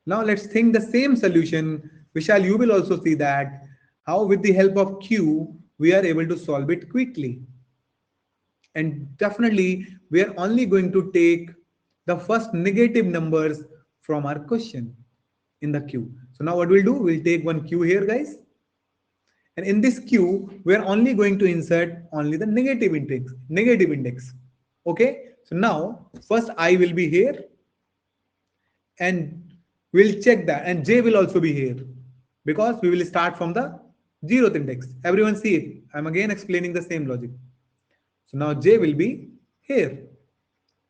Now let's think the same solution. Vishal, you will also see that how with the help of Q, we are able to solve it quickly. And definitely, we are only going to take the first negative numbers from our question in the queue. So now what we'll do, we'll take one queue here, guys. And in this queue, we are only going to insert only the negative index, negative index. Okay. So now first I will be here and we'll check that, and J will also be here because we will start from the 0th index. Everyone see it. I'm again explaining the same logic. So now J will be here.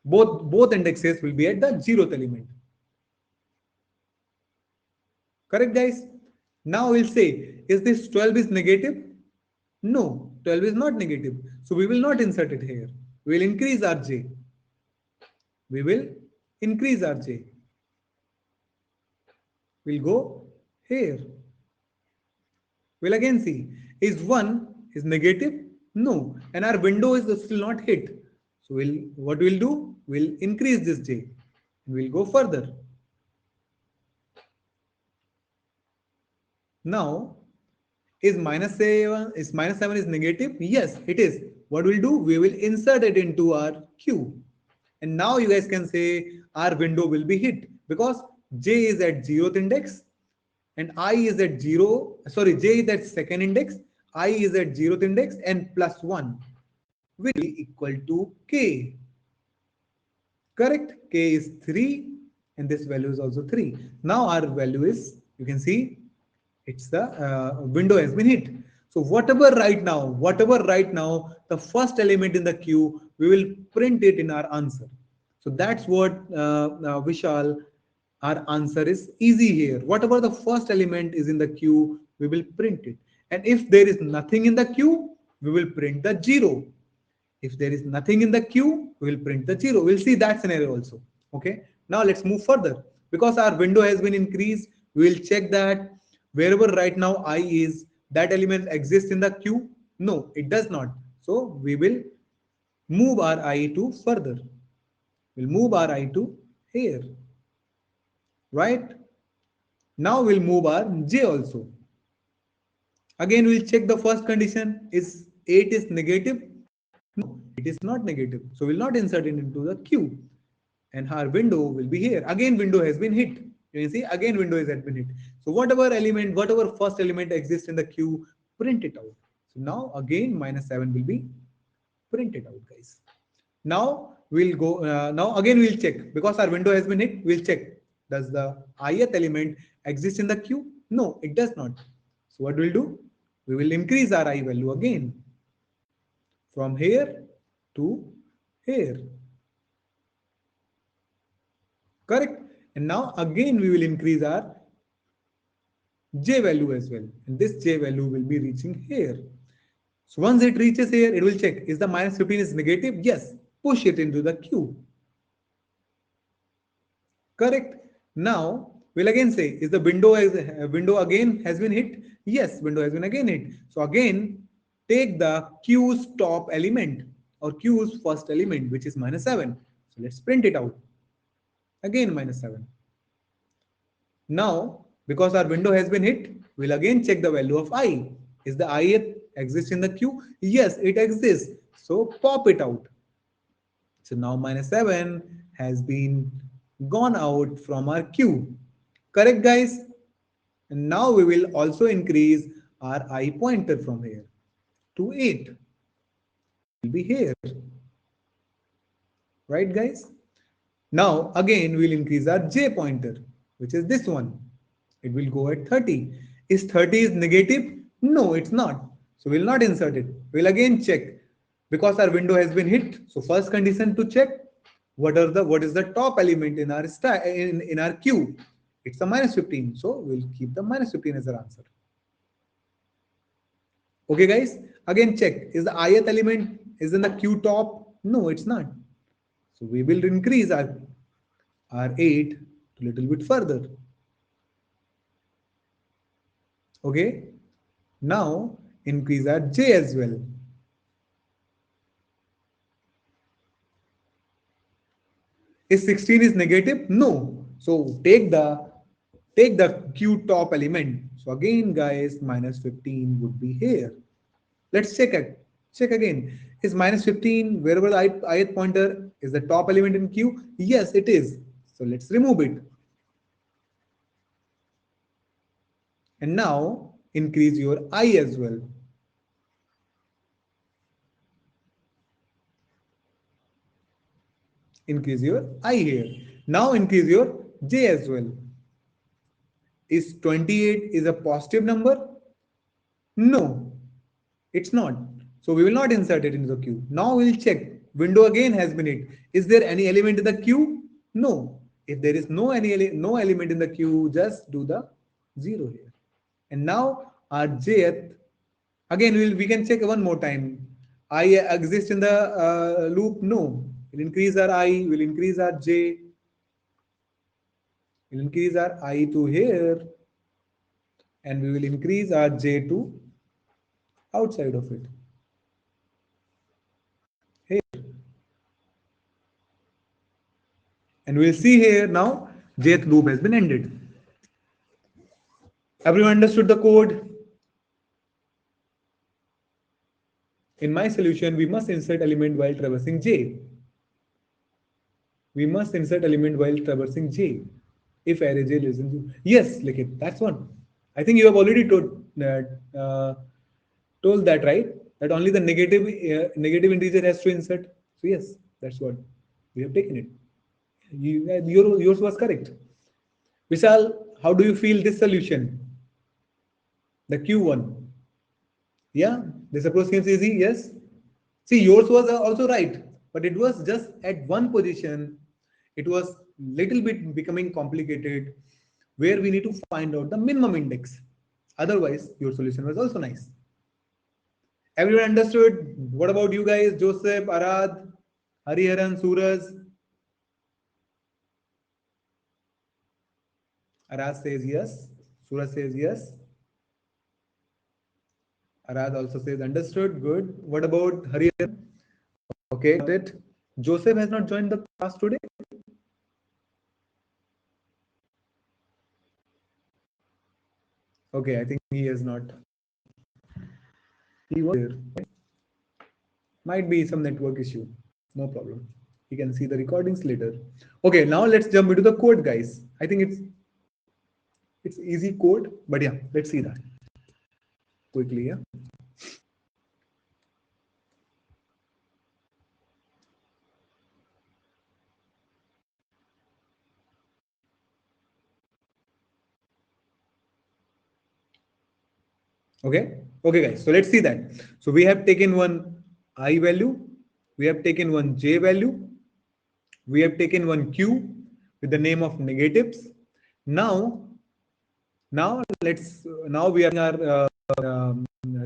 Both indexes will be at the 0th element. Correct, guys? Now we'll say, is this 12 is negative? No, 12 is not negative. So we will not insert it here. We will increase our J. We will increase our J. We'll go here. We'll again see, is 1 is negative? No. And our window is still not hit. So what we'll do? We'll increase this J. And we'll go further. Now, is minus 7 is negative? Yes, it is. What we'll do? We will insert it into our queue. And now you guys can say our window will be hit because J is at 0th index and I is at 0. Sorry, J is at 2nd index, I is at 0th index, and plus 1 will be equal to K. Correct? K is 3 and this value is also 3. Now our value is, you can see, it's the window has been hit. So whatever right now, the first element in the queue, we will print it in our answer. So that's what Vishal, our answer is easy here. Whatever the first element is in the queue, we will print it. And if there is nothing in the queue, we will print the 0. If there is nothing in the queue, we will print the 0. We'll see that scenario also. Okay. Now let's move further. Because our window has been increased, we will check that wherever right now I is, that element exists in the queue. No, it does not. So we will move our I to further. We'll move our I to here. Right? Now we'll move our J also. Again, we'll check the first condition. Is 8 is negative? No, it is not negative. So we'll not insert it into the queue. And our window will be here. Again, window has been hit. You can see again window has been hit. So whatever first element exists in the queue, print it out. So now again minus 7 will be printed out, guys. Now we'll go. Now again we'll check because our window has been hit. We'll check, does the ith element exist in the queue? No, it does not. So what we'll do? We will increase our I value again from here to here. Correct? And now again we will increase our J value as well. And this J value will be reaching here. So once it reaches here, it will check, is the minus 15 is negative? Yes. Push it into the queue. Correct? Now we'll again say, is the window again has been hit? Yes, window has been again hit. So again, take the queue's top element or queue's first element, which is minus 7. So let's print it out. Again minus 7. Now, because our window has been hit, we'll again check the value of I. Is the ith exist in the queue? Yes, it exists. So pop it out. So now minus 7 has been gone out from our queue. Correct, guys? And now we will also increase our I pointer from here to 8. It will be here. Right, guys? Now again we'll increase our J pointer, which is this one. It will go at 30. Is 30 is negative? No, it's not. So we'll not insert it. We'll again check because our window has been hit. So first condition to check, what is the top element in our in our queue? It's a minus 15. So we'll keep the minus 15 as our answer. Okay, guys. Again check, is the ith element is in the queue top? No, it's not. So we will increase our 8 a little bit further. Okay. Now increase our J as well. Is 16 is negative? No. So take the Q top element. So again, guys, minus 15 would be here. Let's check again. Is minus 15 wherever the ith pointer is the top element in Q? Yes, it is. So let's remove it. And now increase your I as well. Increase your I here. Now increase your J as well. Is 28 is a positive number? No, it's not. So we will not insert it into the queue. Now we'll check. Window again has been hit. Is there any element in the queue? No. If there is no element in the queue, just do the 0 here. And now our jth, again we can check one more time. I exist in the loop? No. We'll increase our I, we'll increase our j, we'll increase our I to here, and we will increase our j to outside of it. Here. And we'll see here now jth loop has been ended. Everyone understood the code? In my solution, we must insert element while traversing j. We must insert element while traversing j. If array j less than 0. Yes, Likit, that's one. I think you have already told that, right? That only the negative integer has to insert. So yes, that's what we have taken it. Yours was correct. Vishal, how do you feel this solution? The Q1. Yeah, this approach seems easy. Yes. See, yours was also right, but it was just at one position. It was little bit becoming complicated, where we need to find out the minimum index. Otherwise, your solution was also nice. Everyone understood? What about you guys? Joseph, Arad, Hariharan, Suraj? Arad says yes. Suraj says yes. Arad also says understood. Good. What about Hariharan? Okay, got it. Joseph has not joined the class today. Okay, I think he has not. He was there. Might be some network issue. No problem. You can see the recordings later. Okay, now let's jump into the code, guys. I think it's easy code, but yeah, let's see that quickly. Yeah. Okay, guys. So let's see that. So we have taken one I value, we have taken one j value, we have taken one q with the name of negatives. Now we are in our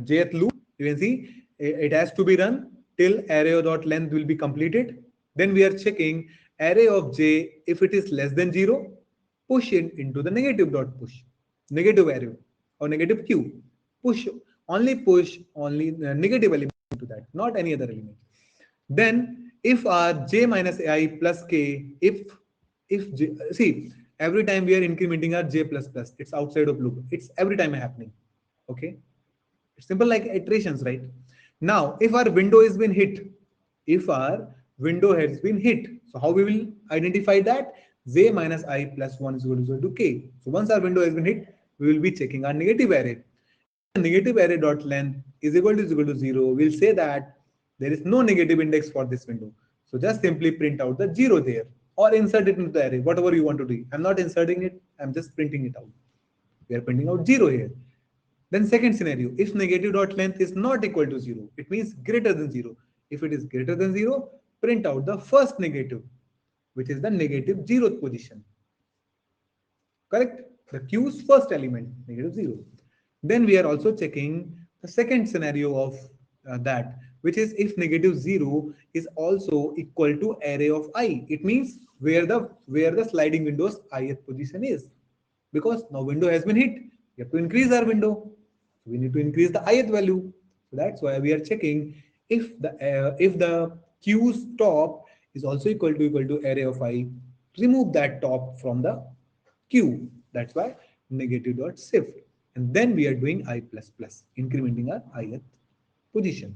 jth loop. You can see it has to be run till array.length will be completed. Then we are checking array of j. If it is less than 0, push it into the negative dot push, negative array or negative q. Push only the negative element to that, not any other element. Then if our j minus I plus k, if j, see, every time we are incrementing our j plus plus, it's outside of loop. It's every time happening. Okay, it's simple like iterations, right? Now, if our window has been hit, if our window has been hit, so how we will identify that? J minus I plus 1 is equal to k. So once our window has been hit, we will be checking our negative array. Negative array dot length is equal to 0. We'll say that there is no negative index for this window. So just simply print out the 0 there or insert it into the array, whatever you want to do. I'm not inserting it, I'm just printing it out. We are printing out 0 here. Then second scenario, if negative dot length is not equal to 0, it means greater than 0. If it is greater than 0, print out the first negative, which is the negative 0th position. Correct? The queue's first element, negative 0. Then we are also checking the second scenario of that, which is if negative 0 is also equal to array of I. It means where the sliding window's ith position is. Because now window has been hit. We have to increase our window. So we need to increase the ith value. So that's why we are checking if the queue's top is also equal to array of I. Remove that top from the queue. That's why negative dot shift. And then we are doing I plus plus, incrementing our ith position.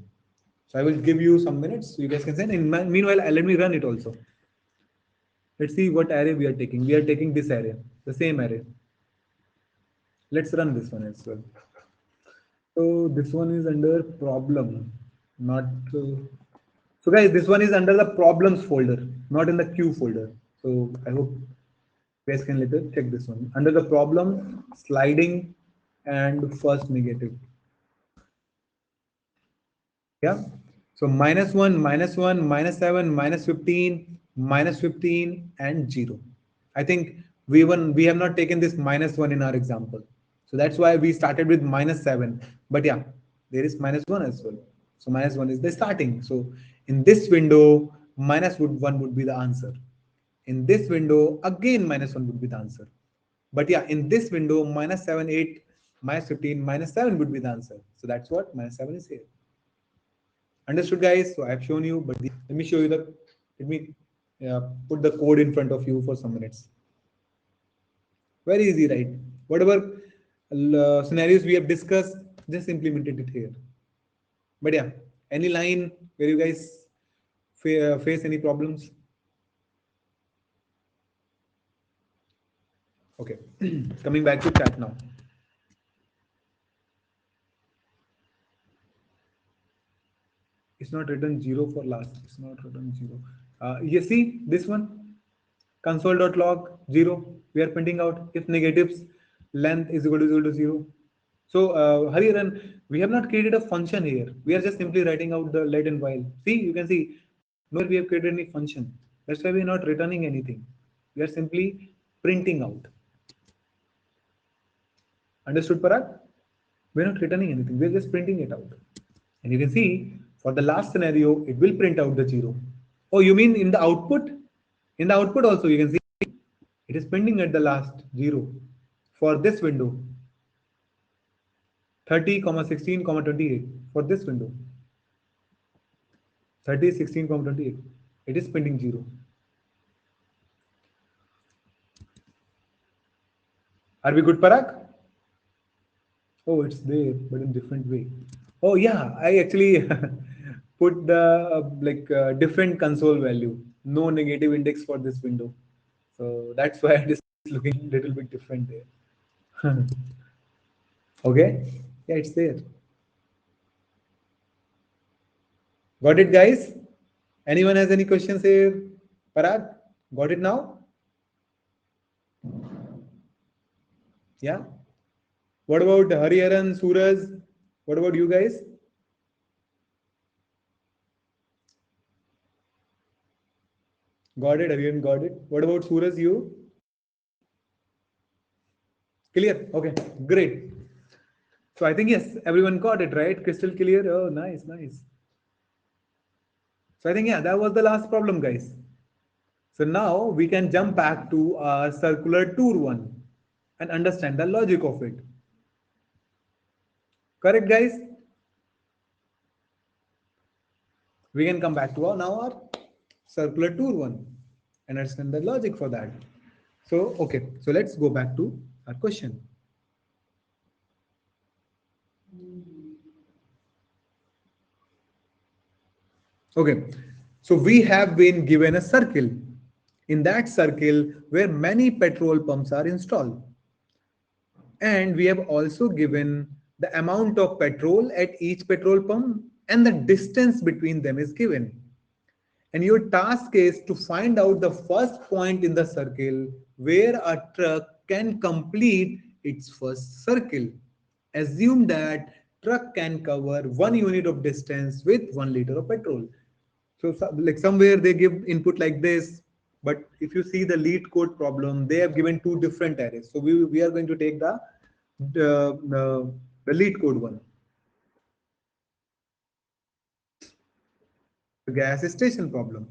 So I will give you some minutes so you guys can send. And meanwhile, let me run it also. Let's see what array we are taking. We are taking this array, the same array. Let's run this one as well. So this one is under problem, not. So guys, this one is under the problems folder, not in the queue folder. So I hope you guys can later check this one. Under the problem, sliding, and first negative. Yeah. So -1, -7, -15, and 0. I think we have not taken this -1 in our example. So that's why we started with -7. But yeah, there is -1 as well. So -1 is the starting. So in this window, -1 would be the answer. In this window, again -1 would be the answer. But yeah, in this window, -7, 8, -15, -7 would be the answer. So that's what -7 is here. Understood, guys? So I have shown you, but let me show you the, let me put the code in front of you for some minutes. Very easy, right? Whatever scenarios we have discussed, just implemented it here. But yeah, any line where you guys face any problems? Okay, coming back to chat now. It's not written 0 for last. It's not written 0. You see this one? Console.log 0. We are printing out if negatives length is equal to 0. So Hariharan, we have not created a function here. We are just simply writing out the let and while. See, you can see nowhere we have created any function. That's why we are not returning anything. We are simply printing out. Understood, Parag? We are not returning anything. We are just printing it out. And you can see for the last scenario, it will print out the 0. Oh, you mean in the output? In the output also, you can see it is printing at the last 0 for this window. 30, 16, 28 for this window. 30, 16, 28. It is printing 0. Are we good, Parag? Oh, it's there, but in different way. Oh yeah, I actually put the different console value. No negative index for this window. So that's why it is looking a little bit different there. Okay, yeah, it's there. Got it, guys? Anyone has any questions here? Parag, got it now? Yeah. What about Hariharan, Suraj? What about you guys? Got it, Hariharan, got it. What about Suraj, you? Clear? Okay, great. So I think yes, everyone got it, right? Crystal clear. Oh, nice, nice. So I think yeah, that was the last problem, guys. So now we can jump back to our circular tour one and understand the logic of it. Correct, guys? We can come back to our circular tour one and understand the logic for that. So okay, so let's go back to our question. Okay, so we have been given a circle. In that circle, where many petrol pumps are installed. And we have also given the amount of petrol at each petrol pump and the distance between them is given. And your task is to find out the first point in the circle where a truck can complete its first circle. Assume that truck can cover 1 unit of distance with 1 liter of petrol. So like somewhere they give input like this, but if you see the LeetCode problem, they have given two different arrays. So we are going to take the LeetCode one, the gas station problem.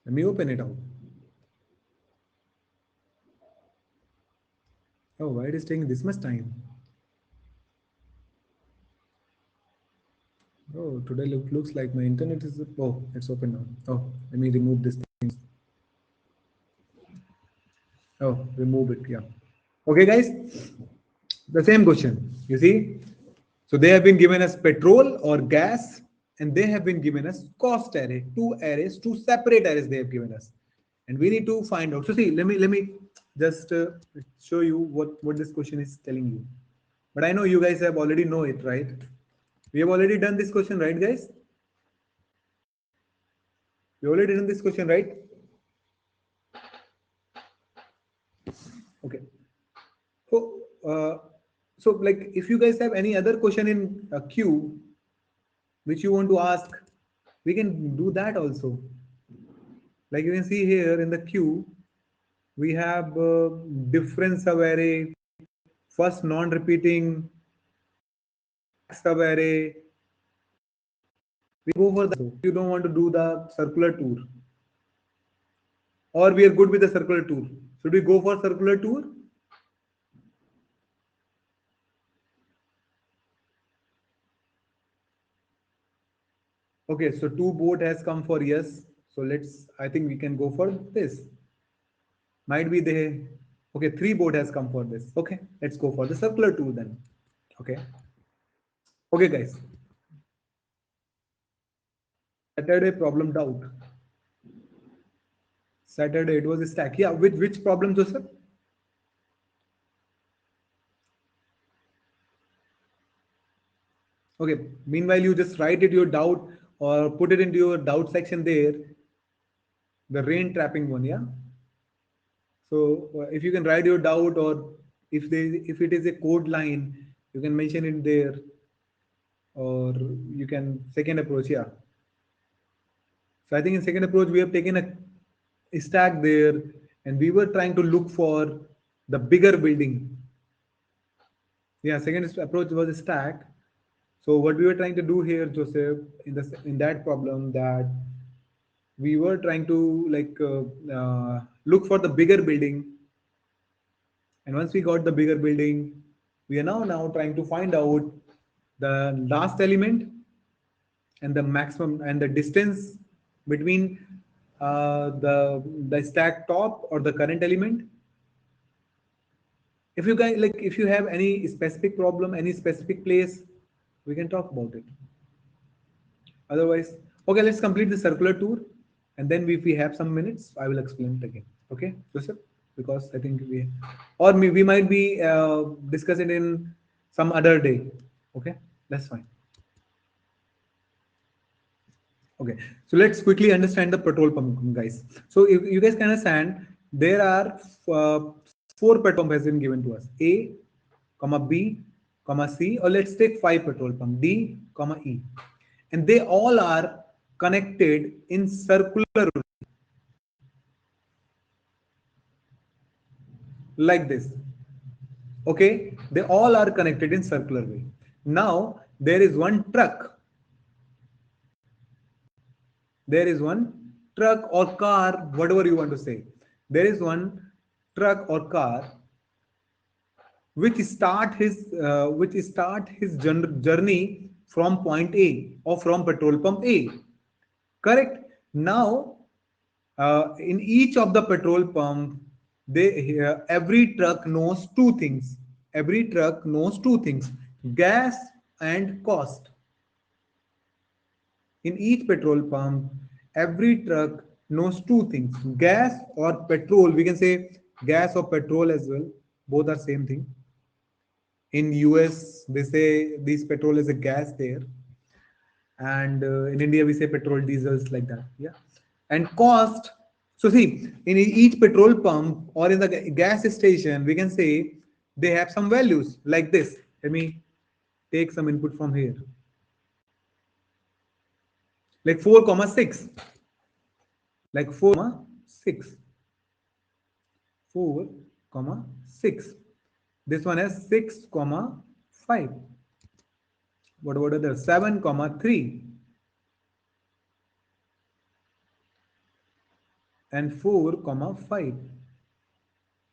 Let me open it out. Oh, why it is taking this much time? Oh, today looks like my internet is. Oh, it's open now. Oh, let me remove this thing. Oh, remove it. Yeah. Okay, guys. The same question. You see. So they have been given us petrol or gas, and they have been given us cost array. Two arrays, two separate arrays they have given us, and we need to find out. So see, let me just show you what this question is telling you. But I know you guys have already know it, right? We have already done this question, right, guys? We already done this question, right? Okay. So, so like if you guys have any other question in a queue which you want to ask, we can do that also. Like you can see here in the queue, we have different subarray, first non-repeating subarray. We go for that. You don't want to do the circular tour, or we are good with the circular tour. Should we go for circular tour? Okay, so two boat has come for yes. So let's, I think we can go for this. Might be they, okay, three boat has come for this. Okay, let's go for the circular tour then. Okay. Okay, guys. Saturday problem doubt. Saturday it was a stack. Yeah, which problem, Joseph? Okay. Meanwhile, you just write it your doubt or put it into your doubt section there. The rain trapping one, yeah. So if you can write your doubt, or if it is a code line, you can mention it there, or you can second approach, yeah. So I think in second approach we have taken a stack there, and we were trying to look for the bigger building. Yeah, second approach was a stack. So what we were trying to do here, Joseph, in that problem, that we were trying to like look for the bigger building, and once we got the bigger building, we are now trying to find out the last element and the maximum and the distance between the stack top or the current element. If you guys like, if you have any specific problem, any specific place, we can talk about it. Otherwise, okay, let's complete the circular tour, and then if we have some minutes, I will explain it again. Okay, Joseph, because I think we might be discussing it in some other day. Okay, that's fine. Okay, so let's quickly understand the petrol pump, guys. So if you guys can understand, there are four petrol pump has been given to us: A, comma B, comma C, or let's take five petrol pump: D, comma E, and they all are connected in circular like this. Okay, they all are connected in circular way. Now there is one truck. There is one truck or car, whatever you want to say. There is one truck or car which start his journey from point A or from petrol pump A. Correct. Now, in each of the petrol pump, every truck knows two things. Every truck knows two things: gas and cost. In each petrol pump, every truck knows two things: gas or petrol. We can say gas or petrol as well. Both are same thing. In US, they say this petrol is a gas there, and in India we say petrol, diesels like that. Yeah, and cost. So see, in each petrol pump or in the gas station, we can say they have some values like this. Let me take some input from here, like 4,6, like 4,6. 4, comma 6. This one has 6, comma 5. What about the 7, comma 3 and 4, comma 5?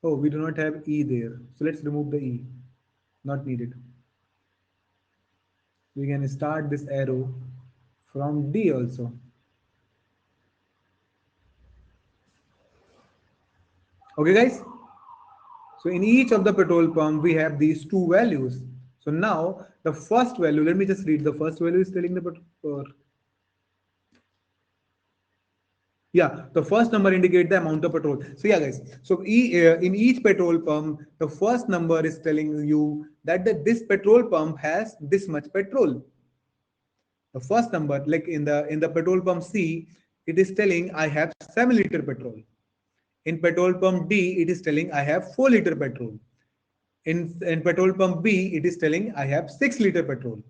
Oh, we do not have E there. So let's remove the E. Not needed. We can start this arrow from D also. Okay, guys. So in each of the petrol pump, we have these two values. So now the first value, let me just read. The first value is telling the petrol. Yeah, the first number indicate the amount of petrol. So yeah, guys. So in each petrol pump, the first number is telling you that this petrol pump has this much petrol. The first number, like in the petrol pump C, it is telling I have 7 liter petrol. In petrol pump D, it is telling I have 4 liter petrol. In petrol pump B, it is telling I have 6 liter petrol.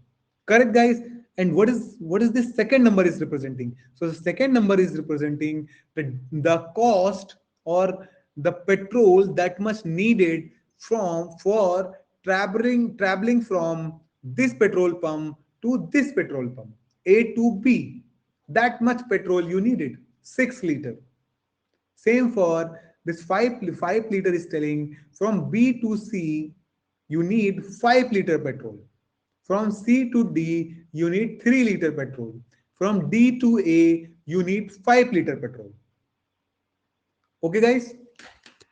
Correct, guys? And what is this second number is representing? So the second number is representing the cost or the petrol that much needed for traveling from this petrol pump to this petrol pump, A to B. That much petrol you needed, 6 liter. Same for this 5 liter is telling from B to C, you need 5 liter petrol. From C to D, you need 3 liter petrol. From D to A, you need 5 liter petrol. Okay, guys?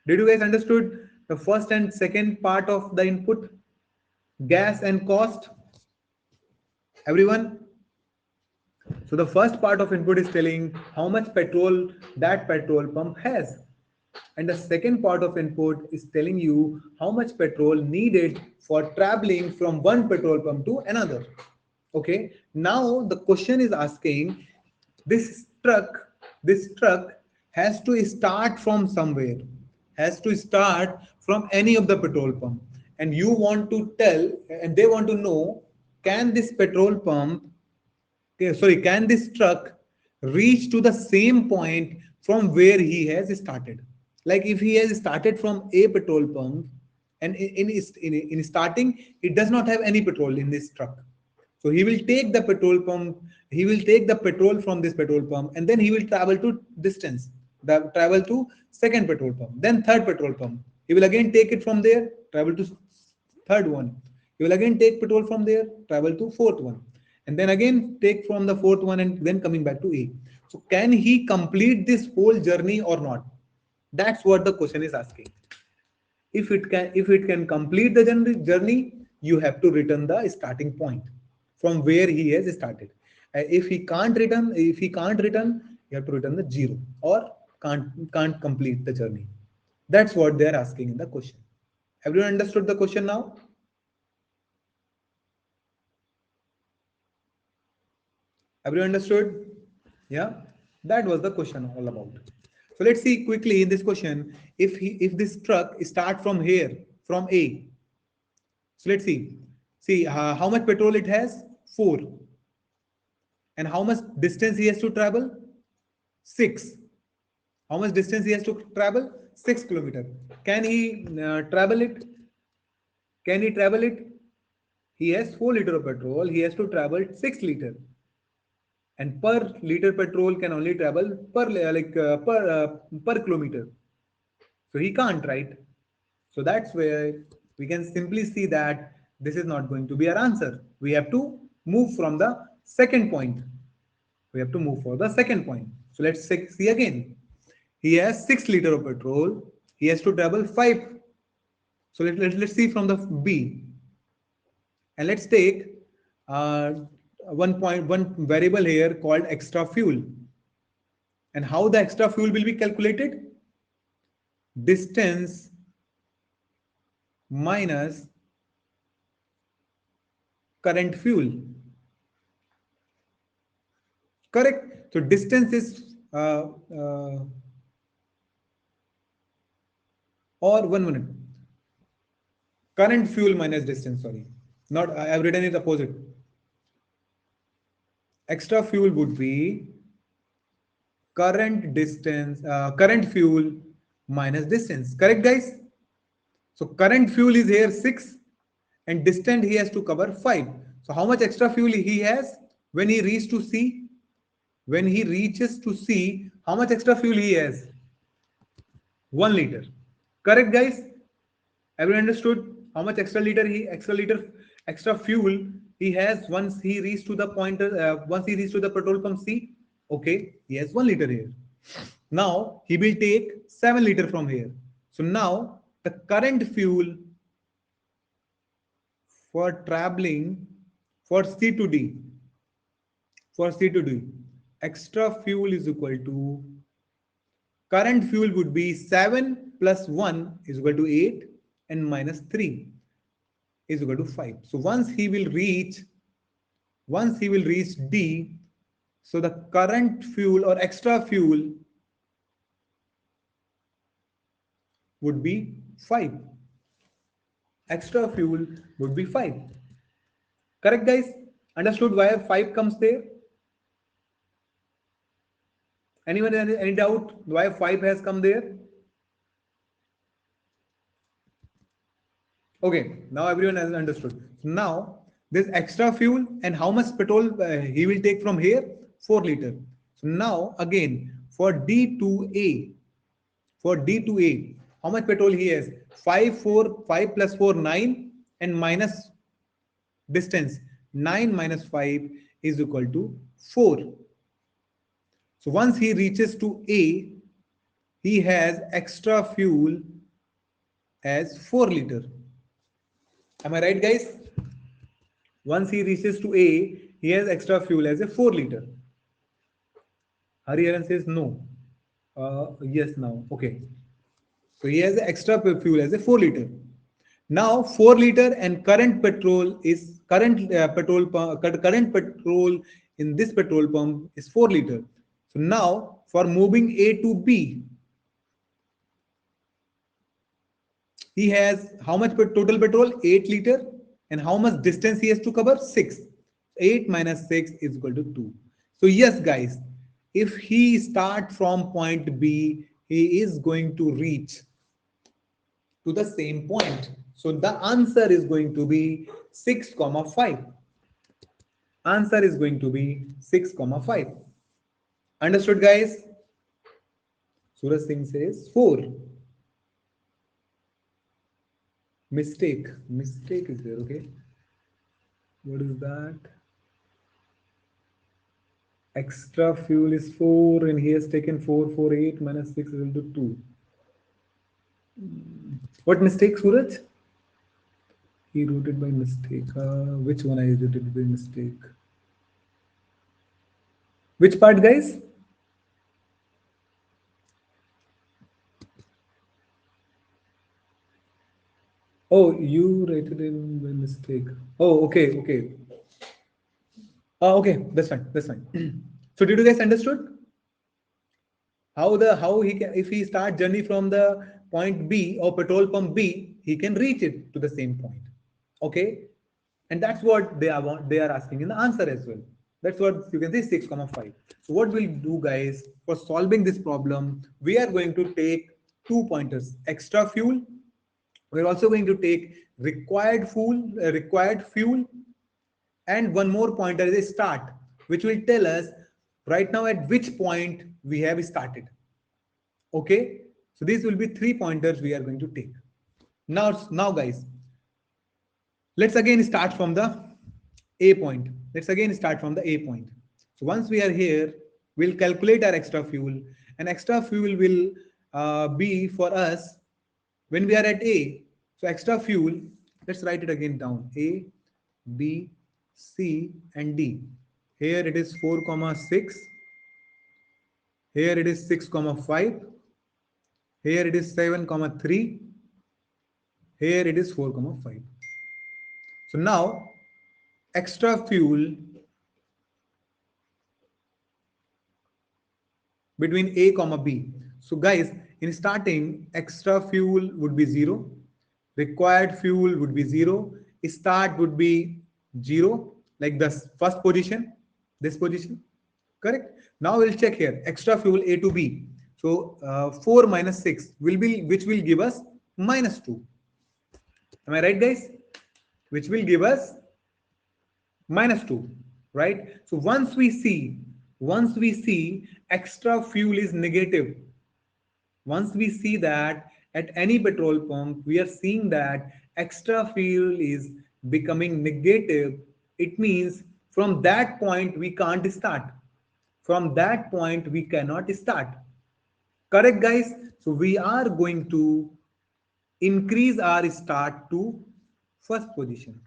Did you guys understood the first and second part of the input? Gas and cost? Everyone? So the first part of input is telling how much petrol that petrol pump has. And the second part of input is telling you how much petrol needed for traveling from one petrol pump to another. Okay. Now the question is asking this truck has to start from somewhere, has to start from any of the petrol pump. And you want to tell, and they want to know, can this petrol pump okay, sorry, can this truck reach to the same point from where he has started? Like if he has started from a petrol pump and in starting, it does not have any petrol in this truck. So he will take the petrol pump, he will take the petrol from this petrol pump and then he will travel to distance, travel to second petrol pump, then third petrol pump. He will again take it from there, travel to third one. He will again take petrol from there, travel to fourth one, and then again take from the fourth one and then coming back to A. So can he complete this whole journey or not? That's what the question is asking. If it can complete the journey, you have to return the starting point from where he has started. If he can't return, you have to return the zero or can't complete the journey. That's what they are asking in the question. Everyone understood the question now? Everyone understood? Yeah, that was the question all about. So let's see quickly in this question, if this truck start from here, from A. So let's see how much petrol it has, 4. And how much distance he has to travel, 6. How much distance he has to travel, 6 kilometer. Can he travel it? Can he travel it? He has 4 liter of petrol, he has to travel 6 liter. And per liter petrol can only travel per kilometer. So he can't, right? So that's where we can simply see that this is not going to be our answer. We have to move from the second point. We have to move for the second point. So let's see again. He has 6 liter of petrol. He has to travel 5. So let's see from the B. And let's take one variable here called extra fuel. And how the extra fuel will be calculated? Distance minus current fuel. Correct? So distance is or 1 minute. Current fuel minus distance, sorry. Not, I've written it opposite. Extra fuel would be current fuel minus distance. Correct, guys? So current fuel is here 6 and distance he has to cover 5. So how much extra fuel he has when he reaches to C? When he reaches to C, how much extra fuel he has? 1 liter. Correct, guys? Everyone understood how much extra fuel he has once he reached to the once he reached to the petrol pump C? Okay, he has 1 liter here. Now he will take 7 liter from here. So now the current fuel for traveling for C to D, for C to D, extra fuel is equal to current fuel would be 7 plus 1 is equal to 8 and minus 3 is equal to 5. So once he will reach D, so the current fuel or extra fuel would be 5. Extra fuel would be 5. Correct, guys? Understood why 5 comes there? Anyone any doubt why 5 has come there? Okay, now everyone has understood. Now this extra fuel and how much petrol he will take from here? 4 liter. So now again for D2A, for D2A, how much petrol he has? 5 plus 4 9 and minus distance 9 minus 5 is equal to 4. So once he reaches to A, he has extra fuel as 4 liter. Am I right, guys? Once he reaches to A, he has extra fuel as a 4 liter. Hariharan says no. Yes, now. Okay. So he has extra fuel as a 4 liter. Now 4 liter and current petrol is current petrol in this petrol pump is 4 liter. So now for moving A to B, he has how much total petrol? 8 liter. And how much distance he has to cover? 6. 8 minus 6 is equal to 2. So yes, guys, if he start from point B, he is going to reach to the same point. So the answer is going to be 6, 5. Answer is going to be 6, 5. Understood, guys? Suraj Singh says 4. Mistake is there. Okay, what is that? Extra fuel is 4 and he has taken 4, 8 minus 6 is equal to 2. What mistake, Suraj? He routed by mistake. Which one I routed by mistake? Which part, guys? Oh, you rated him by mistake. Oh, okay. Okay, that's fine. So did you guys understood how he can, if he start journey from the point B or petrol pump B, he can reach it to the same point. Okay, and that's what they are asking in the answer as well. That's what you can say 6, 5. So what we'll do, guys, for solving this problem, we are going to take 2 pointers: extra fuel. We're also going to take required fuel, and one more pointer is a start, which will tell us right now at which point we have started. Okay, so these will be 3 pointers we are going to take. Now guys, let's again start from the A point. So once we are here, we'll calculate our extra fuel, and extra fuel will be for us when we are at A. So extra fuel, let's write it again down: A, B, C, and D. Here it is 4, 6. Here it is 6, 5. Here it is 7, 3. Here it is 4, 5. So now extra fuel between A comma B. So guys, in starting, extra fuel would be 0. Required fuel would be 0. Start would be 0, like the first position, this position. Correct. Now we'll check here. Extra fuel A to B. So 4 minus 6 will be, which will give us minus 2. Am I right, guys? Which will give us minus 2, right? So once we see extra fuel is negative, once we see that at any petrol pump, we are seeing that extra fuel is becoming negative. It means from that point we can't start. From that point we cannot start. Correct, guys? So we are going to increase our start to first position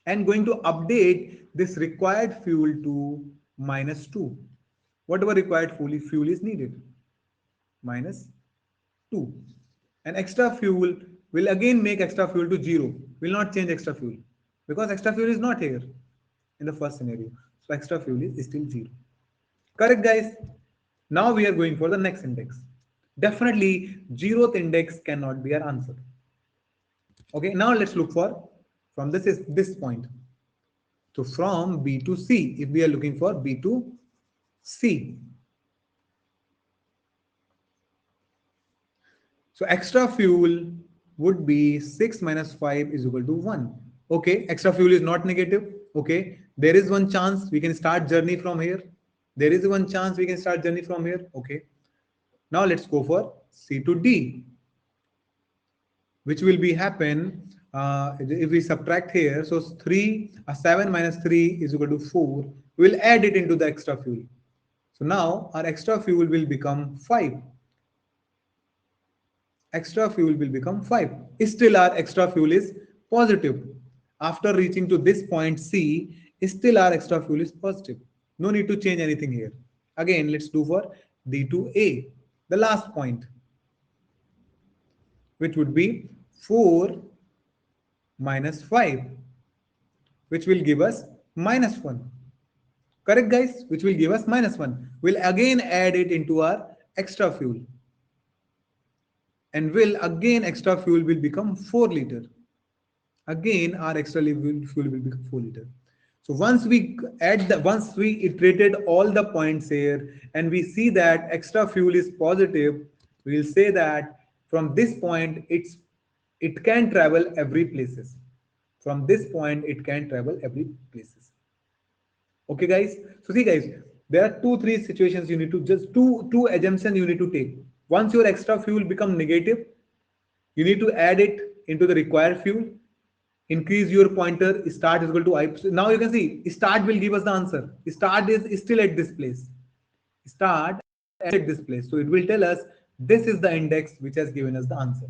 and going to update this required fuel to -2. Whatever required fuel is needed, -2. And extra fuel will again make extra fuel to 0. Will not change extra fuel because extra fuel is not here in the first scenario. So extra fuel is still 0. Correct, guys? Now we are going for the next index. Definitely, 0th index cannot be our answer. Okay, now let's look for from this point. So from B to C, if we are looking for B to C. So extra fuel would be 6 minus 5 is equal to 1. Okay, extra fuel is not negative. Okay, there is one chance we can start journey from here. There is one chance we can start journey from here. Okay, now let's go for C to D, which will be happen if we subtract here. So 7 minus 3 is equal to 4. We'll add it into the extra fuel. So now our extra fuel will become 5. Extra fuel will become 5. Still our extra fuel is positive. After reaching to this point C, still our extra fuel is positive. No need to change anything here. Again, let's do for D to A, the last point, which would be 4 minus 5, which will give us -1. Correct, guys? Which will give us -1. We'll again add it into our extra fuel. And again extra fuel will become 4 liter. Again our extra fuel will become 4 liter. So once we iterated all the points here and we see that extra fuel is positive, we will say that from this point it can travel every places. From this point it can travel every places. Okay, guys? So see, guys, there are 2-3 situations you need to just two assumptions you need to take. Once your extra fuel become negative, you need to add it into the required fuel. Increase your pointer. Start is equal to I. Now you can see start will give us the answer. Start is still at this place. Start at this place. So it will tell us this is the index which has given us the answer.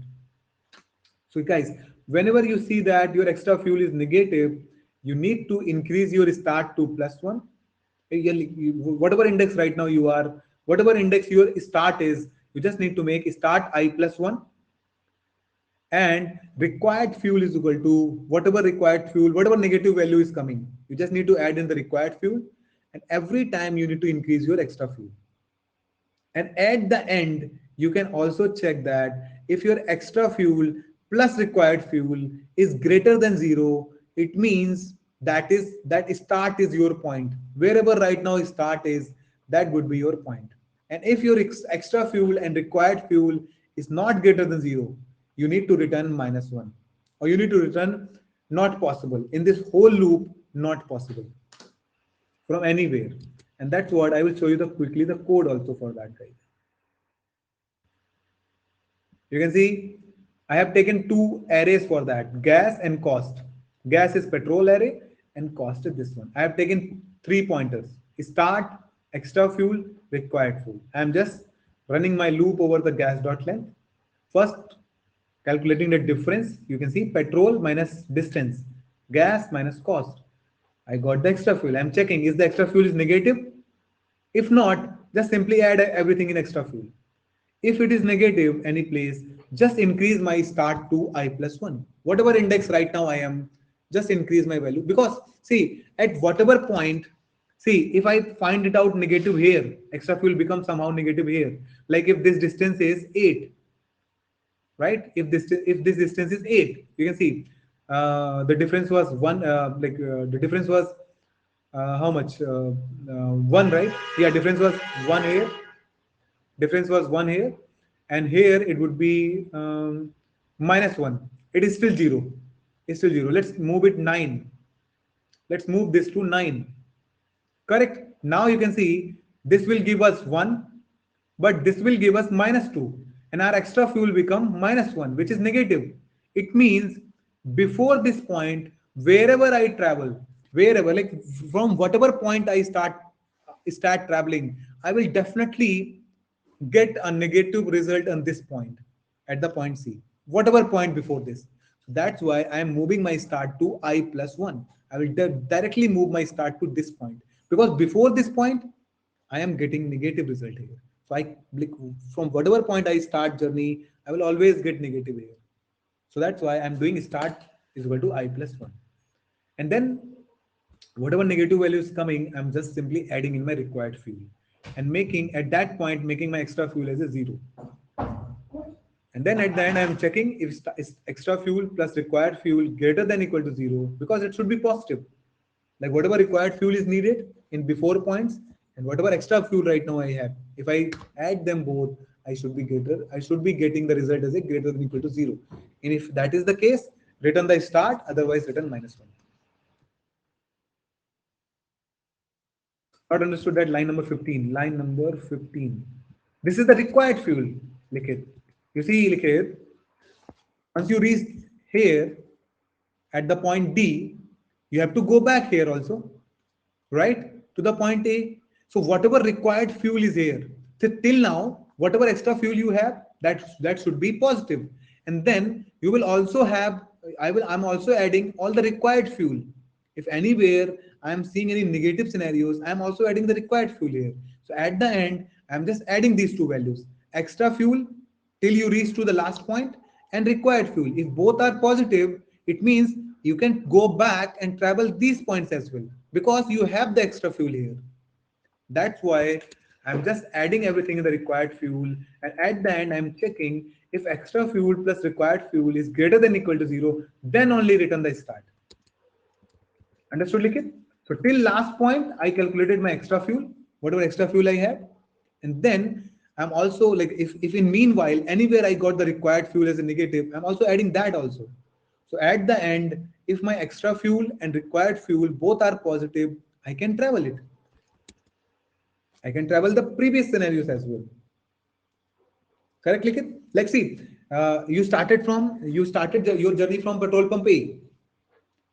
So guys, whenever you see that your extra fuel is negative, you need to increase your start to +1. Whatever index right now you are, whatever index your start is, you just need to make start I +1. And required fuel is equal to whatever required fuel, whatever negative value is coming. You just need to add in the required fuel. And every time you need to increase your extra fuel. And at the end, you can also check that if your extra fuel plus required fuel is greater than 0, it means that start is your point. Wherever right now start is, that would be your point. And if your extra fuel and required fuel is not greater than 0, you need to return -1, or you need to return not possible. In this whole loop, not possible from anywhere. And that's what I will show you quickly the code also for that, guys. You can see I have taken 2 arrays for that, gas and cost. Gas is petrol array and cost is this one. I have taken 3 pointers: start, extra fuel, required fuel. I am just running my loop over the gas.length. First, calculating the difference, you can see petrol minus distance, gas minus cost. I got the extra fuel. I'm checking is the extra fuel is negative. If not, just simply add everything in extra fuel. If it is negative any place, just increase my start to I +1. Whatever index right now I am, just increase my value. Because see, at whatever point, see, if I find it out negative here, extra fuel becomes somehow negative here. Like if this distance is 8, right? If this distance is 8, you can see the difference was 1. The difference was how much? 1, right? Yeah, difference was 1 here. Difference was 1 here, and here it would be -1. It is still 0. It's still 0. Let's move it 9. Let's move this to 9. Correct. Now you can see this will give us 1, but this will give us -2, and our extra fuel become -1, which is negative. It means before this point, wherever I travel, wherever, like from whatever point I start traveling, I will definitely get a negative result on this point, at the point C, whatever point before this. So that's why I am moving my start to I plus 1. I will directly move my start to this point, because before this point I am getting negative result here. So I, like, from whatever point I start journey, I will always get negative here. So that's why I'm doing start is equal to I plus 1. And then whatever negative value is coming, I'm just simply adding in my required fuel and making, at that point, making my extra fuel as a 0. And then at the end, I'm checking if extra fuel plus required fuel greater than equal to 0, because it should be positive. Like whatever required fuel is needed in before points and whatever extra fuel right now I have, if I add them both, I should be getting the result as a greater than equal to 0. And if that is the case, return the start, otherwise return -1. Not understood that line number 15. Line number 15. This is the required fuel, Likhit. You see, Likhit, once you reach here at the point D, you have to go back here also, right? To the point A. So whatever required fuel is here, so till now, whatever extra fuel you have, that should be positive. And then you will also have, I'm also adding all the required fuel. If anywhere I'm seeing any negative scenarios, I'm also adding the required fuel here. So at the end, I'm just adding these two values, extra fuel till you reach to the last point, and required fuel. If both are positive, it means you can go back and travel these points as well, because you have the extra fuel here. That's why I'm just adding everything in the required fuel, and at the end I'm checking if extra fuel plus required fuel is greater than equal to 0, then only return the start. Understood, Likit? So till last point, I calculated my extra fuel, whatever extra fuel I have. And then I'm also like, if in meanwhile, anywhere I got the required fuel as a negative, I'm also adding that also. So at the end, if my extra fuel and required fuel both are positive, I can travel it. I can travel the previous scenarios as well. Correct, Likit? Let's see. You started your journey from petrol pump A.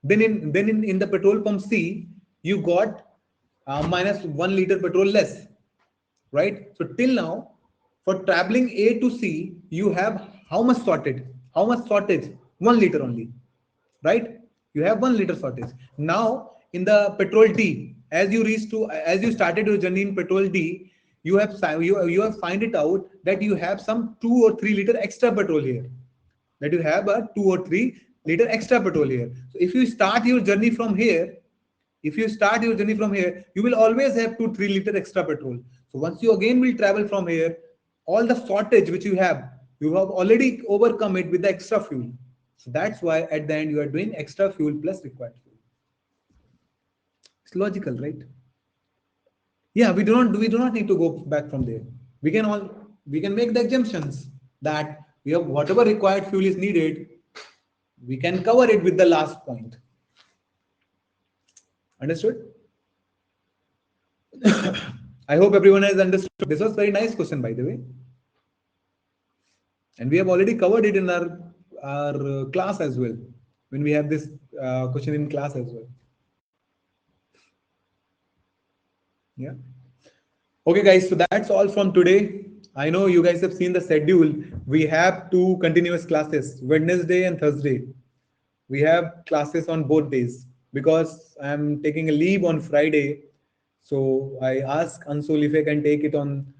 Then in the petrol pump C, you got -1 liter petrol less, right? So till now, for traveling A to C, you have how much sorted? How much shortage? 1 liter only, right? You have 1 liter shortage. Now in the petrol D, as you started your journey in petrol D, you have find it out that you have some 2 or 3 liter extra petrol here, that you have a 2 or 3 liter extra petrol here. So if you start your journey from here, you will always have 2-3 liter extra petrol. So once you again will travel from here, all the shortage which you have already overcome it with the extra fuel. So that's why at the end you are doing extra fuel plus required fuel. It's logical, right? Yeah, we do not need to go back from there. We can make the exemptions that we have whatever required fuel is needed, we can cover it with the last point. Understood? I hope everyone has understood. This was very nice question, by the way, and we have already covered it in our class as well, when we have this question in class as well. Yeah. Okay, guys. So that's all from today. I know you guys have seen the schedule. We have 2 continuous classes, Wednesday and Thursday. We have classes on both days because I'm taking a leave on Friday. So I asked Ansul if I can take it on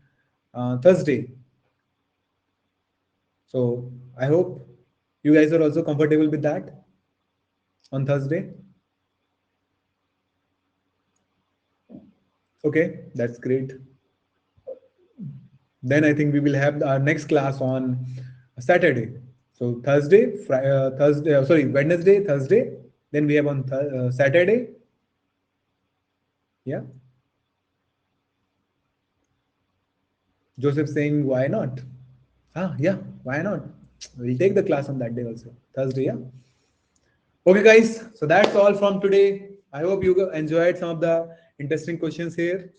Thursday. So I hope you guys are also comfortable with that on Thursday. Okay, that's great. Then I think we will have our next class on Saturday. So Wednesday, Thursday. Then we have on Saturday. Yeah. Joseph saying, why not? Yeah, why not? We'll take the class on that day also, Thursday. Yeah. Okay, guys. So that's all from today. I hope you enjoyed some of the interesting questions here.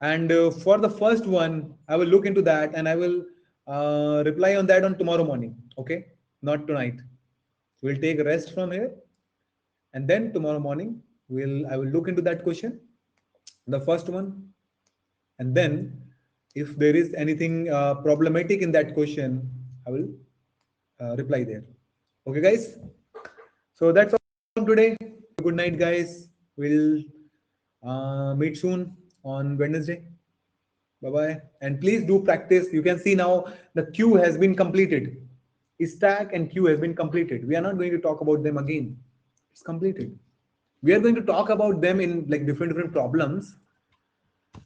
And for the first one, I will look into that and I will reply on that on tomorrow morning. Okay, not tonight. We'll take a rest from here, and then tomorrow morning I will look into that question, the first one, and then if there is anything problematic in that question, I will reply there. Okay, guys. So that's all from today. Good night, guys. We'll meet soon on Wednesday. Bye bye. And please do practice. You can see now the queue has been completed. Stack and queue has been completed. We are not going to talk about them again. It's completed. We are going to talk about them in like different problems,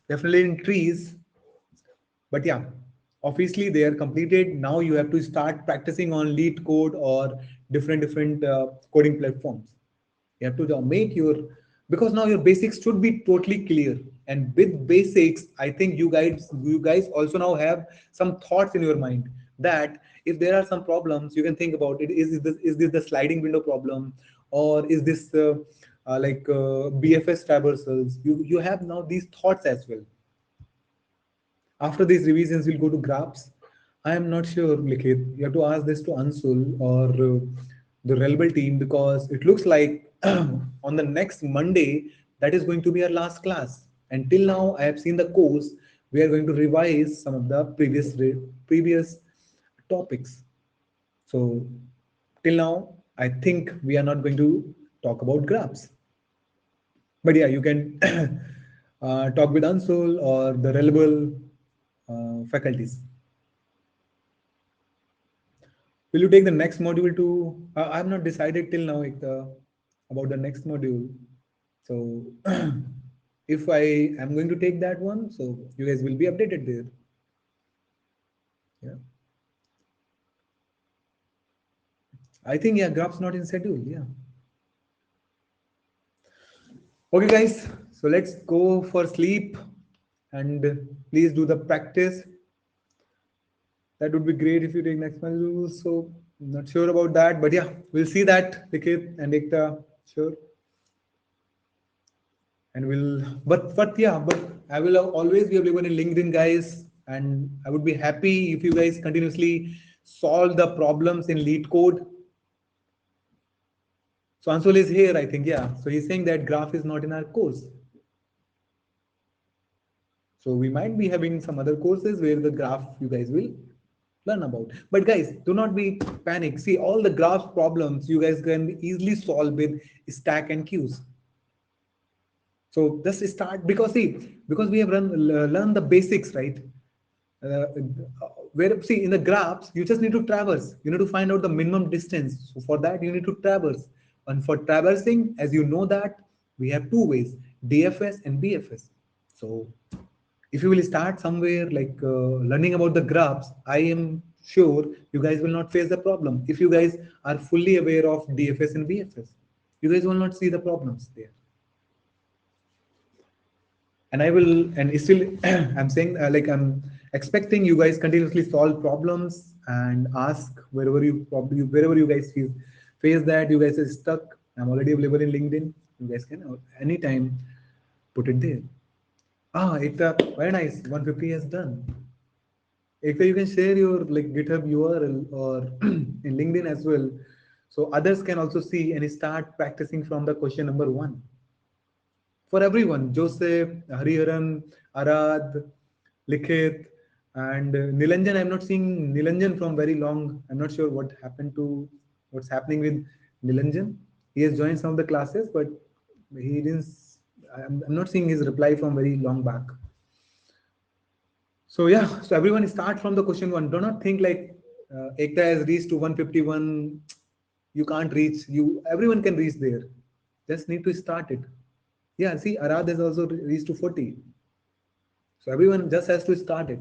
definitely in trees. But yeah, obviously they are completed. Now you have to start practicing on LeetCode or different coding platforms. You have to make your, because now your basics should be totally clear. And with basics, I think you guys also now have some thoughts in your mind that if there are some problems, you can think about it. Is this the sliding window problem, or is this BFS traversals? You have now these thoughts as well. After these revisions, we'll go to graphs. I am not sure, Likhit. You have to ask this to Ansul or the Relable team, because it looks like on the next Monday, that is going to be our last class. And till now, I have seen the course. We are going to revise some of the previous topics. So till now, I think we are not going to talk about graphs. But yeah, you can talk with Ansul or the Relable faculties. Will you take the next module to? I have not decided till now about the next module. So if I am going to take that one, so you guys will be updated there. Yeah. I think yeah, graphs not in schedule. Yeah. Okay, guys. So let's go for sleep, and please do the practice. That would be great if you take next module. So I'm not sure about that, but yeah, we'll see that, Likit and Ekta. Sure. And but I will always be available in LinkedIn, guys, and I would be happy if you guys continuously solve the problems in LeetCode. So Ansul is here, I think. Yeah, so he's saying that graph is not in our course. So we might be having some other courses where the graph you guys will learn about. But guys, do not be panic. See, all the graph problems you guys can easily solve with stack and queues. So just start, because see, because we have learned the basics, right? Uh, where see, in the graphs, you just need to traverse. You need to find out the minimum distance. So for that, you need to traverse. And for traversing, as you know that we have two ways: DFS and BFS. So if you will start somewhere like learning about the graphs, I am sure you guys will not face the problem. If you guys are fully aware of DFS and BFS, you guys will not see the problems there. And I will, and still I'm saying I'm expecting you guys continuously solve problems and ask wherever you guys face that you guys are stuck. I'm already available in LinkedIn. You guys can anytime put it there. It's very nice. 150 has done. If you can share your like GitHub URL or in LinkedIn as well, so others can also see and start practicing from the question number 1. For everyone, Joseph, Hariharan, Arad, Likhit, and Nilanjan. I'm not seeing Nilanjan from very long. I'm not sure what's happening with Nilanjan. He has joined some of the classes, but he didn't. I'm not seeing his reply from very long back. So yeah, so everyone start from the question 1. Do not think like Ekta has reached to 151. You can't reach. Everyone can reach there. Just need to start it. Yeah, see, Arad has also reached to 40. So everyone just has to start it.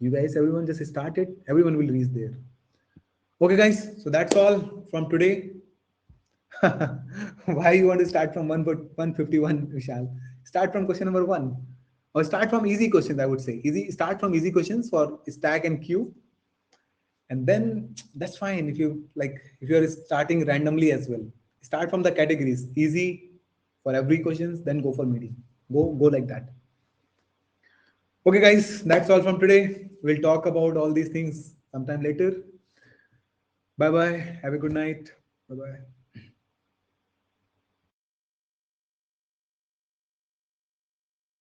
You guys, everyone just start it. Everyone will reach there. Okay, guys. So that's all from today. Why you want to start from 151, Vishal? Start from question number 1. Or start from easy questions, I would say. Start from easy questions for stack and queue. And then that's fine if you're starting randomly as well. Start from the categories. Easy for every questions, then go for medium. Go like that. Okay, guys, that's all from today. We'll talk about all these things sometime later. Bye bye. Have a good night. Bye bye.